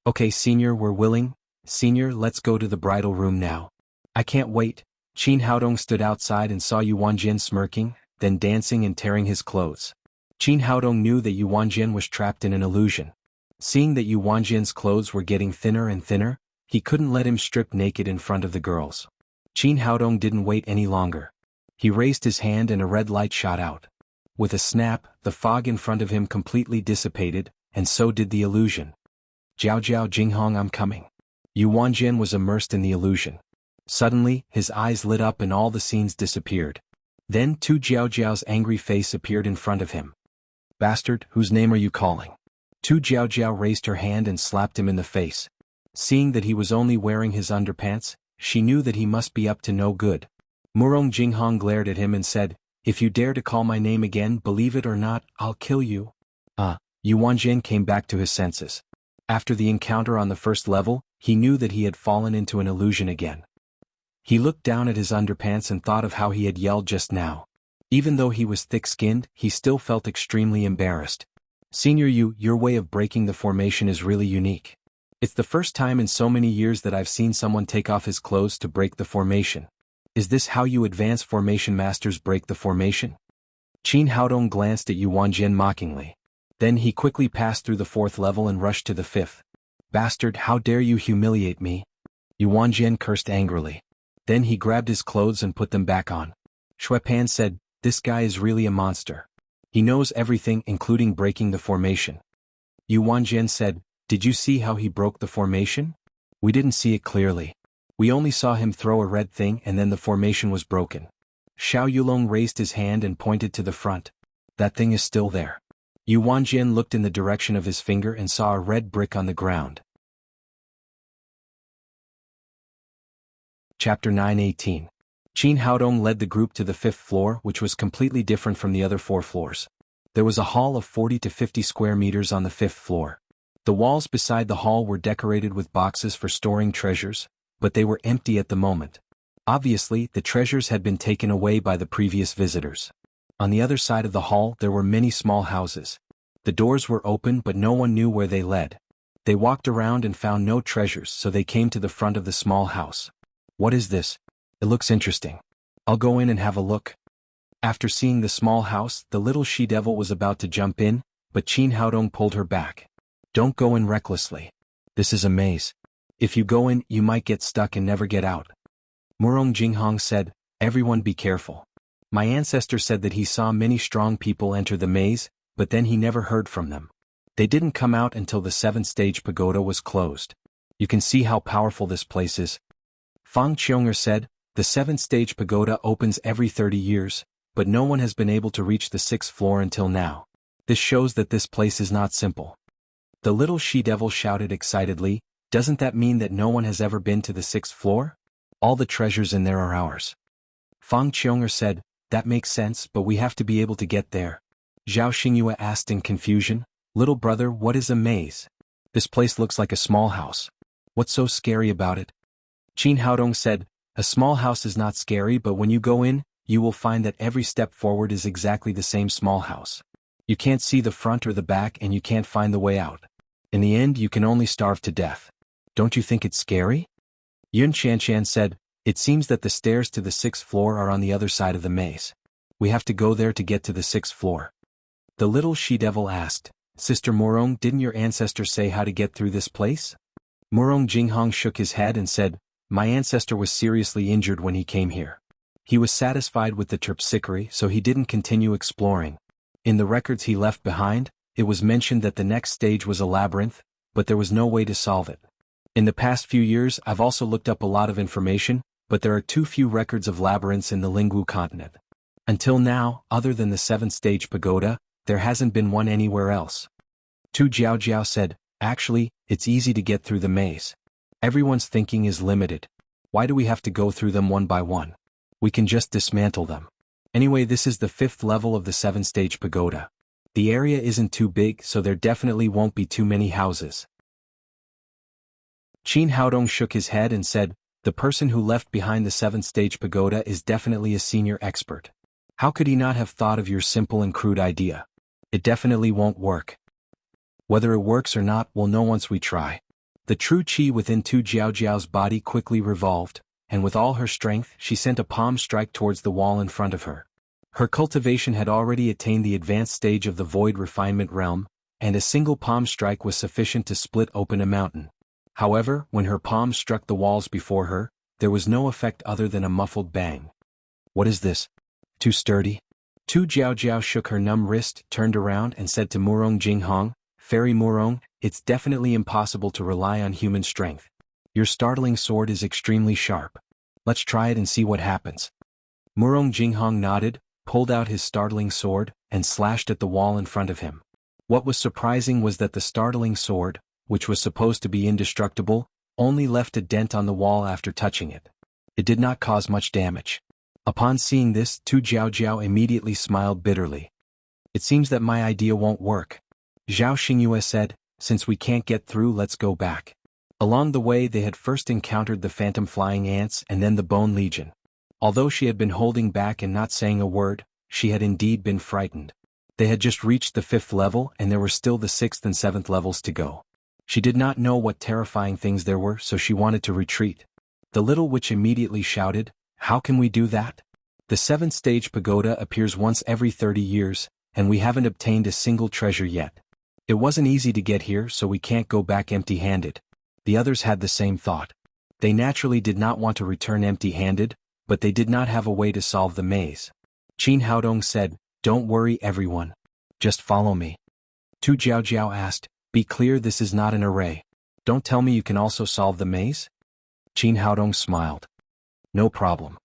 "Okay, Senior, we're willing. Senior, let's go to the bridal room now. I can't wait." Qin Haodong stood outside and saw Yu Wanjian smirking, then dancing and tearing his clothes. Qin Haodong knew that Yu Wanjian was trapped in an illusion. Seeing that Yu Wanjian's clothes were getting thinner and thinner, he couldn't let him strip naked in front of the girls. Qin Haodong didn't wait any longer. He raised his hand and a red light shot out. With a snap, the fog in front of him completely dissipated, and so did the illusion. "Jiao Jiao Jinghong, I'm coming." Yu Wanjian was immersed in the illusion. Suddenly, his eyes lit up and all the scenes disappeared. Then Tu Jiaojiao's angry face appeared in front of him. "Bastard, whose name are you calling?" Tu Jiaojiao raised her hand and slapped him in the face. Seeing that he was only wearing his underpants, she knew that he must be up to no good. Murong Jinghong glared at him and said, "If you dare to call my name again, believe it or not, I'll kill you." Yu Wanjian came back to his senses. After the encounter on the first level, he knew that he had fallen into an illusion again. He looked down at his underpants and thought of how he had yelled just now. Even though he was thick-skinned, he still felt extremely embarrassed. "Senior Yu, your way of breaking the formation is really unique. It's the first time in so many years that I've seen someone take off his clothes to break the formation. Is this how you advanced formation masters break the formation?" Qin Haodong glanced at Yu Wanjian mockingly. Then he quickly passed through the 4th level and rushed to the 5th. "Bastard, how dare you humiliate me?" Yu Wanjian cursed angrily. Then he grabbed his clothes and put them back on. Shui Pan said, "This guy is really a monster. He knows everything, including breaking the formation." Yu Wanjian said, "Did you see how he broke the formation?" "We didn't see it clearly. We only saw him throw a red thing and then the formation was broken." Xiao Yulong raised his hand and pointed to the front. "That thing is still there." Yu Wanjian looked in the direction of his finger and saw a red brick on the ground. Chapter 9:18. Qin Haodong led the group to the 5th floor, which was completely different from the other 4 floors. There was a hall of 40 to 50 square meters on the 5th floor. The walls beside the hall were decorated with boxes for storing treasures, but they were empty at the moment. Obviously, the treasures had been taken away by the previous visitors. On the other side of the hall there were many small houses. The doors were open but no one knew where they led. They walked around and found no treasures, so they came to the front of the small house. "What is this? It looks interesting. I'll go in and have a look." After seeing the small house, the little she-devil was about to jump in, but Qin Haodong pulled her back. Don't go in recklessly. This is a maze. If you go in, you might get stuck and never get out. Murong Jinghong said, everyone be careful. My ancestor said that he saw many strong people enter the maze, but then he never heard from them. They didn't come out until the 7th-stage pagoda was closed. You can see how powerful this place is. Fang Qiong'er said, the 7th-stage pagoda opens every 30 years, but no one has been able to reach the 6th floor until now. This shows that this place is not simple. The little she-devil shouted excitedly, doesn't that mean that no one has ever been to the 6th floor? All the treasures in there are ours. Fang Qiong'er said, that makes sense, but we have to be able to get there. Zhao Xingyue asked in confusion, little brother, what is a maze? This place looks like a small house. What's so scary about it? Qin Haodong said, a small house is not scary, but when you go in, you will find that every step forward is exactly the same small house. You can't see the front or the back and you can't find the way out. In the end, you can only starve to death. Don't you think it's scary? Yun Qianshan said, it seems that the stairs to the 6th floor are on the other side of the maze. We have to go there to get to the 6th floor. The little she-devil asked, Sister Murong, didn't your ancestor say how to get through this place? Murong Jinghong shook his head and said, my ancestor was seriously injured when he came here. He was satisfied with the terpsichore, so he didn't continue exploring. In the records he left behind, it was mentioned that the next stage was a labyrinth, but there was no way to solve it. In the past few years I've also looked up a lot of information, but there are too few records of labyrinths in the Lingwu continent. Until now, other than the 7th-stage pagoda, there hasn't been one anywhere else. Tu Jiaojiao said, actually, it's easy to get through the maze. Everyone's thinking is limited. Why do we have to go through them one by one? We can just dismantle them. Anyway, this is the 5th level of the 7th-stage pagoda. The area isn't too big, so there definitely won't be too many houses. Qin Haodong shook his head and said, the person who left behind the 7th-stage pagoda is definitely a senior expert. How could he not have thought of your simple and crude idea? It definitely won't work. Whether it works or not, we'll know once we try. The true qi within Tu Jiaojiao's body quickly revolved, and with all her strength she sent a palm strike towards the wall in front of her. Her cultivation had already attained the advanced stage of the void refinement realm, and a single palm strike was sufficient to split open a mountain. However, when her palm struck the walls before her, there was no effect other than a muffled bang. What is this? Too sturdy? Tu Jiaojiao shook her numb wrist, turned around and said to Murong Jinghong, Fairy Murong, it's definitely impossible to rely on human strength. Your startling sword is extremely sharp. Let's try it and see what happens. Murong Jinghong nodded, pulled out his startling sword, and slashed at the wall in front of him. What was surprising was that the startling sword, which was supposed to be indestructible, only left a dent on the wall after touching it. It did not cause much damage. Upon seeing this, Tu Jiaojiao immediately smiled bitterly. It seems that my idea won't work. Zhao Xingyue said, since we can't get through, let's go back. Along the way they had first encountered the phantom flying ants and then the bone legion. Although she had been holding back and not saying a word, she had indeed been frightened. They had just reached the 5th level and there were still the 6th and 7th levels to go. She did not know what terrifying things there were, so she wanted to retreat. The little witch immediately shouted, how can we do that? The 7th-stage pagoda appears once every 30 years, and we haven't obtained a single treasure yet. It wasn't easy to get here, so we can't go back empty-handed. The others had the same thought. They naturally did not want to return empty-handed, but they did not have a way to solve the maze. Qin Haodong said, don't worry everyone. Just follow me. Tu Jiaojiao asked, be clear, this is not an array. Don't tell me you can also solve the maze? Qin Haodong smiled. No problem.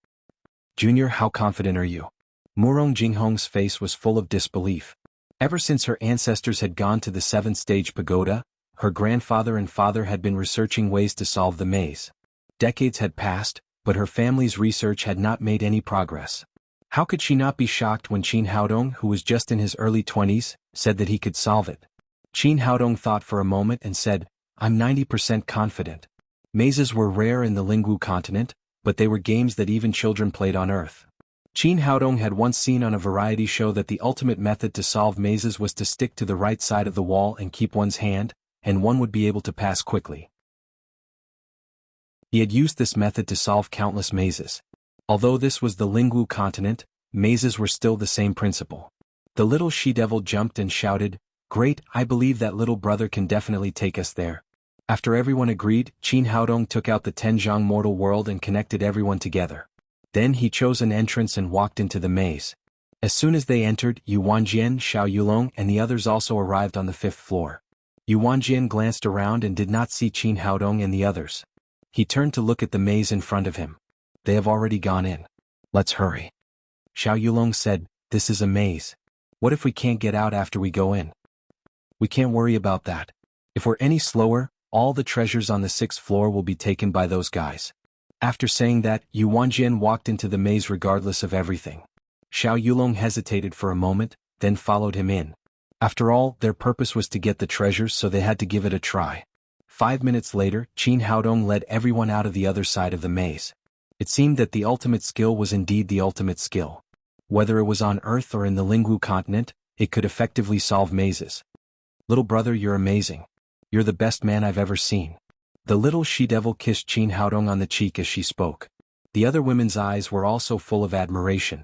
Junior, how confident are you? Murong Jinghong's face was full of disbelief. Ever since her ancestors had gone to the 7th-stage pagoda, her grandfather and father had been researching ways to solve the maze. Decades had passed, but her family's research had not made any progress. How could she not be shocked when Qin Haodong, who was just in his early 20s, said that he could solve it? Qin Haodong thought for a moment and said, I'm 90% confident. Mazes were rare in the Lingwu continent, but they were games that even children played on Earth. Qin Haodong had once seen on a variety show that the ultimate method to solve mazes was to stick to the right side of the wall and keep one's hand, and one would be able to pass quickly. He had used this method to solve countless mazes. Although this was the Lingwu continent, mazes were still the same principle. The little she-devil jumped and shouted, Great, I believe that little brother can definitely take us there. After everyone agreed, Qin Haodong took out the Tenjiang mortal world and connected everyone together. Then he chose an entrance and walked into the maze. As soon as they entered, Yu Wanjian, Xiao Yulong and the others also arrived on the 5th floor. Yu Wanjian glanced around and did not see Qin Haodong and the others. He turned to look at the maze in front of him. They have already gone in. Let's hurry. Xiao Yulong said, this is a maze. What if we can't get out after we go in? We can't worry about that. If we're any slower, all the treasures on the 6th floor will be taken by those guys. After saying that, Yu Wanjian walked into the maze regardless of everything. Xiao Yulong hesitated for a moment, then followed him in. After all, their purpose was to get the treasures, so they had to give it a try. 5 minutes later, Qin Haodong led everyone out of the other side of the maze. It seemed that the ultimate skill was indeed the ultimate skill. Whether it was on Earth or in the Lingwu continent, it could effectively solve mazes. Little brother, you're amazing. You're the best man I've ever seen. The little she-devil kissed Qin Haodong on the cheek as she spoke. The other women's eyes were also full of admiration.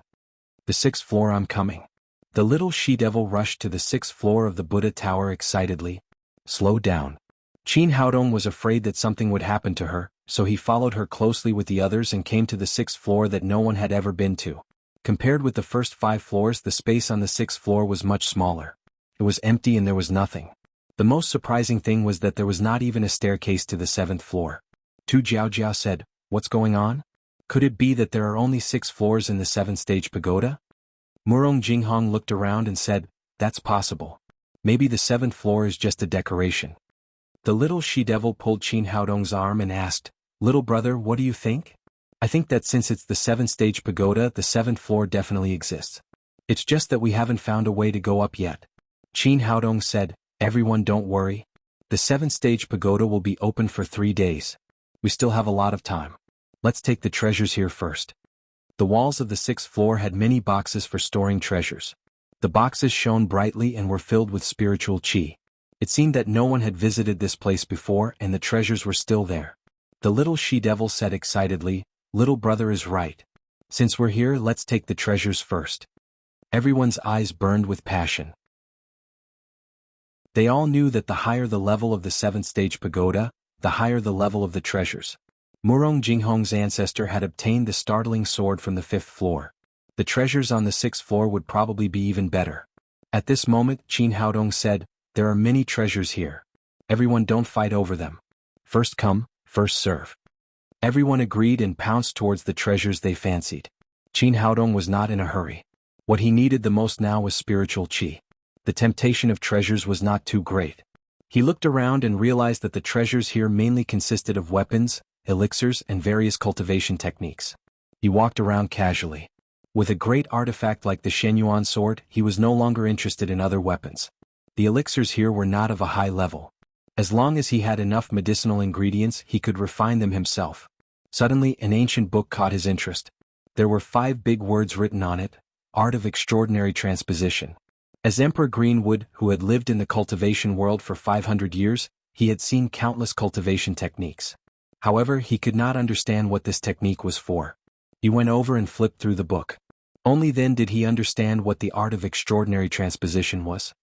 The 6th floor, I'm coming. The little she-devil rushed to the 6th floor of the Buddha Tower excitedly. Slow down. Qin Haodong was afraid that something would happen to her, so he followed her closely with the others and came to the 6th floor that no one had ever been to. Compared with the first 5 floors, the space on the 6th floor was much smaller. It was empty and there was nothing. The most surprising thing was that there was not even a staircase to the 7th floor. Tu Jiaojiao said, what's going on? Could it be that there are only 6 floors in the 7th-stage pagoda? Murong Jinghong looked around and said, that's possible. Maybe the 7th floor is just a decoration. The little she-devil pulled Qin Haodong's arm and asked, little brother, what do you think? I think that since it's the 7th-stage pagoda, the 7th floor definitely exists. It's just that we haven't found a way to go up yet. Qin Haodong said, everyone don't worry. The 7th-stage pagoda will be open for 3 days. We still have a lot of time. Let's take the treasures here first. The walls of the 6th floor had many boxes for storing treasures. The boxes shone brightly and were filled with spiritual qi. It seemed that no one had visited this place before and the treasures were still there. The little she-devil said excitedly, little brother is right. Since we're here, let's take the treasures first. Everyone's eyes burned with passion. They all knew that the higher the level of the 7th-stage pagoda, the higher the level of the treasures. Murong Jinghong's ancestor had obtained the startling sword from the 5th floor. The treasures on the 6th floor would probably be even better. At this moment, Qin Haodong said, there are many treasures here. Everyone don't fight over them. First come, first serve. Everyone agreed and pounced towards the treasures they fancied. Qin Haodong was not in a hurry. What he needed the most now was spiritual qi. The temptation of treasures was not too great. He looked around and realized that the treasures here mainly consisted of weapons, elixirs and various cultivation techniques. He walked around casually. With a great artifact like the Shenyuan sword, he was no longer interested in other weapons. The elixirs here were not of a high level. As long as he had enough medicinal ingredients, he could refine them himself. Suddenly, an ancient book caught his interest. There were 5 big words written on it, Art of Extraordinary Transposition. As Emperor Greenwood, who had lived in the cultivation world for 500 years, he had seen countless cultivation techniques. However, he could not understand what this technique was for. He went over and flipped through the book. Only then did he understand what the art of extraordinary transposition was.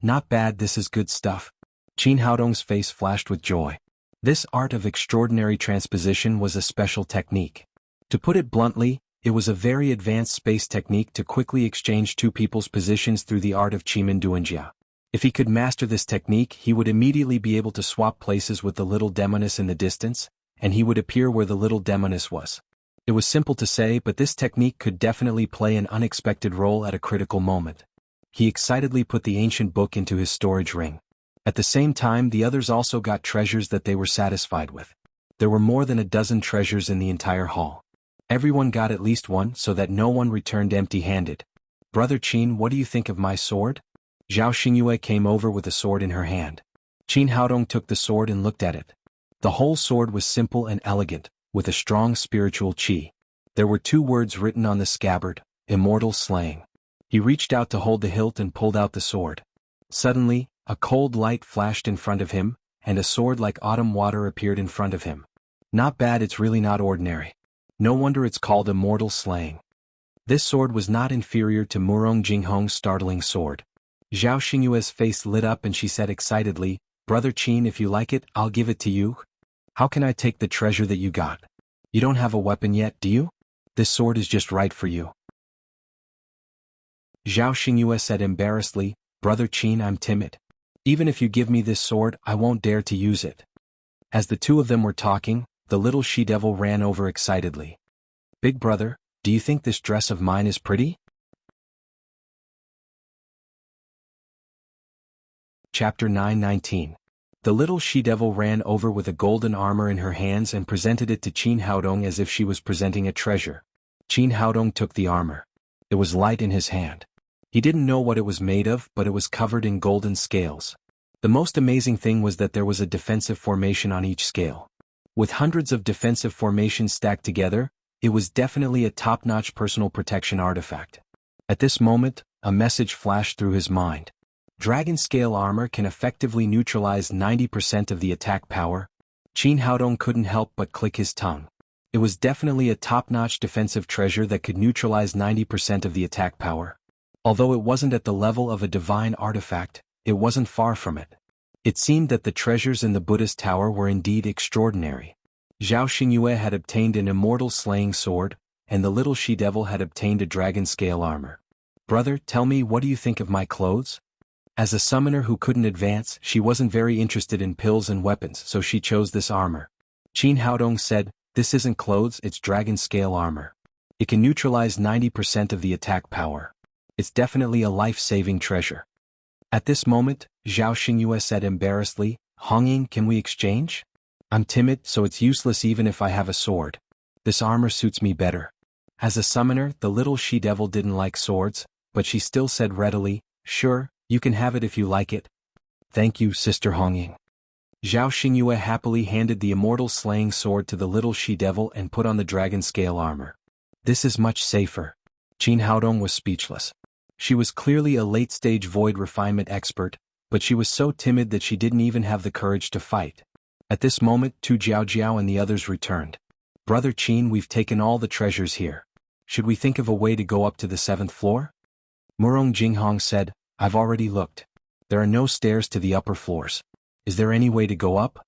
Not bad, this is good stuff. Qin Haodong's face flashed with joy. This art of extraordinary transposition was a special technique. To put it bluntly, it was a very advanced space technique to quickly exchange 2 people's positions through the art of Qimen Duanjia. If he could master this technique, he would immediately be able to swap places with the little demoness in the distance, and he would appear where the little demoness was. It was simple to say, but this technique could definitely play an unexpected role at a critical moment. He excitedly put the ancient book into his storage ring. At the same time, the others also got treasures that they were satisfied with. There were more than a dozen treasures in the entire hall. Everyone got at least one so that no one returned empty-handed. Brother Qin, what do you think of my sword? Zhao Xingyue came over with a sword in her hand. Qin Haodong took the sword and looked at it. The whole sword was simple and elegant, with a strong spiritual qi. There were 2 words written on the scabbard, immortal slaying. He reached out to hold the hilt and pulled out the sword. Suddenly, a cold light flashed in front of him, and a sword like autumn water appeared in front of him. Not bad, it's really not ordinary. No wonder it's called immortal slaying. This sword was not inferior to Murong Jinghong's startling sword. Zhao Xingyue's face lit up and she said excitedly, "Brother Qin, if you like it, I'll give it to you." "How can I take the treasure that you got? You don't have a weapon yet, do you? This sword is just right for you." Zhao Xingyue said embarrassedly, "Brother Qin, I'm timid. Even if you give me this sword, I won't dare to use it." As the two of them were talking, the little she-devil ran over excitedly. "Big brother, do you think this dress of mine is pretty?" Chapter 9:19. The little she-devil ran over with a golden armor in her hands and presented it to Qin Haodong as if she was presenting a treasure. Qin Haodong took the armor. It was light in his hand. He didn't know what it was made of, but it was covered in golden scales. The most amazing thing was that there was a defensive formation on each scale. With hundreds of defensive formations stacked together, it was definitely a top-notch personal protection artifact. At this moment, a message flashed through his mind. Dragon scale armor can effectively neutralize 90% of the attack power. Qin Haodong couldn't help but click his tongue. It was definitely a top-notch defensive treasure that could neutralize 90% of the attack power. Although it wasn't at the level of a divine artifact, it wasn't far from it. It seemed that the treasures in the Buddhist tower were indeed extraordinary. Zhao Xingyue had obtained an immortal slaying sword, and the little she-devil had obtained a dragon scale armor. "Brother, tell me, what do you think of my clothes?" As a summoner who couldn't advance, she wasn't very interested in pills and weapons, so she chose this armor. Qin Haodong said, "This isn't clothes, it's dragon scale armor. It can neutralize 90% of the attack power. It's definitely a life-saving treasure." At this moment, Zhao Xingyue said embarrassedly, "Hongying, can we exchange? I'm timid, so it's useless even if I have a sword. This armor suits me better." As a summoner, the little she-devil didn't like swords, but she still said readily, "Sure, you can have it if you like it." "Thank you, Sister Hongying." Zhao Xingyue happily handed the immortal slaying sword to the little she-devil and put on the dragon scale armor. "This is much safer." Qin Haodong was speechless. She was clearly a late-stage void refinement expert, but she was so timid that she didn't even have the courage to fight. At this moment, Tu Jiaojiao and the others returned. "Brother Qin, we've taken all the treasures here. Should we think of a way to go up to the 7th floor?" Murong Jinghong said, "I've already looked. There are no stairs to the upper floors. Is there any way to go up?"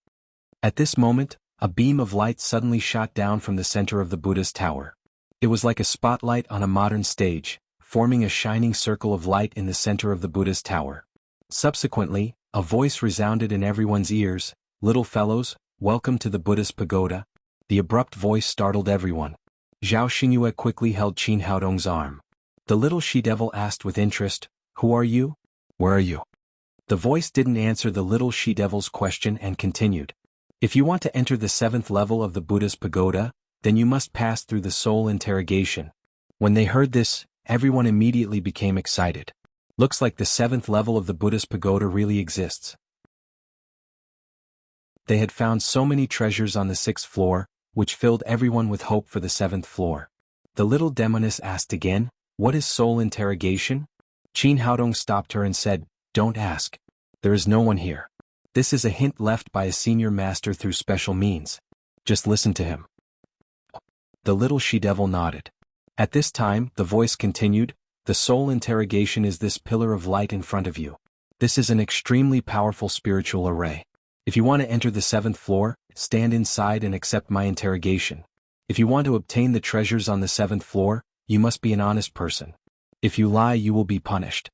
At this moment, a beam of light suddenly shot down from the center of the Buddhist tower. It was like a spotlight on a modern stage, forming a shining circle of light in the center of the Buddhist tower. Subsequently, a voice resounded in everyone's ears, "Little fellows, welcome to the Buddhist pagoda." The abrupt voice startled everyone. Zhao Xingyue quickly held Qin Haodong's arm. The little she-devil asked with interest, "Who are you? Where are you?" The voice didn't answer the little she-devil's question and continued. "If you want to enter the 7th level of the Buddhist pagoda, then you must pass through the soul interrogation." When they heard this, everyone immediately became excited. Looks like the 7th level of the Buddhist pagoda really exists. They had found so many treasures on the 6th floor, which filled everyone with hope for the 7th floor. The little demoness asked again, "What is soul interrogation?" Qin Haodong stopped her and said, "Don't ask. There is no one here. This is a hint left by a senior master through special means. Just listen to him." The little she-devil nodded. At this time, the voice continued, "The soul interrogation is this pillar of light in front of you. This is an extremely powerful spiritual array. If you want to enter the 7th floor, stand inside and accept my interrogation. If you want to obtain the treasures on the 7th floor, you must be an honest person. If you lie, you will be punished."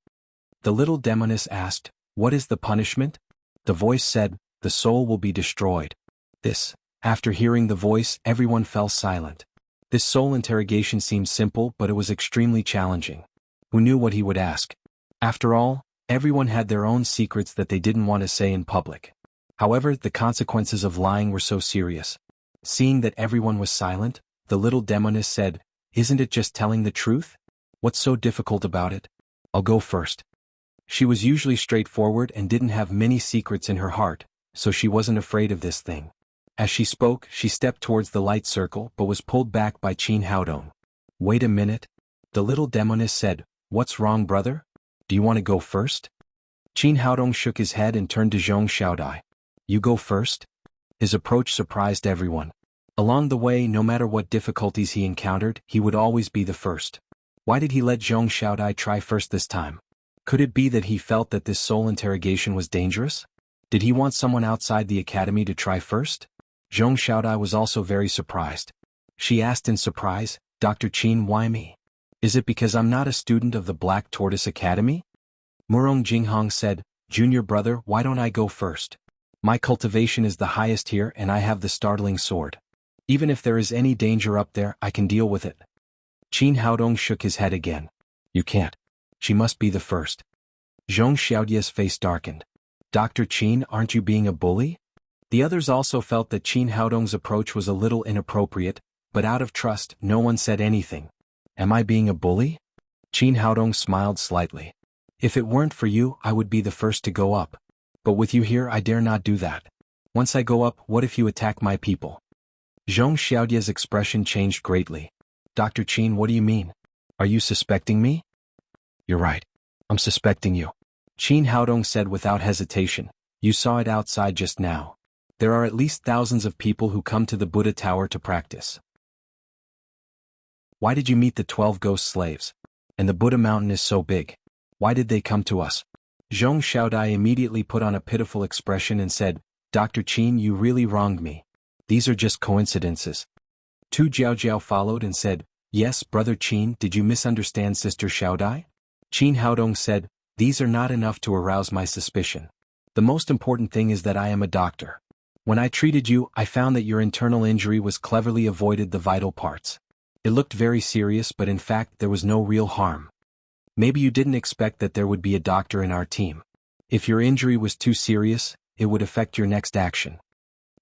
The little demoness asked, "What is the punishment?" The voice said, "The soul will be destroyed." After hearing the voice, everyone fell silent. This soul interrogation seemed simple, but it was extremely challenging. Who knew what he would ask? After all, everyone had their own secrets that they didn't want to say in public. However, the consequences of lying were so serious. Seeing that everyone was silent, the little demoness said, "Isn't it just telling the truth? What's so difficult about it? I'll go first." She was usually straightforward and didn't have many secrets in her heart, so she wasn't afraid of this thing. As she spoke, she stepped towards the light circle but was pulled back by Qin Haodong. "Wait a minute." The little demoness said, "What's wrong, brother? Do you want to go first?" Qin Haodong shook his head and turned to Zhong Xiaodai. "You go first?" His approach surprised everyone. Along the way, no matter what difficulties he encountered, he would always be the first. Why did he let Zhong Xiaodai try first this time? Could it be that he felt that this soul interrogation was dangerous? Did he want someone outside the academy to try first? Zhong Xiaodai was also very surprised. She asked in surprise, Dr. Qin, why me? Is it because I'm not a student of the Black Tortoise Academy? Murong Jinghong said, Junior brother, why don't I go first? My cultivation is the highest here and I have the startling sword. Even if there is any danger up there, I can deal with it. Qin Haodong shook his head again. You can't. She must be the first. Zhong Xiaodia's face darkened. Dr. Qin, aren't you being a bully? The others also felt that Qin Haodong's approach was a little inappropriate, but out of trust, no one said anything. Am I being a bully? Qin Haodong smiled slightly. If it weren't for you, I would be the first to go up. But with you here, I dare not do that. Once I go up, what if you attack my people? Zhong Xiaodia's expression changed greatly. Dr. Qin, what do you mean? Are you suspecting me? You're right. I'm suspecting you. Qin Haodong said without hesitation. You saw it outside just now. There are at least thousands of people who come to the Buddha Tower to practice. Why did you meet the 12 ghost slaves? And the Buddha mountain is so big. Why did they come to us? Zhong Xiaodai immediately put on a pitiful expression and said, Dr. Qin, you really wronged me. These are just coincidences. Tu Jiaojiao followed and said, Yes, brother Qin, did you misunderstand Sister Xiaodai? Qin Haodong said, These are not enough to arouse my suspicion. The most important thing is that I am a doctor. When I treated you, I found that your internal injury was cleverly avoided the vital parts. It looked very serious, but in fact there was no real harm. Maybe you didn't expect that there would be a doctor in our team. If your injury was too serious, it would affect your next action.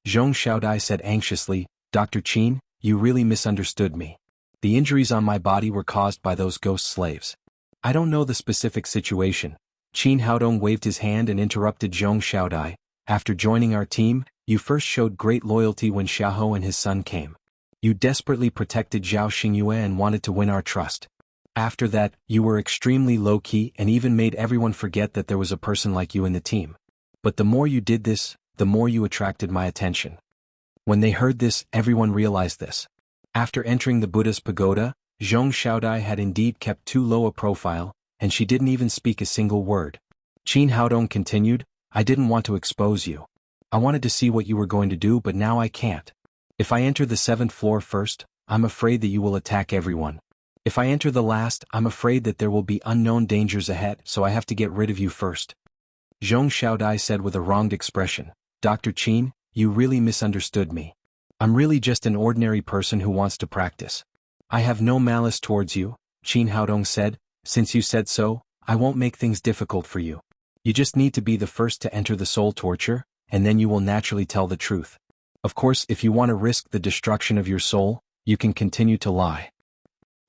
Zhong Xiaodai said anxiously, Dr. Qin, you really misunderstood me. The injuries on my body were caused by those ghost slaves. I don't know the specific situation. Qin Haodong waved his hand and interrupted Zhong Xiaodai. After joining our team, you first showed great loyalty when Xiaohou and his son came. You desperately protected Zhao Xingyue and wanted to win our trust. After that, you were extremely low-key and even made everyone forget that there was a person like you in the team. But the more you did this, the more you attracted my attention. When they heard this, everyone realized this. After entering the Buddha's pagoda, Zhong Xiaodai had indeed kept too low a profile, and she didn't even speak a single word. Qin Haodong continued, I didn't want to expose you. I wanted to see what you were going to do, but now I can't. If I enter the 7th floor first, I'm afraid that you will attack everyone. If I enter the last, I'm afraid that there will be unknown dangers ahead, so I have to get rid of you first. Zhong Xiaodai said with a wronged expression, Dr. Qin, you really misunderstood me. I'm really just an ordinary person who wants to practice. I have no malice towards you, Qin Haodong said. Since you said so, I won't make things difficult for you. You just need to be the first to enter the soul torture, and then you will naturally tell the truth. Of course, if you want to risk the destruction of your soul, you can continue to lie.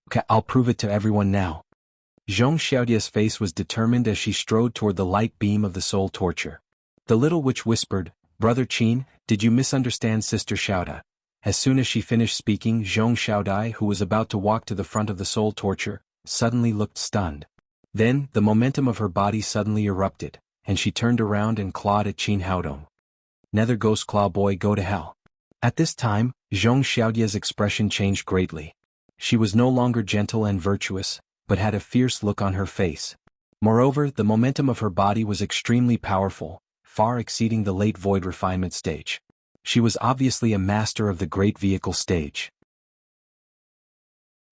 Okay, I'll prove it to everyone now. Zhong Xiaodia's face was determined as she strode toward the light beam of the soul torture. The little witch whispered, Brother Qin, did you misunderstand Sister Xiaodai? As soon as she finished speaking, Zhong Xiaodai, who was about to walk to the front of the soul torture, suddenly looked stunned. Then, the momentum of her body suddenly erupted, and she turned around and clawed at Qin Haodong. Nether Ghost Claw Boy, go to hell. At this time, Zhong Xiaodia's expression changed greatly. She was no longer gentle and virtuous, but had a fierce look on her face. Moreover, the momentum of her body was extremely powerful, far exceeding the late void refinement stage. She was obviously a master of the great vehicle stage.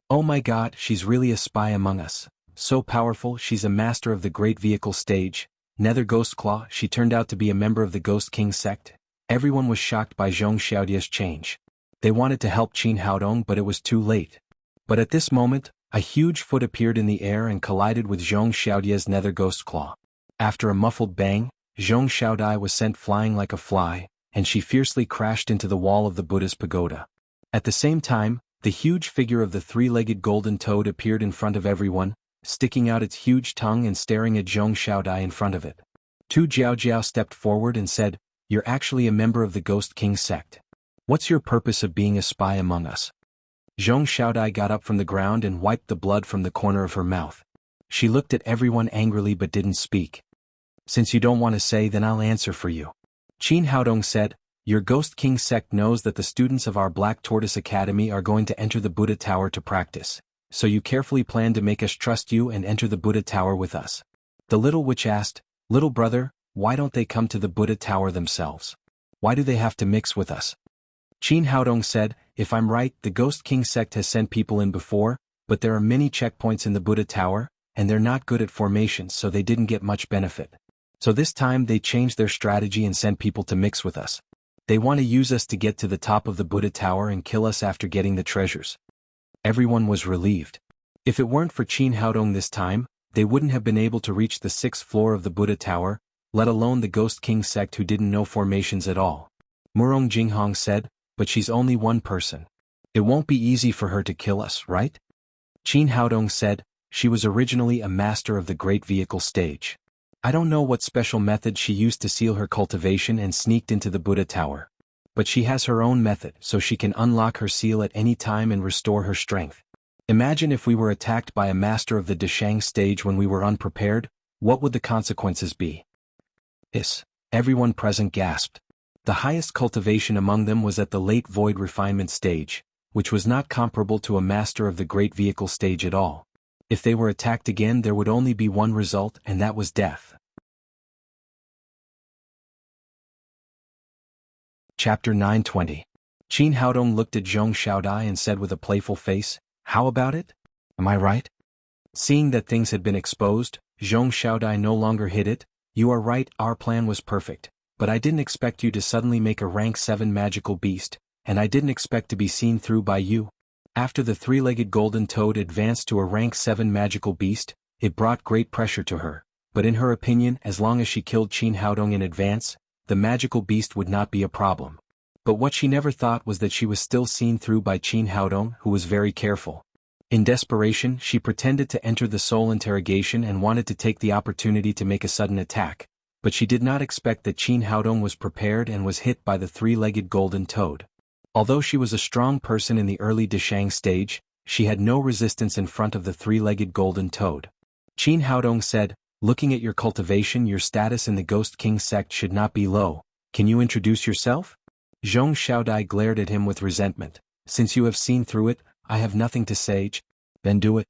Oh my god, she's really a spy among us. So powerful, she's a master of the great vehicle stage. Nether Ghost Claw, she turned out to be a member of the Ghost King sect. Everyone was shocked by Zhong Xiaodia's change. They wanted to help Qin Haodong, but it was too late. But at this moment, a huge foot appeared in the air and collided with Zhong Xiaodia's Nether Ghost Claw. After a muffled bang, Zhong Xiaodai was sent flying like a fly, and she fiercely crashed into the wall of the Buddha's pagoda. At the same time, the huge figure of the three-legged golden toad appeared in front of everyone, sticking out its huge tongue and staring at Zhong Xiaodai in front of it. Tu Jiaojiao stepped forward and said, You're actually a member of the Ghost King sect. What's your purpose of being a spy among us? Zhong Xiaodai got up from the ground and wiped the blood from the corner of her mouth. She looked at everyone angrily but didn't speak. Since you don't want to say, then I'll answer for you. Qin Haodong said, Your Ghost King sect knows that the students of our Black Tortoise Academy are going to enter the Buddha Tower to practice, so you carefully plan to make us trust you and enter the Buddha Tower with us. The little witch asked, "Little brother, why don't they come to the Buddha tower themselves? Why do they have to mix with us?" Qin Haodong said, "If I'm right, the Ghost King sect has sent people in before, but there are many checkpoints in the Buddha tower, and they're not good at formations, so they didn't get much benefit. So this time they changed their strategy and sent people to mix with us. They want to use us to get to the top of the Buddha tower and kill us after getting the treasures." Everyone was relieved. If it weren't for Qin Haodong this time, they wouldn't have been able to reach the 6th floor of the Buddha tower, let alone the Ghost King sect who didn't know formations at all. Murong Jinghong said, "But she's only one person. It won't be easy for her to kill us, right?" Qin Haodong said, "She was originally a master of the Great Vehicle stage. I don't know what special method she used to seal her cultivation and sneaked into the Buddha tower. But she has her own method so she can unlock her seal at any time and restore her strength. Imagine if we were attacked by a master of the Deshang stage when we were unprepared, what would the consequences be?" Everyone present gasped. The highest cultivation among them was at the late void refinement stage, which was not comparable to a master of the Great Vehicle stage at all. If they were attacked again, there would only be one result, and that was death. Chapter 920. Qin Haodong looked at Zhong Xiaodai and said with a playful face, "How about it? Am I right?" Seeing that things had been exposed, Zhong Xiaodai no longer hid it. "You are right, our plan was perfect, but I didn't expect you to suddenly make a rank 7 magical beast, and I didn't expect to be seen through by you." After the three-legged golden toad advanced to a rank 7 magical beast, it brought great pressure to her, but in her opinion, as long as she killed Qin Haodong in advance, the magical beast would not be a problem. But what she never thought was that she was still seen through by Qin Haodong, who was very careful. In desperation, she pretended to enter the soul interrogation and wanted to take the opportunity to make a sudden attack, but she did not expect that Qin Haodong was prepared and was hit by the three-legged golden toad. Although she was a strong person in the early Deshang stage, she had no resistance in front of the three-legged golden toad. Qin Haodong said, "Looking at your cultivation, your status in the Ghost King sect should not be low. Can you introduce yourself?" Zhong Xiaodai glared at him with resentment. "Since you have seen through it, I have nothing to say. Then do it."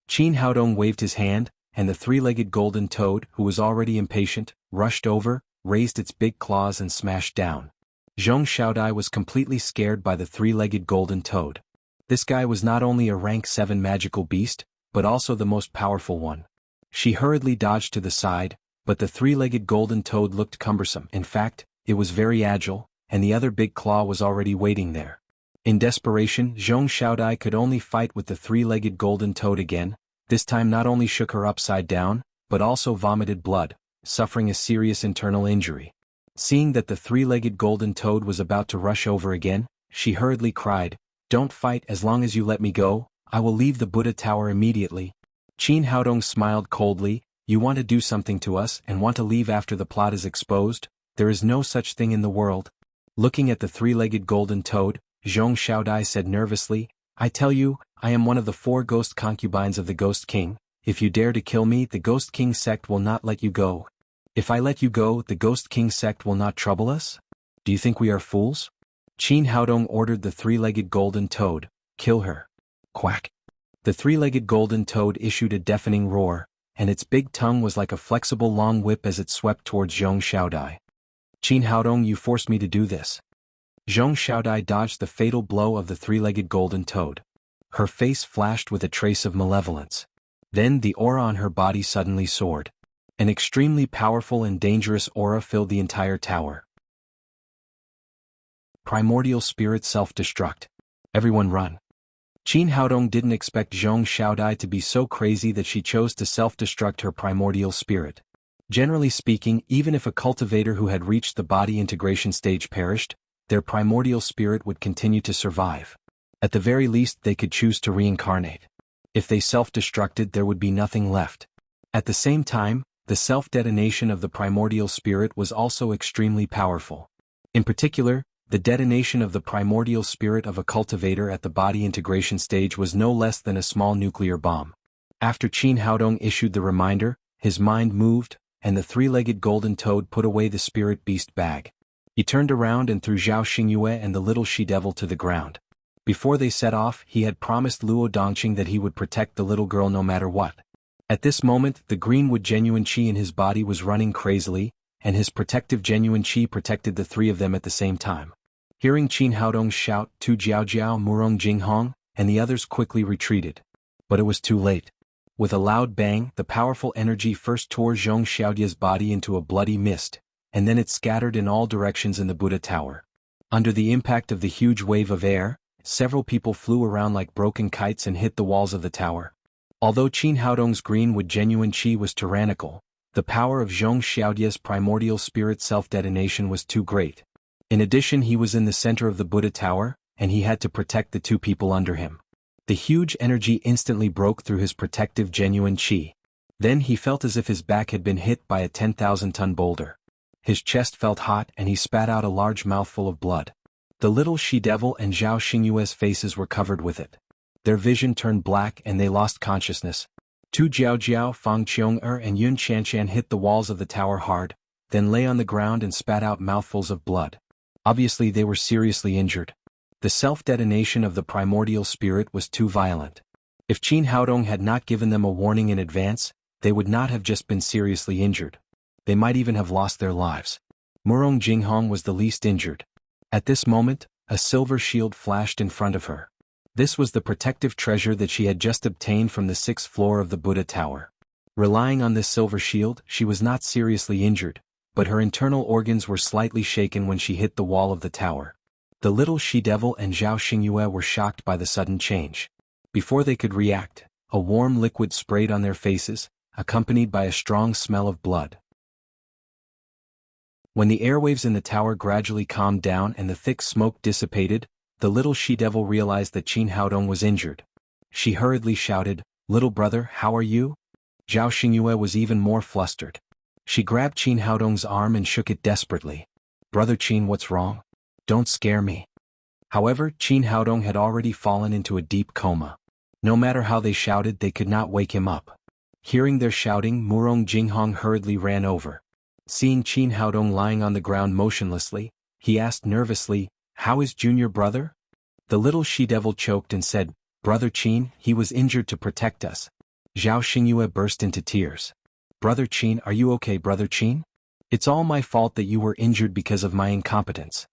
Qin Haodong waved his hand, and the three-legged golden toad, who was already impatient, rushed over, raised its big claws and smashed down. Zhong Xiaodai was completely scared by the three-legged golden toad. This guy was not only a rank 7 magical beast, but also the most powerful one. She hurriedly dodged to the side, but the three-legged golden toad looked cumbersome. In fact, it was very agile, and the other big claw was already waiting there. In desperation, Zhong Xiaodai could only fight with the three-legged golden toad again. This time not only shook her upside down, but also vomited blood, suffering a serious internal injury. Seeing that the three-legged golden toad was about to rush over again, she hurriedly cried, "Don't fight. As long as you let me go, I will leave the Buddha tower immediately." Qin Haodong smiled coldly, "You want to do something to us and want to leave after the plot is exposed? There is no such thing in the world." Looking at the three-legged golden toad, Zhong Xiaodai said nervously, "I tell you, I am one of the 4 ghost concubines of the Ghost King. If you dare to kill me, the Ghost King sect will not let you go. If I let you go, the Ghost King sect will not trouble us? Do you think we are fools?" Qin Haodong ordered the three-legged golden toad, "Kill her." Quack. The three-legged golden toad issued a deafening roar, and its big tongue was like a flexible long whip as it swept towards Zhong Xiaodai. "Qin Haodong, you forced me to do this." Zhong Xiaodai dodged the fatal blow of the three-legged golden toad. Her face flashed with a trace of malevolence. Then the aura on her body suddenly soared. An extremely powerful and dangerous aura filled the entire tower. Primordial spirit self-destruct. Everyone run. Qin Haodong didn't expect Zhong Xiaodai to be so crazy that she chose to self-destruct her primordial spirit. Generally speaking, even if a cultivator who had reached the body integration stage perished, their primordial spirit would continue to survive. At the very least, they could choose to reincarnate. If they self-destructed, there would be nothing left. At the same time, the self-detonation of the primordial spirit was also extremely powerful. In particular, the detonation of the primordial spirit of a cultivator at the body integration stage was no less than a small nuclear bomb. After Qin Haodong issued the reminder, his mind moved, and the three-legged golden toad put away the spirit beast bag. He turned around and threw Zhao Xingyue and the little she-devil to the ground. Before they set off, he had promised Luo Dongqing that he would protect the little girl no matter what. At this moment, the greenwood genuine chi in his body was running crazily, and his protective genuine chi protected the three of them at the same time. Hearing Qin Haodong's shout, Tu Jiao Jiao Murong Jinghong, and the others quickly retreated. But it was too late. With a loud bang, the powerful energy first tore Zhong Xiaodia's body into a bloody mist, and then it scattered in all directions in the Buddha Tower. Under the impact of the huge wave of air, several people flew around like broken kites and hit the walls of the tower. Although Qin Haodong's greenwood genuine chi was tyrannical, the power of Zhong Xiaodia's primordial spirit self-detonation was too great. In addition, he was in the center of the Buddha Tower, and he had to protect the two people under him. The huge energy instantly broke through his protective genuine chi. Then he felt as if his back had been hit by a 10,000-ton boulder. His chest felt hot and he spat out a large mouthful of blood. The little she-devil and Zhao Xingyue's faces were covered with it. Their vision turned black and they lost consciousness. Tu Jiaojiao, Fang Qiong'er and Yun Qianshan hit the walls of the tower hard, then lay on the ground and spat out mouthfuls of blood. Obviously they were seriously injured. The self-detonation of the primordial spirit was too violent. If Qin Haodong had not given them a warning in advance, they would not have just been seriously injured. They might even have lost their lives. Murong Jinghong was the least injured. At this moment, a silver shield flashed in front of her. This was the protective treasure that she had just obtained from the 6th floor of the Buddha Tower. Relying on this silver shield, she was not seriously injured, but her internal organs were slightly shaken when she hit the wall of the tower. The little she-devil and Zhao Xingyue were shocked by the sudden change. Before they could react, a warm liquid sprayed on their faces, accompanied by a strong smell of blood. When the airwaves in the tower gradually calmed down and the thick smoke dissipated, the little she-devil realized that Qin Haodong was injured. She hurriedly shouted, "Little brother, how are you?" Zhao Xingyue was even more flustered. She grabbed Qin Haodong's arm and shook it desperately. "Brother Qin, what's wrong? Don't scare me." However, Qin Haodong had already fallen into a deep coma. No matter how they shouted, they could not wake him up. Hearing their shouting, Murong Jinghong hurriedly ran over. Seeing Qin Haodong lying on the ground motionlessly, he asked nervously, "How is Junior brother?" The little she-devil choked and said, "Brother Qin, he was injured to protect us." Zhao Xingyue burst into tears. "Brother Qin, are you okay, Brother Qin? It's all my fault that you were injured because of my incompetence."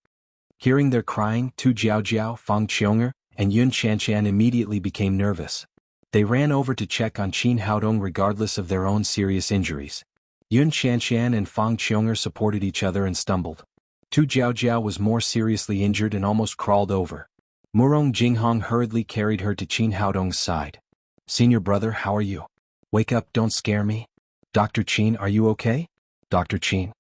Hearing their crying, Tu Jiaojiao, Fang Qiong'er, and Yun Qianshan immediately became nervous. They ran over to check on Qin Haodong regardless of their own serious injuries. Yun Qianshan and Fang Qiong'er supported each other and stumbled. Tu Jiaojiao was more seriously injured and almost crawled over. Murong Jinghong hurriedly carried her to Qin Haodong's side. "Senior brother, how are you? Wake up, don't scare me." "Dr. Qin, are you okay?" "Dr. Qin."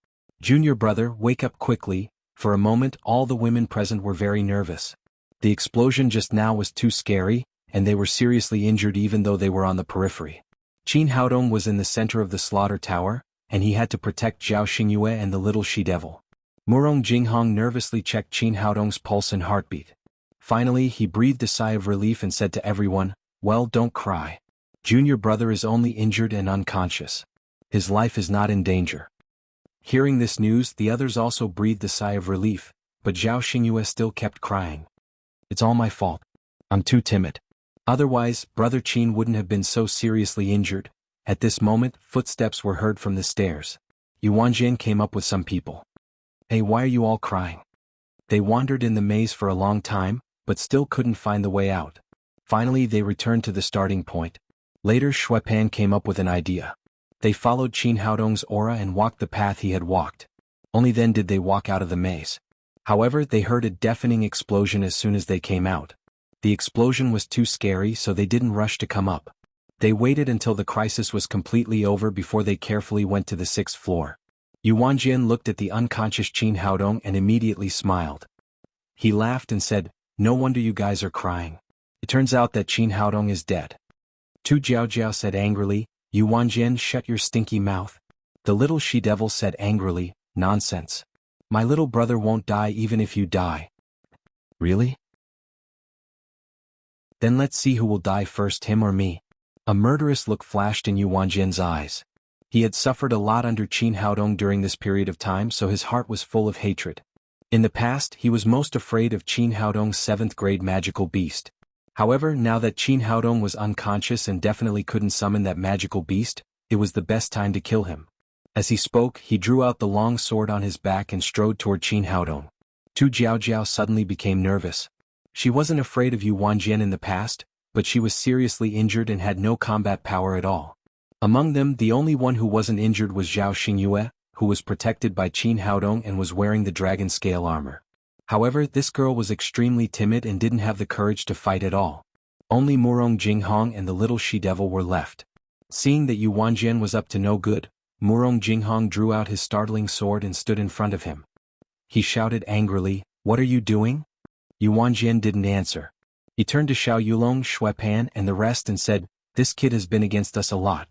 "Junior brother, wake up quickly." For a moment, all the women present were very nervous. The explosion just now was too scary, and they were seriously injured even though they were on the periphery. Qin Haodong was in the center of the slaughter tower, and he had to protect Zhao Xingyue and the little she-devil. Murong Jinghong nervously checked Qin Haodong's pulse and heartbeat. Finally, he breathed a sigh of relief and said to everyone, "Well, don't cry. Junior brother is only injured and unconscious. His life is not in danger." Hearing this news, the others also breathed a sigh of relief, but Zhao Xingyue still kept crying. "It's all my fault. I'm too timid. Otherwise, Brother Qin wouldn't have been so seriously injured." At this moment, footsteps were heard from the stairs. Yuanjian came up with some people. "Hey, why are you all crying?" They wandered in the maze for a long time, but still couldn't find the way out. Finally, they returned to the starting point. Later, Shuepan came up with an idea. They followed Qin Haodong's aura and walked the path he had walked. Only then did they walk out of the maze. However, they heard a deafening explosion as soon as they came out. The explosion was too scary, so they didn't rush to come up. They waited until the crisis was completely over before they carefully went to the 6th floor. Yuanjian looked at the unconscious Qin Haodong and immediately smiled. He laughed and said, "No wonder you guys are crying. It turns out that Qin Haodong is dead." Tu Jiaojiao said angrily, "Yuanjian, shut your stinky mouth." The little she-devil said angrily, "Nonsense. My little brother won't die even if you die." "Really? Then let's see who will die first, him or me." A murderous look flashed in Yuanjian's eyes. He had suffered a lot under Qin Haodong during this period of time, so his heart was full of hatred. In the past, he was most afraid of Qin Haodong's 7th grade magical beast. However, now that Qin Haodong was unconscious and definitely couldn't summon that magical beast, it was the best time to kill him. As he spoke, he drew out the long sword on his back and strode toward Qin Haodong. Tu Jiaojiao suddenly became nervous. She wasn't afraid of Yu Wanjian in the past, but she was seriously injured and had no combat power at all. Among them, the only one who wasn't injured was Zhao Xingyue, who was protected by Qin Haodong and was wearing the dragon scale armor. However, this girl was extremely timid and didn't have the courage to fight at all. Only Murong Jinghong and the little she-devil were left. Seeing that Yu Wanjian was up to no good, Murong Jinghong drew out his startling sword and stood in front of him. He shouted angrily, "What are you doing?" Yu Wanjian didn't answer. He turned to Xiao Yulong, Shui Pan and the rest and said, "This kid has been against us a lot.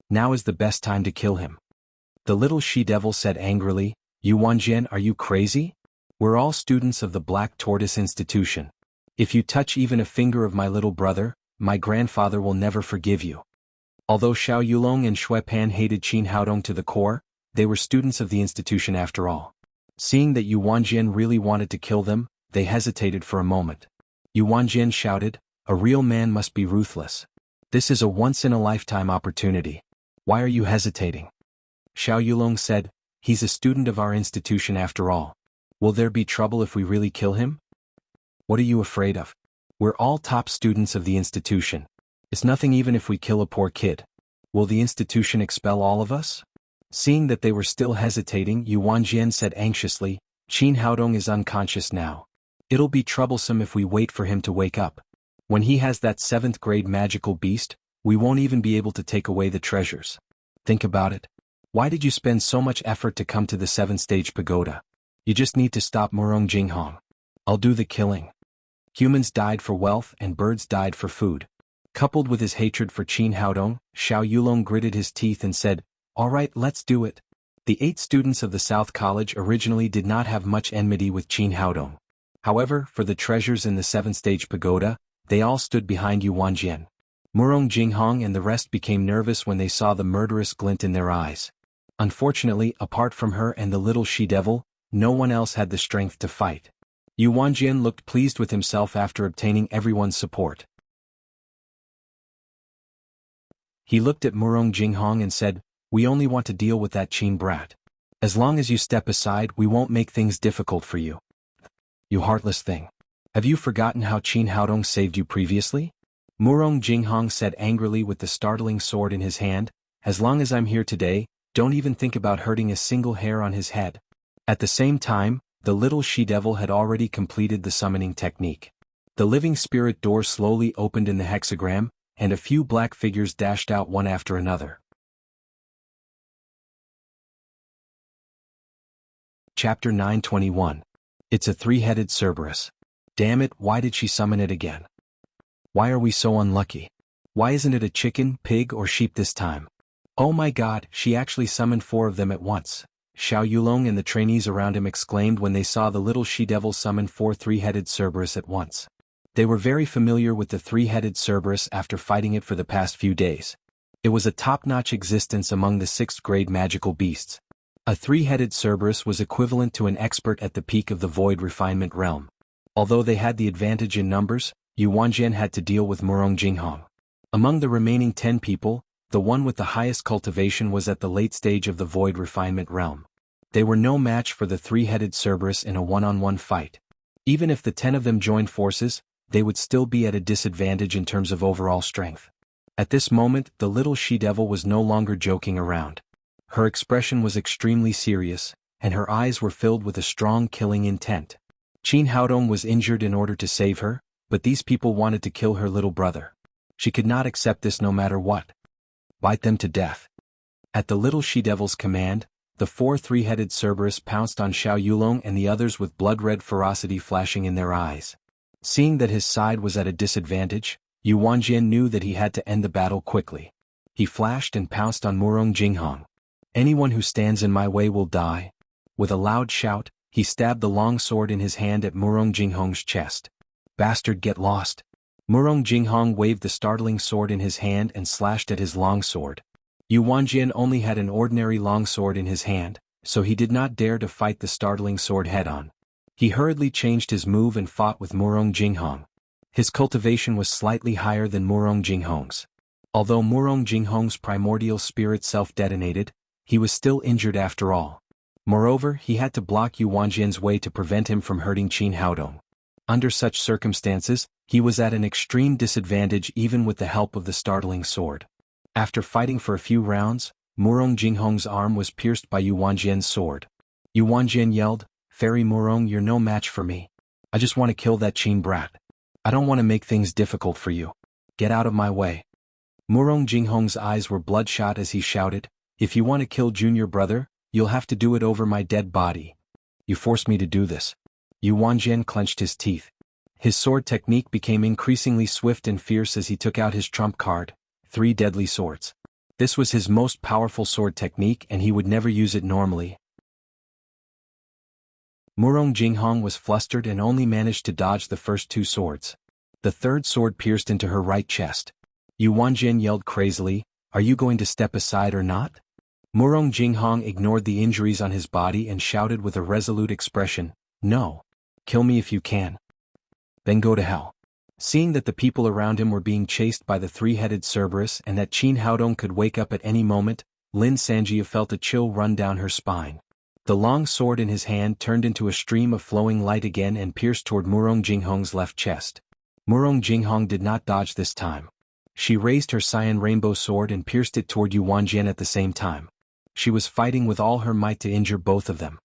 Now is the best time to kill him." The little she-devil said angrily, "Yu Wanjian, are you crazy? We're all students of the Black Tortoise Institution. If you touch even a finger of my little brother, my grandfather will never forgive you." Although Xiao Yulong and Shui Pan hated Qin Haodong to the core, they were students of the institution after all. Seeing that Yu Wanjian really wanted to kill them, they hesitated for a moment. Yu Wanjian shouted, "A real man must be ruthless. This is a once-in-a-lifetime opportunity. Why are you hesitating?" Xiao Yulong said, "He's a student of our institution after all. Will there be trouble if we really kill him?" "What are you afraid of? We're all top students of the institution. It's nothing even if we kill a poor kid. Will the institution expel all of us?" Seeing that they were still hesitating, Yu Wanjian said anxiously, "Qin Haodong is unconscious now. It'll be troublesome if we wait for him to wake up. When he has that 7th grade magical beast, we won't even be able to take away the treasures. Think about it. Why did you spend so much effort to come to the 7th-stage pagoda? You just need to stop Murong Jinghong. I'll do the killing." Humans died for wealth and birds died for food. Coupled with his hatred for Qin Haodong, Xiao Yulong gritted his teeth and said, "All right, let's do it." The 8 students of the South College originally did not have much enmity with Qin Haodong. However, for the treasures in the 7th-stage pagoda, they all stood behind Yu Wanjian. Murong Jinghong and the rest became nervous when they saw the murderous glint in their eyes. Unfortunately, apart from her and the little she-devil, no one else had the strength to fight. Yu Wanjian looked pleased with himself after obtaining everyone's support. He looked at Murong Jinghong and said, "We only want to deal with that Qin brat. As long as you step aside, we won't make things difficult for you." "You heartless thing. Have you forgotten how Qin Haodong saved you previously?" Murong Jinghong said angrily with the startling sword in his hand, "As long as I'm here today, don't even think about hurting a single hair on his head." At the same time, the little she-devil had already completed the summoning technique. The living spirit door slowly opened in the hexagram, and a few black figures dashed out one after another. Chapter 921. It's a 3-headed Cerberus. Damn it, why did she summon it again? Why are we so unlucky? Why isn't it a chicken, pig or sheep this time? Oh my god, she actually summoned 4 of them at once. Xiao Yulong and the trainees around him exclaimed when they saw the little she-devil summon 4 3-headed Cerberus at once. They were very familiar with the 3-headed Cerberus after fighting it for the past few days. It was a top-notch existence among the 6th grade magical beasts. A 3-headed Cerberus was equivalent to an expert at the peak of the void refinement realm. Although they had the advantage in numbers, Yu Wanjian had to deal with Murong Jinghong. Among the remaining 10 people, the one with the highest cultivation was at the late stage of the void refinement realm. They were no match for the 3-headed Cerberus in a one-on-one fight. Even if the 10 of them joined forces, they would still be at a disadvantage in terms of overall strength. At this moment, the little she-devil was no longer joking around. Her expression was extremely serious, and her eyes were filled with a strong killing intent. Qin Haodong was injured in order to save her, but these people wanted to kill her little brother. She could not accept this no matter what. Bite them to death. At the little she-devil's command, the 4 3-headed Cerberus pounced on Xiao Yulong and the others with blood-red ferocity flashing in their eyes. Seeing that his side was at a disadvantage, Yu Wanjian knew that he had to end the battle quickly. He flashed and pounced on Murong Jinghong. "Anyone who stands in my way will die." With a loud shout, he stabbed the long sword in his hand at Murong Jinghong's chest. "Bastard, get lost." Murong Jinghong waved the startling sword in his hand and slashed at his long sword. Yu Wanjian only had an ordinary long sword in his hand, so he did not dare to fight the startling sword head-on. He hurriedly changed his move and fought with Murong Jinghong. His cultivation was slightly higher than Murong Jinghong's. Although Murong Jinghong's primordial spirit self-detonated, he was still injured after all. Moreover, he had to block Yu Wanjian's way to prevent him from hurting Qin Haodong. Under such circumstances, he was at an extreme disadvantage even with the help of the startling sword. After fighting for a few rounds, Murong Jinghong's arm was pierced by Yu Wanjian's sword. Yu Wanjian yelled, "Fairy Murong, you're no match for me. I just want to kill that Qin brat. I don't want to make things difficult for you. Get out of my way." Murong Jinghong's eyes were bloodshot as he shouted, "If you want to kill junior brother, you'll have to do it over my dead body. You forced me to do this." Yu Wanjian clenched his teeth. His sword technique became increasingly swift and fierce as he took out his trump card, 3 deadly swords. This was his most powerful sword technique and he would never use it normally. Murong Jinghong was flustered and only managed to dodge the first 2 swords. The third sword pierced into her right chest. Yu Wanjian yelled crazily, "Are you going to step aside or not?" Murong Jinghong ignored the injuries on his body and shouted with a resolute expression, "No. Kill me if you can. Then go to hell." Seeing that the people around him were being chased by the 3-headed Cerberus and that Qin Haodong could wake up at any moment, Lin Sanjia felt a chill run down her spine. The long sword in his hand turned into a stream of flowing light again and pierced toward Murong Jinghong's left chest. Murong Jinghong did not dodge this time. She raised her cyan rainbow sword and pierced it toward Yu Wanjian at the same time. She was fighting with all her might to injure both of them.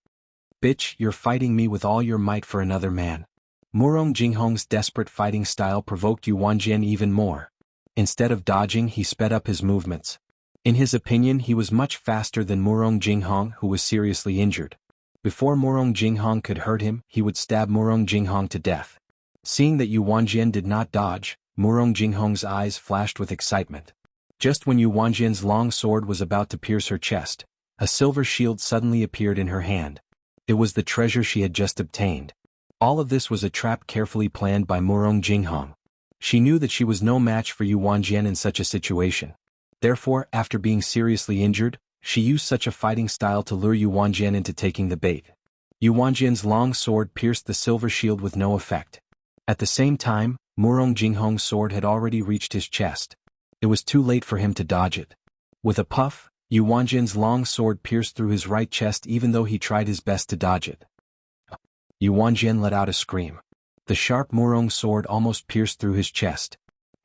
"Bitch, you're fighting me with all your might for another man." Murong Jinghong's desperate fighting style provoked Yu Wanjian even more. Instead of dodging, he sped up his movements. In his opinion, he was much faster than Murong Jinghong, who was seriously injured. Before Murong Jinghong could hurt him, he would stab Murong Jinghong to death. Seeing that Yu Wanjian did not dodge, Murong Jinghong's eyes flashed with excitement. Just when Yu Wanjian's long sword was about to pierce her chest, a silver shield suddenly appeared in her hand. It was the treasure she had just obtained. All of this was a trap carefully planned by Murong Jinghong. She knew that she was no match for Yu Wanjian in such a situation. Therefore, after being seriously injured, she used such a fighting style to lure Yu Wanjian into taking the bait. Yu Wanjian's long sword pierced the silver shield with no effect. At the same time, Murong Jinghong's sword had already reached his chest. It was too late for him to dodge it. With a puff, Yu Wanjian's long sword pierced through his right chest even though he tried his best to dodge it. Yu Wanjian let out a scream. The sharp Murong sword almost pierced through his chest.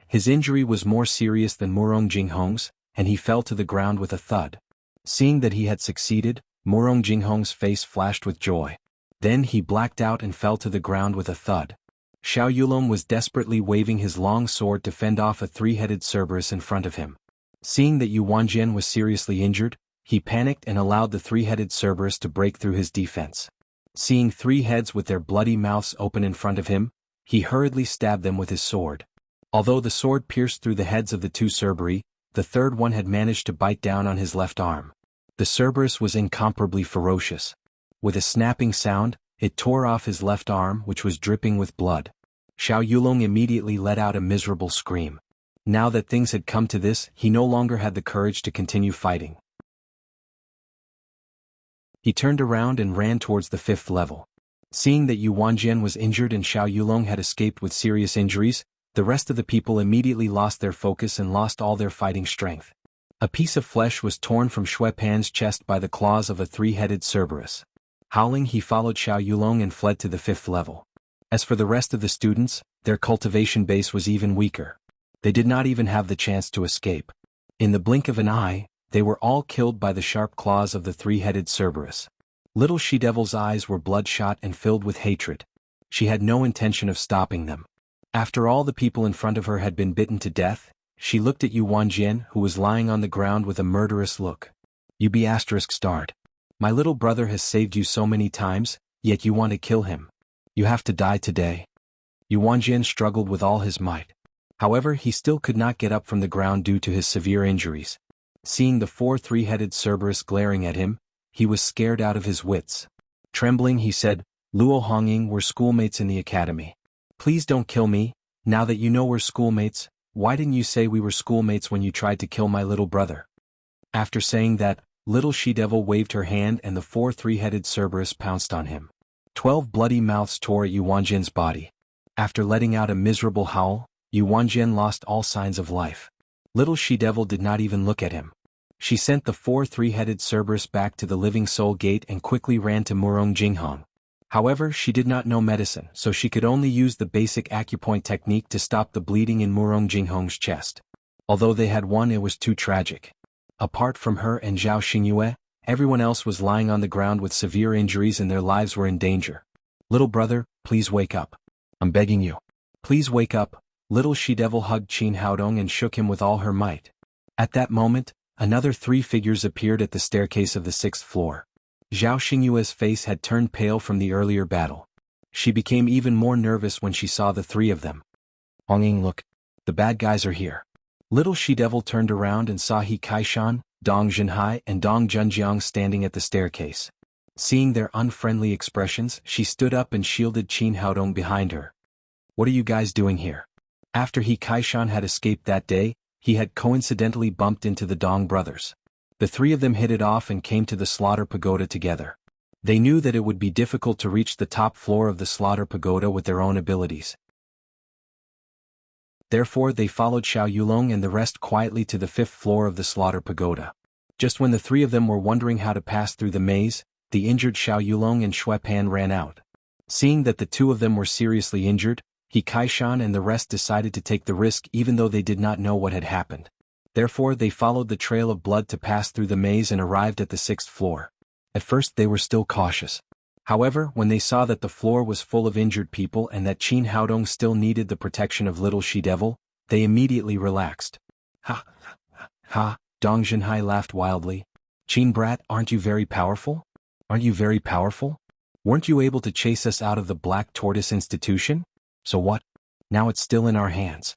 His injury was more serious than Murong Jinghong's, and he fell to the ground with a thud. Seeing that he had succeeded, Murong Jinghong's face flashed with joy. Then he blacked out and fell to the ground with a thud. Xiao Yulong was desperately waving his long sword to fend off a 3-headed Cerberus in front of him. Seeing that Yu Wanjian was seriously injured, he panicked and allowed the 3-headed Cerberus to break through his defense. Seeing 3 heads with their bloody mouths open in front of him, he hurriedly stabbed them with his sword. Although the sword pierced through the heads of the 2 Cerberi, the third one had managed to bite down on his left arm. The Cerberus was incomparably ferocious. With a snapping sound, it tore off his left arm, which was dripping with blood. Xiao Yulong immediately let out a miserable scream. Now that things had come to this, he no longer had the courage to continue fighting. He turned around and ran towards the 5th level. Seeing that Yu Wanjian was injured and Xiao Yulong had escaped with serious injuries, the rest of the people immediately lost their focus and lost all their fighting strength. A piece of flesh was torn from Shui Pan's chest by the claws of a 3-headed Cerberus. Howling, he followed Xiao Yulong and fled to the 5th level. As for the rest of the students, their cultivation base was even weaker. They did not even have the chance to escape. In the blink of an eye, they were all killed by the sharp claws of the 3-headed Cerberus. Little She-Devil's eyes were bloodshot and filled with hatred. She had no intention of stopping them. After all the people in front of her had been bitten to death, she looked at Yu Wanjian, who was lying on the ground with a murderous look. "You be ****. My little brother has saved you so many times, yet you want to kill him. You have to die today." Yu Wanjian struggled with all his might. However, he still could not get up from the ground due to his severe injuries. Seeing the 4 3-headed Cerberus glaring at him, he was scared out of his wits. Trembling, he said, "Luo Hongying, we're schoolmates in the academy. Please don't kill me. Now that you know we're schoolmates, why didn't you say we were schoolmates when you tried to kill my little brother?" After saying that, Little She-Devil waved her hand and the 4 3-headed Cerberus pounced on him. 12 bloody mouths tore at Yu Wanjian's body. After letting out a miserable howl, Yu Wanjian lost all signs of life. Little she-devil did not even look at him. She sent the 4 three-headed Cerberus back to the Living Soul Gate and quickly ran to Murong Jinghong. However, she did not know medicine, so she could only use the basic acupoint technique to stop the bleeding in Murong Jinghong's chest. Although they had won, it was too tragic. Apart from her and Zhao Xingyue, everyone else was lying on the ground with severe injuries and their lives were in danger. Little brother, please wake up. I'm begging you. Please wake up. Little she-devil hugged Qin Haodong and shook him with all her might. At that moment, another 3 figures appeared at the staircase of the 6th floor. Zhao Xingyue's face had turned pale from the earlier battle. She became even more nervous when she saw the 3 of them. Honging, look. The bad guys are here. Little she-devil turned around and saw He Kaishan, Dong Zhenhai and Dong Junjiang standing at the staircase. Seeing their unfriendly expressions, she stood up and shielded Qin Haodong behind her. What are you guys doing here? After He Kaishan had escaped that day, he had coincidentally bumped into the Dong brothers. The 3 of them hit it off and came to the Slaughter Pagoda together. They knew that it would be difficult to reach the top floor of the Slaughter Pagoda with their own abilities. Therefore they followed Xiao Yulong and the rest quietly to the 5th floor of the Slaughter Pagoda. Just when the 3 of them were wondering how to pass through the maze, the injured Xiao Yulong and Xue Pan ran out. Seeing that the 2 of them were seriously injured, He Kaishan and the rest decided to take the risk even though they did not know what had happened. Therefore they followed the trail of blood to pass through the maze and arrived at the 6th floor. At first they were still cautious. However, when they saw that the floor was full of injured people and that Qin Haodong still needed the protection of Little She-Devil, they immediately relaxed. Ha! Ha! Dong Zhenhai laughed wildly. Qin brat, aren't you very powerful? Aren't you very powerful? Weren't you able to chase us out of the Black Tortoise Institution? So what? Now it's still in our hands.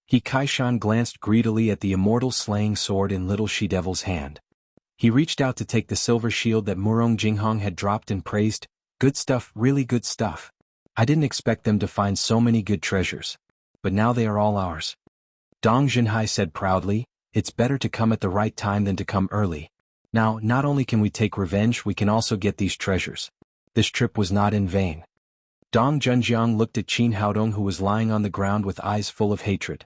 He Kaishan glanced greedily at the immortal slaying sword in Little She-Devil's hand. He reached out to take the silver shield that Murong Jinghong had dropped and praised, "Good stuff, really good stuff. I didn't expect them to find so many good treasures. But now they are all ours." Dong Zhenhai said proudly, "It's better to come at the right time than to come early. Now, not only can we take revenge, we can also get these treasures. This trip was not in vain." Dong Junjiang looked at Qin Haodong who was lying on the ground with eyes full of hatred.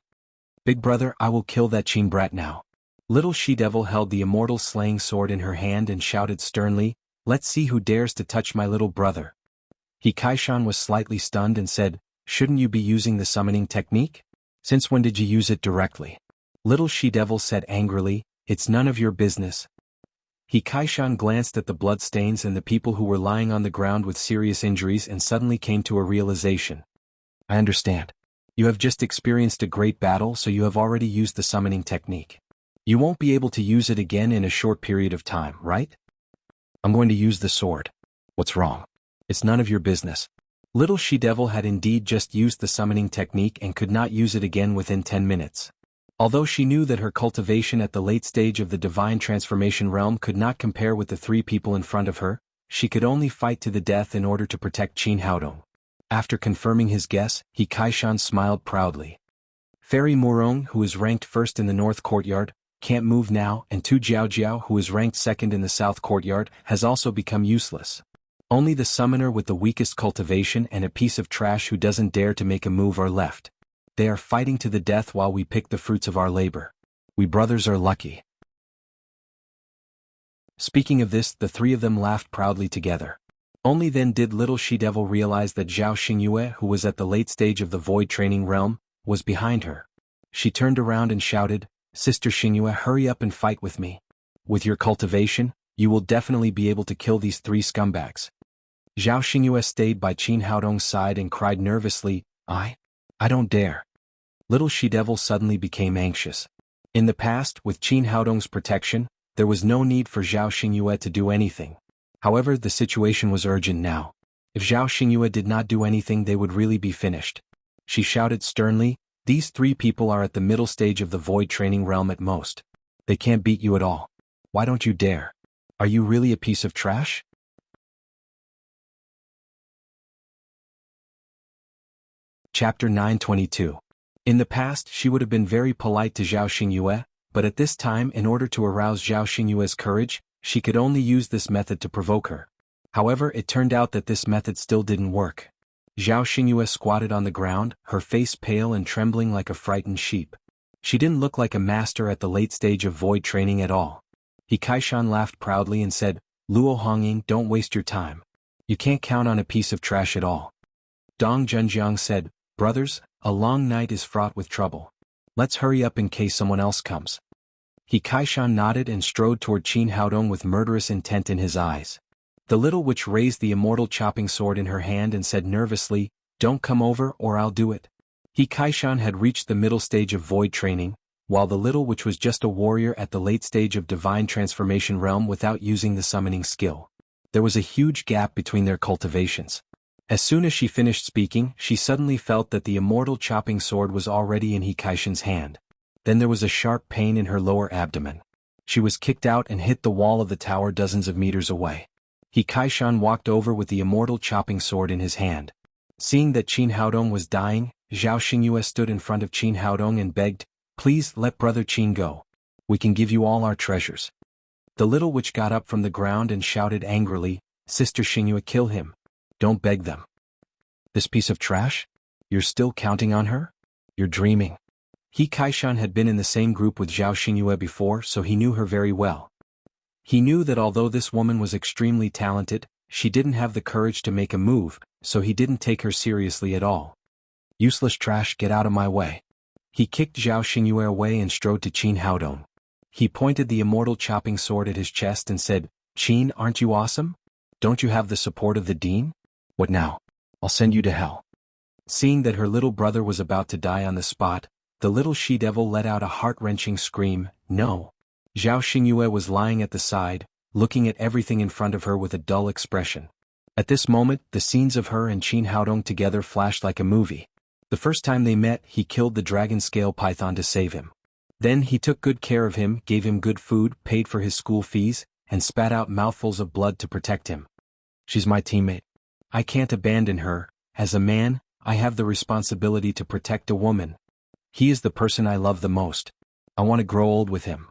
"Big brother, I will kill that Qin brat now." Little She-Devil held the immortal slaying sword in her hand and shouted sternly, "Let's see who dares to touch my little brother." He Kaishan was slightly stunned and said, "Shouldn't you be using the summoning technique? Since when did you use it directly?" Little She-Devil said angrily, "It's none of your business." He Kaishan glanced at the bloodstains and the people who were lying on the ground with serious injuries and suddenly came to a realization. "I understand. You have just experienced a great battle, so you have already used the summoning technique. You won't be able to use it again in a short period of time, right?" "I'm going to use the sword. What's wrong?" "It's none of your business." Little She-Devil had indeed just used the summoning technique and could not use it again within 10 minutes. Although she knew that her cultivation at the late stage of the divine transformation realm could not compare with the 3 people in front of her, she could only fight to the death in order to protect Qin Haodong. After confirming his guess, He Kaishan smiled proudly. Fairy Murong, who is ranked 1st in the North Courtyard, can't move now, and Tu Jiao, who is ranked 2nd in the South Courtyard, has also become useless. Only the summoner with the weakest cultivation and a piece of trash who doesn't dare to make a move are left. They are fighting to the death while we pick the fruits of our labor. We brothers are lucky. Speaking of this, the 3 of them laughed proudly together. Only then did Little She-Devil realize that Zhao Xingyue, who was at the late stage of the void training realm, was behind her. She turned around and shouted, "Sister Xingyue, hurry up and fight with me. With your cultivation, you will definitely be able to kill these 3 scumbags." Zhao Xingyue stayed by Qin Haodong's side and cried nervously, I don't dare." Little She-Devil suddenly became anxious. In the past, with Qin Haodong's protection, there was no need for Zhao Xingyue to do anything. However, the situation was urgent now. If Zhao Xingyue did not do anything, they would really be finished. She shouted sternly, "These 3 people are at the middle stage of the void training realm at most. They can't beat you at all. Why don't you dare? Are you really a piece of trash?" Chapter 922. In the past, she would have been very polite to Zhao Xingyue, but at this time, in order to arouse Zhao Xingyue's courage, she could only use this method to provoke her. However, it turned out that this method still didn't work. Zhao Xingyue squatted on the ground, her face pale and trembling like a frightened sheep. She didn't look like a master at the late stage of void training at all. He Kaishan laughed proudly and said, "Luo Hongying, don't waste your time. You can't count on a piece of trash at all." Dong Junjiang said, "Brothers, a long night is fraught with trouble. Let's hurry up in case someone else comes." He Kaishan nodded and strode toward Qin Haodong with murderous intent in his eyes. The little witch raised the immortal chopping sword in her hand and said nervously, "Don't come over or I'll do it." He Kaishan had reached the middle stage of void training, while the little witch was just a warrior at the late stage of divine transformation realm without using the summoning skill. There was a huge gap between their cultivations. As soon as she finished speaking, she suddenly felt that the immortal chopping sword was already in He Kaishan's hand. Then there was a sharp pain in her lower abdomen. She was kicked out and hit the wall of the tower dozens of meters away. He Kaishan walked over with the immortal chopping sword in his hand. Seeing that Qin Haodong was dying, Zhao Xingyue stood in front of Qin Haodong and begged, "Please let brother Qin go. We can give you all our treasures." The little witch got up from the ground and shouted angrily, "Sister Xingyue, kill him. Don't beg them. This piece of trash? You're still counting on her? You're dreaming." He Kaishan had been in the same group with Zhao Xingyue before, so he knew her very well. He knew that although this woman was extremely talented, she didn't have the courage to make a move, so he didn't take her seriously at all. "Useless trash, get out of my way." He kicked Zhao Xingyue away and strode to Qin Haodong. He pointed the immortal chopping sword at his chest and said, "Qin, aren't you awesome? Don't you have the support of the Dean? What now? I'll send you to hell." Seeing that her little brother was about to die on the spot, the little she-devil let out a heart-wrenching scream, "No." Zhao Xingyue was lying at the side, looking at everything in front of her with a dull expression. At this moment, the scenes of her and Qin Haodong together flashed like a movie. The first time they met, he killed the dragon scale python to save him. Then he took good care of him, gave him good food, paid for his school fees, and spat out mouthfuls of blood to protect him. "She's my teammate. I can't abandon her. As a man, I have the responsibility to protect a woman. He is the person I love the most. I want to grow old with him."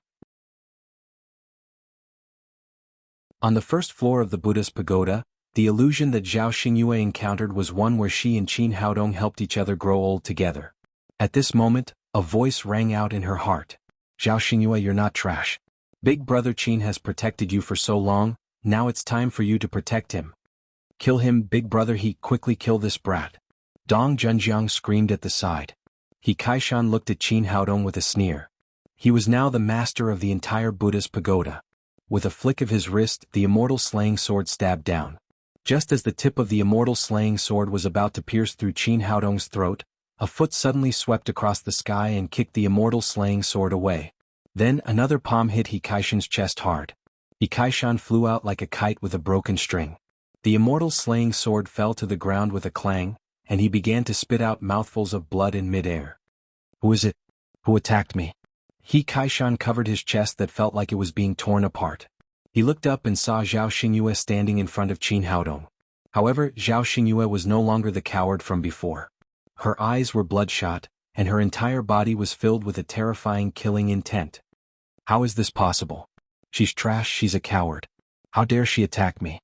On the first floor of the Buddhist pagoda, the illusion that Zhao Xingyue encountered was one where she and Qin Haodong helped each other grow old together. At this moment, a voice rang out in her heart. "Zhao Xingyue, you're not trash. Big brother Qin has protected you for so long, now it's time for you to protect him. Kill him, big brother, he quickly kill this brat." Dong Junjiang screamed at the side. He Kaishan looked at Qin Haodong with a sneer. He was now the master of the entire Buddhist pagoda. With a flick of his wrist, the immortal slaying sword stabbed down. Just as the tip of the immortal slaying sword was about to pierce through Qin Haodong's throat, a foot suddenly swept across the sky and kicked the immortal slaying sword away. Then another palm hit He Kaishan's chest hard. He Kaishan flew out like a kite with a broken string. The immortal slaying sword fell to the ground with a clang, and he began to spit out mouthfuls of blood in mid-air. "Who is it? Who attacked me?" He Kaishan covered his chest that felt like it was being torn apart. He looked up and saw Zhao Xingyue standing in front of Qin Haodong. However, Zhao Xingyue was no longer the coward from before. Her eyes were bloodshot, and her entire body was filled with a terrifying killing intent. "How is this possible? She's trash, she's a coward. How dare she attack me?"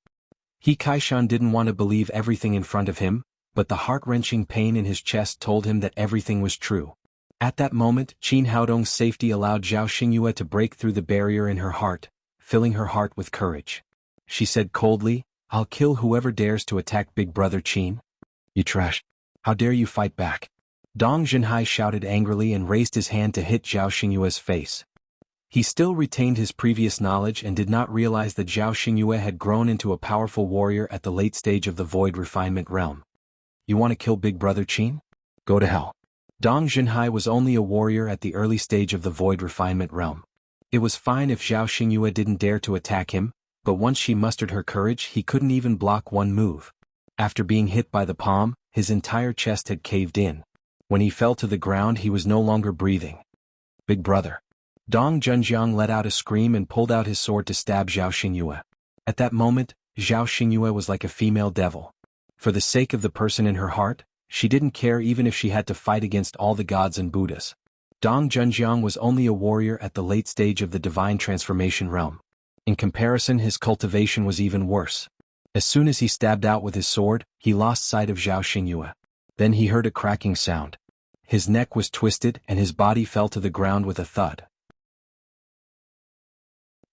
He Kaishan didn't want to believe everything in front of him, but the heart-wrenching pain in his chest told him that everything was true. At that moment, Qin Haodong's safety allowed Zhao Xingyue to break through the barrier in her heart, filling her heart with courage. She said coldly, "I'll kill whoever dares to attack big brother Qin." "You trash. How dare you fight back?" Dong Zhenhai shouted angrily and raised his hand to hit Zhao Xingyue's face. He still retained his previous knowledge and did not realize that Zhao Xingyue had grown into a powerful warrior at the late stage of the void refinement realm. "You want to kill big brother Qin? Go to hell." Dong Zhenhai was only a warrior at the early stage of the void refinement realm. It was fine if Zhao Xingyue didn't dare to attack him, but once she mustered her courage, he couldn't even block one move. After being hit by the palm, his entire chest had caved in. When he fell to the ground, he was no longer breathing. "Big brother." Dong Junjiang let out a scream and pulled out his sword to stab Zhao Xingyue. At that moment, Zhao Xingyue was like a female devil. For the sake of the person in her heart, she didn't care even if she had to fight against all the gods and Buddhas. Dong Junjiang was only a warrior at the late stage of the divine transformation realm. In comparison, his cultivation was even worse. As soon as he stabbed out with his sword, he lost sight of Zhao Xingyue. Then he heard a cracking sound. His neck was twisted and his body fell to the ground with a thud.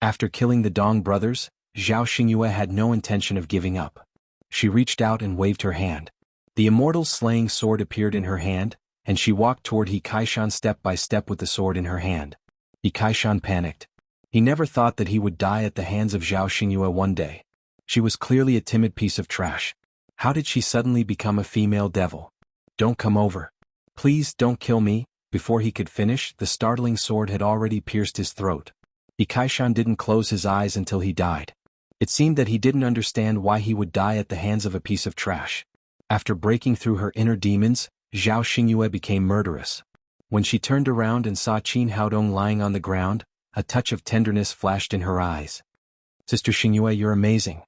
After killing the Dong brothers, Zhao Xingyue had no intention of giving up. She reached out and waved her hand. The immortal slaying sword appeared in her hand, and she walked toward He Kaishan step by step with the sword in her hand. He Kaishan panicked. He never thought that he would die at the hands of Zhao Xingyue one day. She was clearly a timid piece of trash. How did she suddenly become a female devil? Don't come over. Please don't kill me. Before he could finish, the startling sword had already pierced his throat. He Kaishan didn't close his eyes until he died. It seemed that he didn't understand why he would die at the hands of a piece of trash. After breaking through her inner demons, Zhao Xingyue became murderous. When she turned around and saw Qin Haodong lying on the ground, a touch of tenderness flashed in her eyes. Sister Xingyue, you're amazing.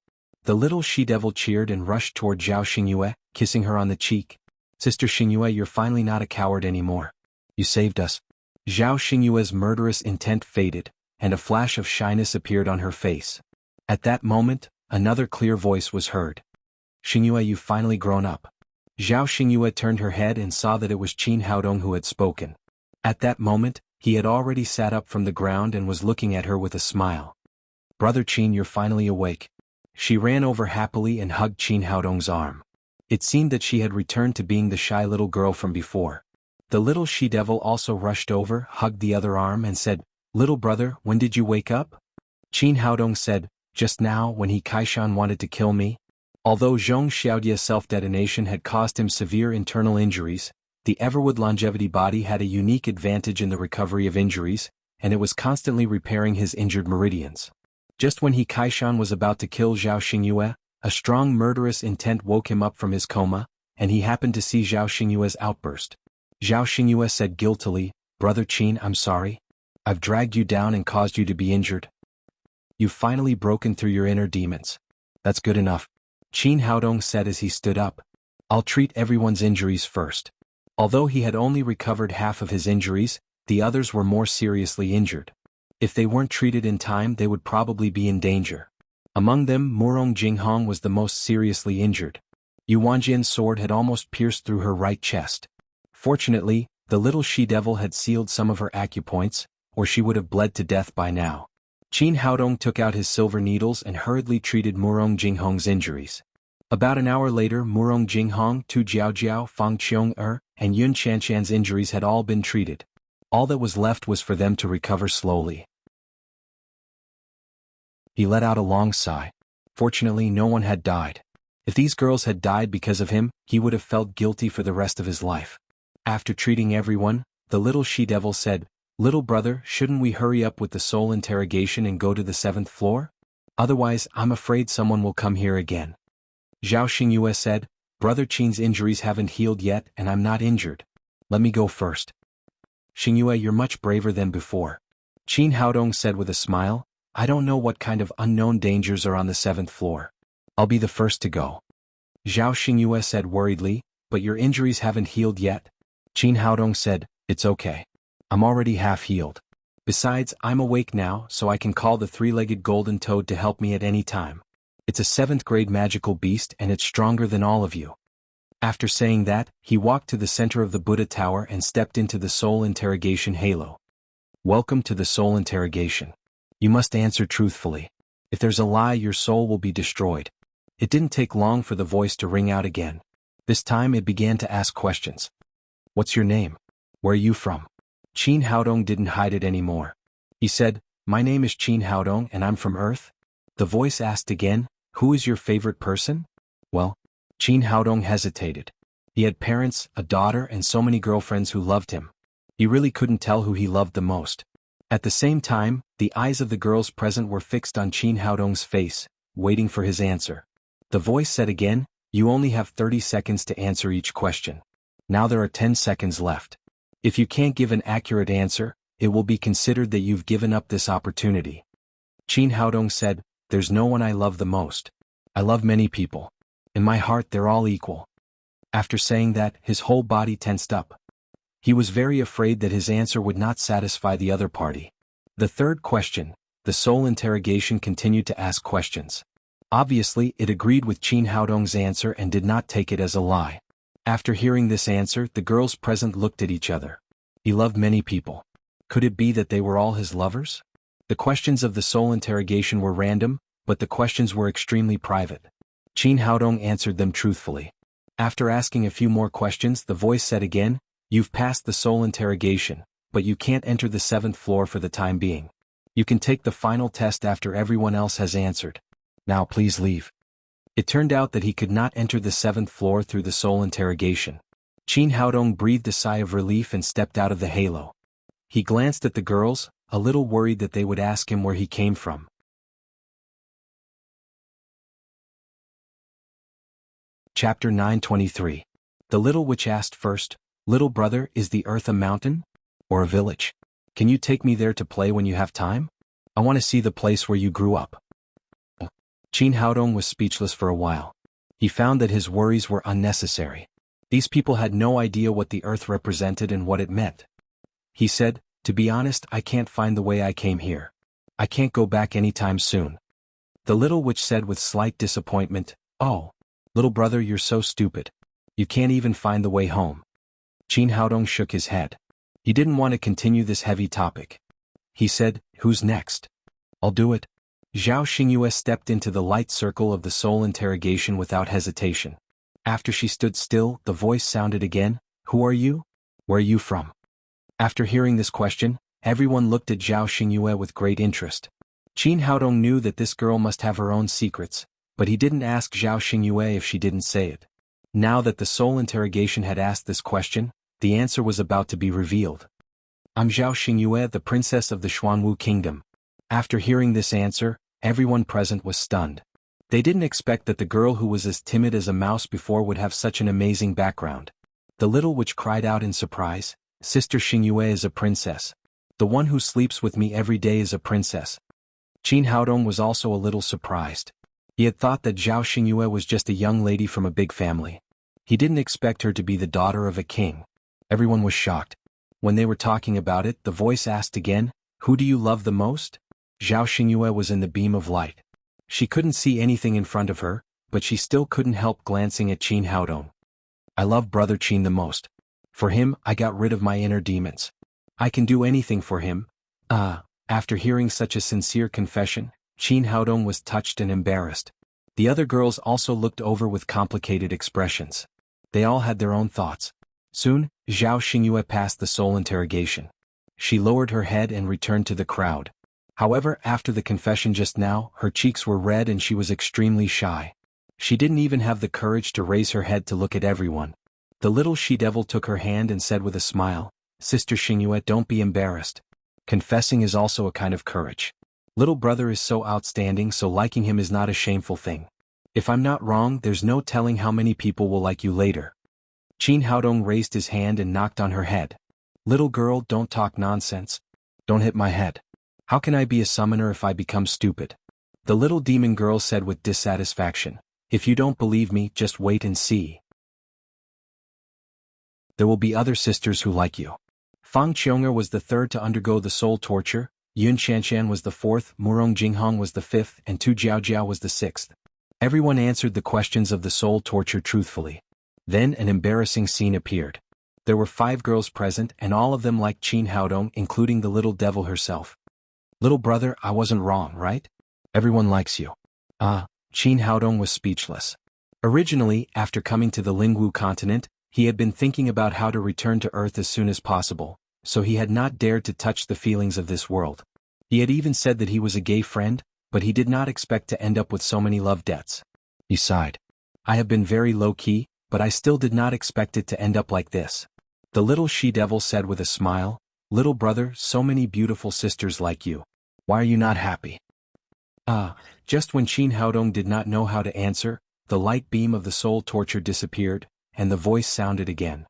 The little she-devil cheered and rushed toward Zhao Xingyue, kissing her on the cheek. Sister Xingyue, you're finally not a coward anymore. You saved us. Zhao Xingyue's murderous intent faded, and a flash of shyness appeared on her face. At that moment, another clear voice was heard. Xingyue, you've finally grown up. Zhao Xingyue turned her head and saw that it was Qin Haodong who had spoken. At that moment, he had already sat up from the ground and was looking at her with a smile. Brother Qin, you're finally awake. She ran over happily and hugged Qin Haodong's arm. It seemed that she had returned to being the shy little girl from before. The little she-devil also rushed over, hugged the other arm and said, Little brother, when did you wake up? Qin Haodong said, Just now when He Kaishan wanted to kill me. Although Zhong Xiaodia's self-detonation had caused him severe internal injuries, the Everwood longevity body had a unique advantage in the recovery of injuries, and it was constantly repairing his injured meridians. Just when He Kaishan was about to kill Zhao Xingyue, a strong murderous intent woke him up from his coma, and he happened to see Zhao Xingyue's outburst. Zhao Xingyue said guiltily, Brother Qin, I'm sorry. I've dragged you down and caused you to be injured. You've finally broken through your inner demons. That's good enough. Qin Haodong said as he stood up. I'll treat everyone's injuries first. Although he had only recovered half of his injuries, the others were more seriously injured. If they weren't treated in time, they would probably be in danger. Among them, Murong Jinghong was the most seriously injured. Yu Wanjian's sword had almost pierced through her right chest. Fortunately, the little she-devil had sealed some of her acupoints, or she would have bled to death by now. Qin Haodong took out his silver needles and hurriedly treated Murong Jinghong's injuries. About an hour later, Murong Jinghong, Tu Jiaojiao, Fang Qiong and Yun Chanshan's injuries had all been treated. All that was left was for them to recover slowly. He let out a long sigh. Fortunately, no one had died. If these girls had died because of him, he would have felt guilty for the rest of his life. After treating everyone, the little she-devil said, Little brother, shouldn't we hurry up with the soul interrogation and go to the 7th floor? Otherwise, I'm afraid someone will come here again. Zhao Xingyue said, Brother Qin's injuries haven't healed yet and I'm not injured. Let me go first. Xingyue, you're much braver than before. Qin Haodong said with a smile, I don't know what kind of unknown dangers are on the 7th floor. I'll be the first to go. Zhao Xingyue said worriedly, but your injuries haven't healed yet. Qin Haodong said, It's okay. I'm already half healed. Besides, I'm awake now, so I can call the three-legged golden toad to help me at any time. It's a 7th-grade magical beast and it's stronger than all of you. After saying that, he walked to the center of the Buddha Tower and stepped into the soul interrogation halo. Welcome to the soul interrogation. You must answer truthfully. If there's a lie, your soul will be destroyed. It didn't take long for the voice to ring out again. This time it began to ask questions. What's your name? Where are you from? Qin Haodong didn't hide it anymore. He said, My name is Qin Haodong and I'm from Earth. The voice asked again, Who is your favorite person? Well, Qin Haodong hesitated. He had parents, a daughter and so many girlfriends who loved him. He really couldn't tell who he loved the most. At the same time, the eyes of the girls present were fixed on Qin Haodong's face, waiting for his answer. The voice said again, You only have 30 seconds to answer each question. Now there are 10 seconds left. If you can't give an accurate answer, it will be considered that you've given up this opportunity. Qin Haodong said, There's no one I love the most. I love many people. In my heart they're all equal. After saying that, his whole body tensed up. He was very afraid that his answer would not satisfy the other party. The third question, the soul interrogation, continued to ask questions. Obviously, it agreed with Qin Haodong's answer and did not take it as a lie. After hearing this answer, the girls present looked at each other. He loved many people. Could it be that they were all his lovers? The questions of the soul interrogation were random, but the questions were extremely private. Qin Haodong answered them truthfully. After asking a few more questions, the voice said again, "You've passed the soul interrogation, but you can't enter the 7th floor for the time being. You can take the final test after everyone else has answered. Now please leave." It turned out that he could not enter the 7th floor through the soul interrogation. Qin Haodong breathed a sigh of relief and stepped out of the halo. He glanced at the girls, a little worried that they would ask him where he came from. Chapter 923. The little witch asked first, "Little brother, is the earth a mountain? Or a village? Can you take me there to play when you have time? I want to see the place where you grew up." Qin Haodong was speechless for a while. He found that his worries were unnecessary. These people had no idea what the earth represented and what it meant. He said, "To be honest, I can't find the way I came here. I can't go back anytime soon." The little witch said with slight disappointment, "Oh, little brother, you're so stupid. You can't even find the way home." Qin Haodong shook his head. He didn't want to continue this heavy topic. He said, "Who's next?" "I'll do it." Zhao Xingyue stepped into the light circle of the soul interrogation without hesitation. After she stood still, the voice sounded again, "Who are you? Where are you from?" After hearing this question, everyone looked at Zhao Xingyue with great interest. Qin Haodong knew that this girl must have her own secrets, but he didn't ask Zhao Xingyue if she didn't say it. Now that the soul interrogation had asked this question, the answer was about to be revealed. "I'm Zhao Xingyue, the princess of the Xuanwu kingdom." After hearing this answer, everyone present was stunned. They didn't expect that the girl who was as timid as a mouse before would have such an amazing background. The little witch cried out in surprise, "Sister Xingyue is a princess. The one who sleeps with me every day is a princess." Qin Haodong was also a little surprised. He had thought that Zhao Xingyue was just a young lady from a big family. He didn't expect her to be the daughter of a king. Everyone was shocked. When they were talking about it, the voice asked again, "Who do you love the most?" Zhao Xingyue was in the beam of light. She couldn't see anything in front of her, but she still couldn't help glancing at Qin Haodong. "I love brother Qin the most. For him, I got rid of my inner demons. I can do anything for him." After hearing such a sincere confession, Qin Haodong was touched and embarrassed. The other girls also looked over with complicated expressions. They all had their own thoughts. Soon, Zhao Xingyue passed the soul interrogation. She lowered her head and returned to the crowd. However, after the confession just now, her cheeks were red and she was extremely shy. She didn't even have the courage to raise her head to look at everyone. The little she-devil took her hand and said with a smile, "Sister Xingyue, don't be embarrassed. Confessing is also a kind of courage. Little brother is so outstanding, so liking him is not a shameful thing. If I'm not wrong, there's no telling how many people will like you later." Qin Haodong raised his hand and knocked on her head. "Little girl, don't talk nonsense. Don't hit my head. How can I be a summoner if I become stupid?" The little demon girl said with dissatisfaction, "If you don't believe me, just wait and see. There will be other sisters who like you." Fang Qiong'er was the third to undergo the soul torture, Yun Shanshan was the fourth, Murong Jinghong was the fifth, and Tu Jiaojiao was the sixth. Everyone answered the questions of the soul torture truthfully. Then an embarrassing scene appeared. There were 5 girls present and all of them liked Qin Haodong, including the little devil herself. "Little brother, I wasn't wrong, right? Everyone likes you." Qin Haodong was speechless. Originally, after coming to the Lingwu continent, he had been thinking about how to return to Earth as soon as possible, so he had not dared to touch the feelings of this world. He had even said that he was a gay friend, but he did not expect to end up with so many love debts. He sighed. "I have been very low-key, but I still did not expect it to end up like this." The little she-devil said with a smile, "Little brother, so many beautiful sisters like you. Why are you not happy?" Just when Qin Haodong did not know how to answer, the light beam of the soul torture disappeared, and the voice sounded again.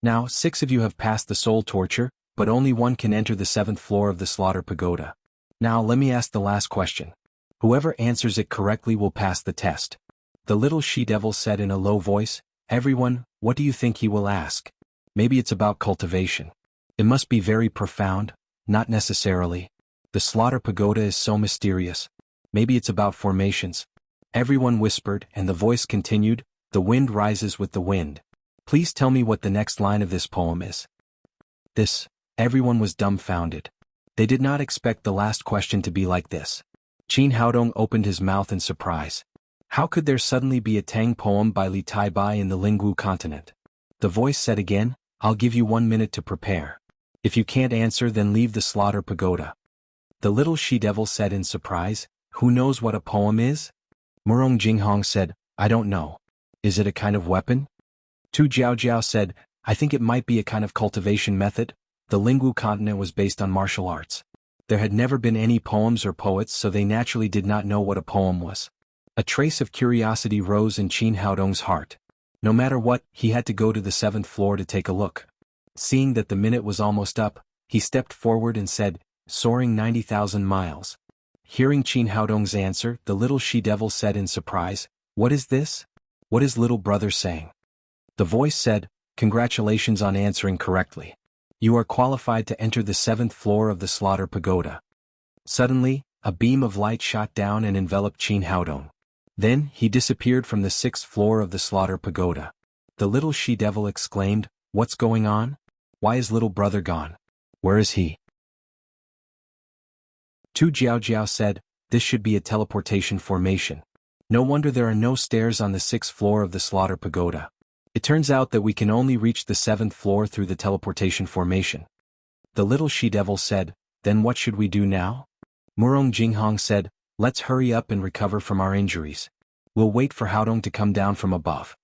"Now 6 of you have passed the soul torture, but only one can enter the 7th floor of the slaughter pagoda. Now let me ask the last question. Whoever answers it correctly will pass the test." The little she-devil said in a low voice, "Everyone, what do you think he will ask? Maybe it's about cultivation. It must be very profound." "Not necessarily. The slaughter pagoda is so mysterious. Maybe it's about formations." Everyone whispered, and the voice continued, "The wind rises with the wind. Please tell me what the next line of this poem is." This. Everyone was dumbfounded. They did not expect the last question to be like this. Qin Haodong opened his mouth in surprise. How could there suddenly be a Tang poem by Li Taibai in the Lingwu continent? The voice said again, "I'll give you 1 minute to prepare. If you can't answer, then leave the slaughter pagoda." The little she-devil said in surprise, "Who knows what a poem is?" Murong Jinghong said, "I don't know. Is it a kind of weapon?" Tu Jiaojiao said, "I think it might be a kind of cultivation method." The Lingwu continent was based on martial arts. There had never been any poems or poets, so they naturally did not know what a poem was. A trace of curiosity rose in Qin Haodong's heart. No matter what, he had to go to the 7th floor to take a look. Seeing that the minute was almost up, he stepped forward and said, "Soaring 90,000 miles. Hearing Qin Haodong's answer, the little she-devil said in surprise, "What is this? What is little brother saying?" The voice said, "Congratulations on answering correctly. You are qualified to enter the 7th floor of the Slaughter Pagoda." Suddenly, a beam of light shot down and enveloped Qin Haodong. Then, he disappeared from the 6th floor of the Slaughter Pagoda. The little she-devil exclaimed, "What's going on? Why is little brother gone? Where is he?" Tu Jiaojiao said, "This should be a teleportation formation. No wonder there are no stairs on the 6th floor of the Slaughter Pagoda. It turns out that we can only reach the 7th floor through the teleportation formation." The little she-devil said, "Then what should we do now?" Murong Jinghong said, "Let's hurry up and recover from our injuries. We'll wait for Haodong to come down from above."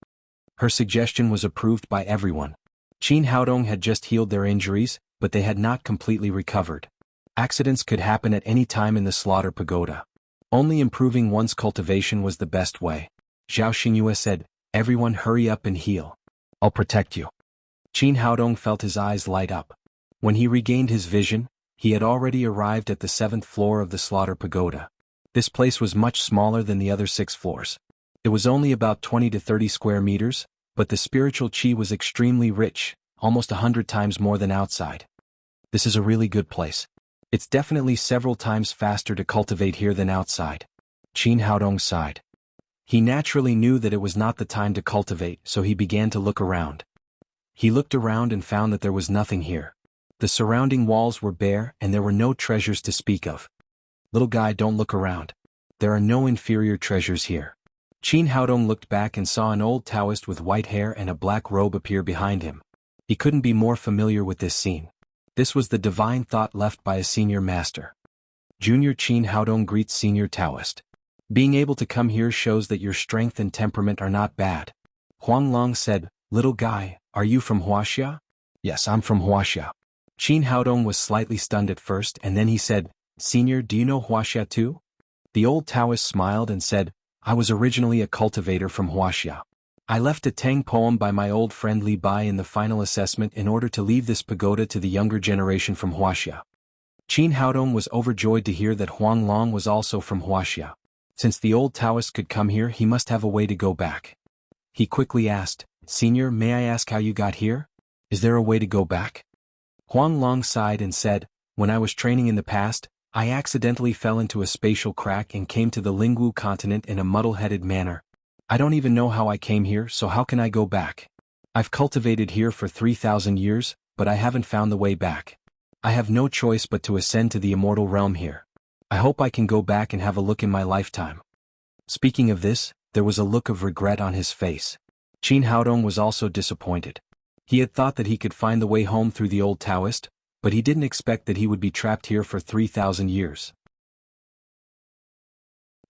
Her suggestion was approved by everyone. Qin Haodong had just healed their injuries, but they had not completely recovered. Accidents could happen at any time in the Slaughter Pagoda. Only improving one's cultivation was the best way. Zhao Xingyue said, "Everyone hurry up and heal. I'll protect you." Qin Haodong felt his eyes light up. When he regained his vision, he had already arrived at the 7th floor of the Slaughter Pagoda. This place was much smaller than the other 6 floors. It was only about 20 to 30 square meters, but the spiritual qi was extremely rich, almost 100 times more than outside. This is a really good place. It's definitely several times faster to cultivate here than outside. Qin Haodong sighed. He naturally knew that it was not the time to cultivate, so he began to look around. He looked around and found that there was nothing here. The surrounding walls were bare and there were no treasures to speak of. "Little guy, don't look around. There are no inferior treasures here." Qin Haodong looked back and saw an old Taoist with white hair and a black robe appear behind him. He couldn't be more familiar with this scene. This was the divine thought left by a senior master. Junior Qin Haodong greets senior Taoist. "Being able to come here shows that your strength and temperament are not bad." Huang Long said, "Little guy, are you from Wuxia?" "Yes, I'm from Wuxia." Qin Haodong was slightly stunned at first and then he said, "Senior, do you know Wuxia too?" The old Taoist smiled and said, "I was originally a cultivator from Wuxia. I left a Tang poem by my old friend Li Bai in the final assessment in order to leave this pagoda to the younger generation from Wuxia." Qin Haodong was overjoyed to hear that Huang Long was also from Wuxia. Since the old Taoist could come here, he must have a way to go back. He quickly asked, "Senior, may I ask how you got here? Is there a way to go back?" Huang Long sighed and said, "When I was training in the past, I accidentally fell into a spatial crack and came to the Lingwu continent in a muddle-headed manner. I don't even know how I came here, so how can I go back? I've cultivated here for 3,000 years, but I haven't found the way back. I have no choice but to ascend to the immortal realm here. I hope I can go back and have a look in my lifetime." Speaking of this, there was a look of regret on his face. Qin Haodong was also disappointed. He had thought that he could find the way home through the old Taoist, but he didn't expect that he would be trapped here for 3,000 years.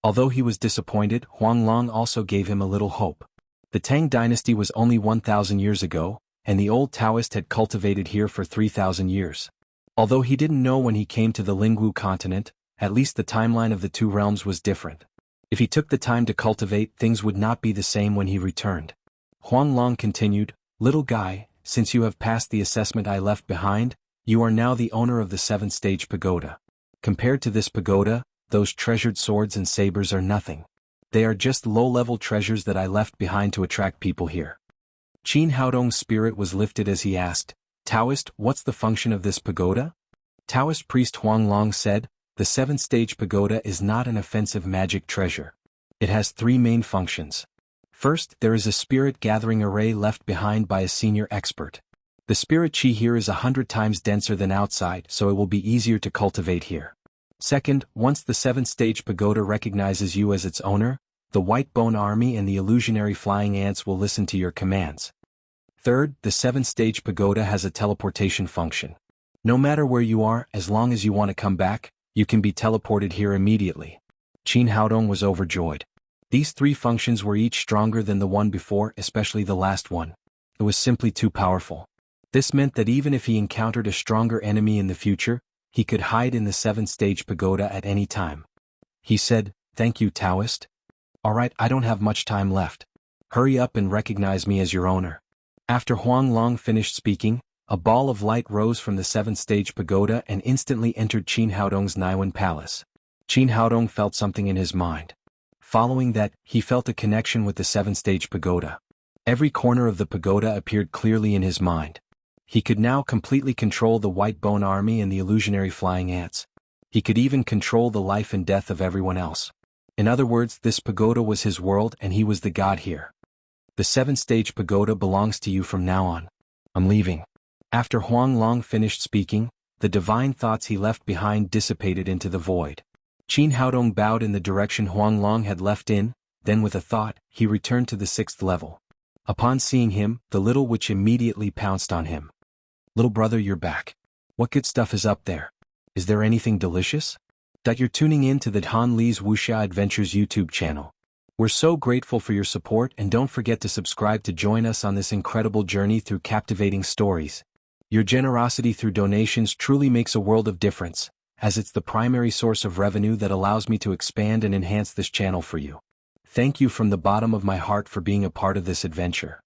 Although he was disappointed, Huang Long also gave him a little hope. The Tang dynasty was only 1,000 years ago, and the old Taoist had cultivated here for 3,000 years. Although he didn't know when he came to the Lingwu continent, at least the timeline of the two realms was different. If he took the time to cultivate, things would not be the same when he returned. Huang Long continued, "Little guy, since you have passed the assessment I left behind, you are now the owner of the 7th-stage pagoda. Compared to this pagoda, those treasured swords and sabers are nothing. They are just low-level treasures that I left behind to attract people here." Qin Haodong's spirit was lifted as he asked, "Taoist, what's the function of this pagoda?" Taoist priest Huang Long said, "The 7th-stage pagoda is not an offensive magic treasure. It has three main functions. First, there is a spirit gathering array left behind by a senior expert. The spirit chi here is 100 times denser than outside, so it will be easier to cultivate here. Second, once the 7th stage pagoda recognizes you as its owner, the White Bone Army and the illusionary flying ants will listen to your commands. Third, the 7th stage pagoda has a teleportation function. No matter where you are, as long as you want to come back, you can be teleported here immediately. Qin Haodong was overjoyed. These three functions were each stronger than the one before, especially the last one. It was simply too powerful. This meant that even if he encountered a stronger enemy in the future, he could hide in the 7th stage pagoda at any time. He said, "Thank you, Taoist. Alright, I don't have much time left. Hurry up and recognize me as your owner." After Huang Long finished speaking, a ball of light rose from the 7th stage pagoda and instantly entered Qin Haodong's Naiwan palace. Qin Haodong felt something in his mind. Following that, he felt a connection with the 7th stage pagoda. Every corner of the pagoda appeared clearly in his mind. He could now completely control the White Bone Army and the illusionary flying ants. He could even control the life and death of everyone else. In other words, this pagoda was his world and he was the god here. "The 7th stage pagoda belongs to you from now on. I'm leaving." After Huang Long finished speaking, the divine thoughts he left behind dissipated into the void. Qin Haodong bowed in the direction Huang Long had left in, then with a thought, he returned to the 6th level. Upon seeing him, the little witch immediately pounced on him. "Little brother, you're back. What good stuff is up there? Is there anything delicious?" You're tuning in to the Han Li's Wuxia Adventures YouTube channel. We're so grateful for your support, and don't forget to subscribe to join us on this incredible journey through captivating stories. Your generosity through donations truly makes a world of difference, as it's the primary source of revenue that allows me to expand and enhance this channel for you. Thank you from the bottom of my heart for being a part of this adventure.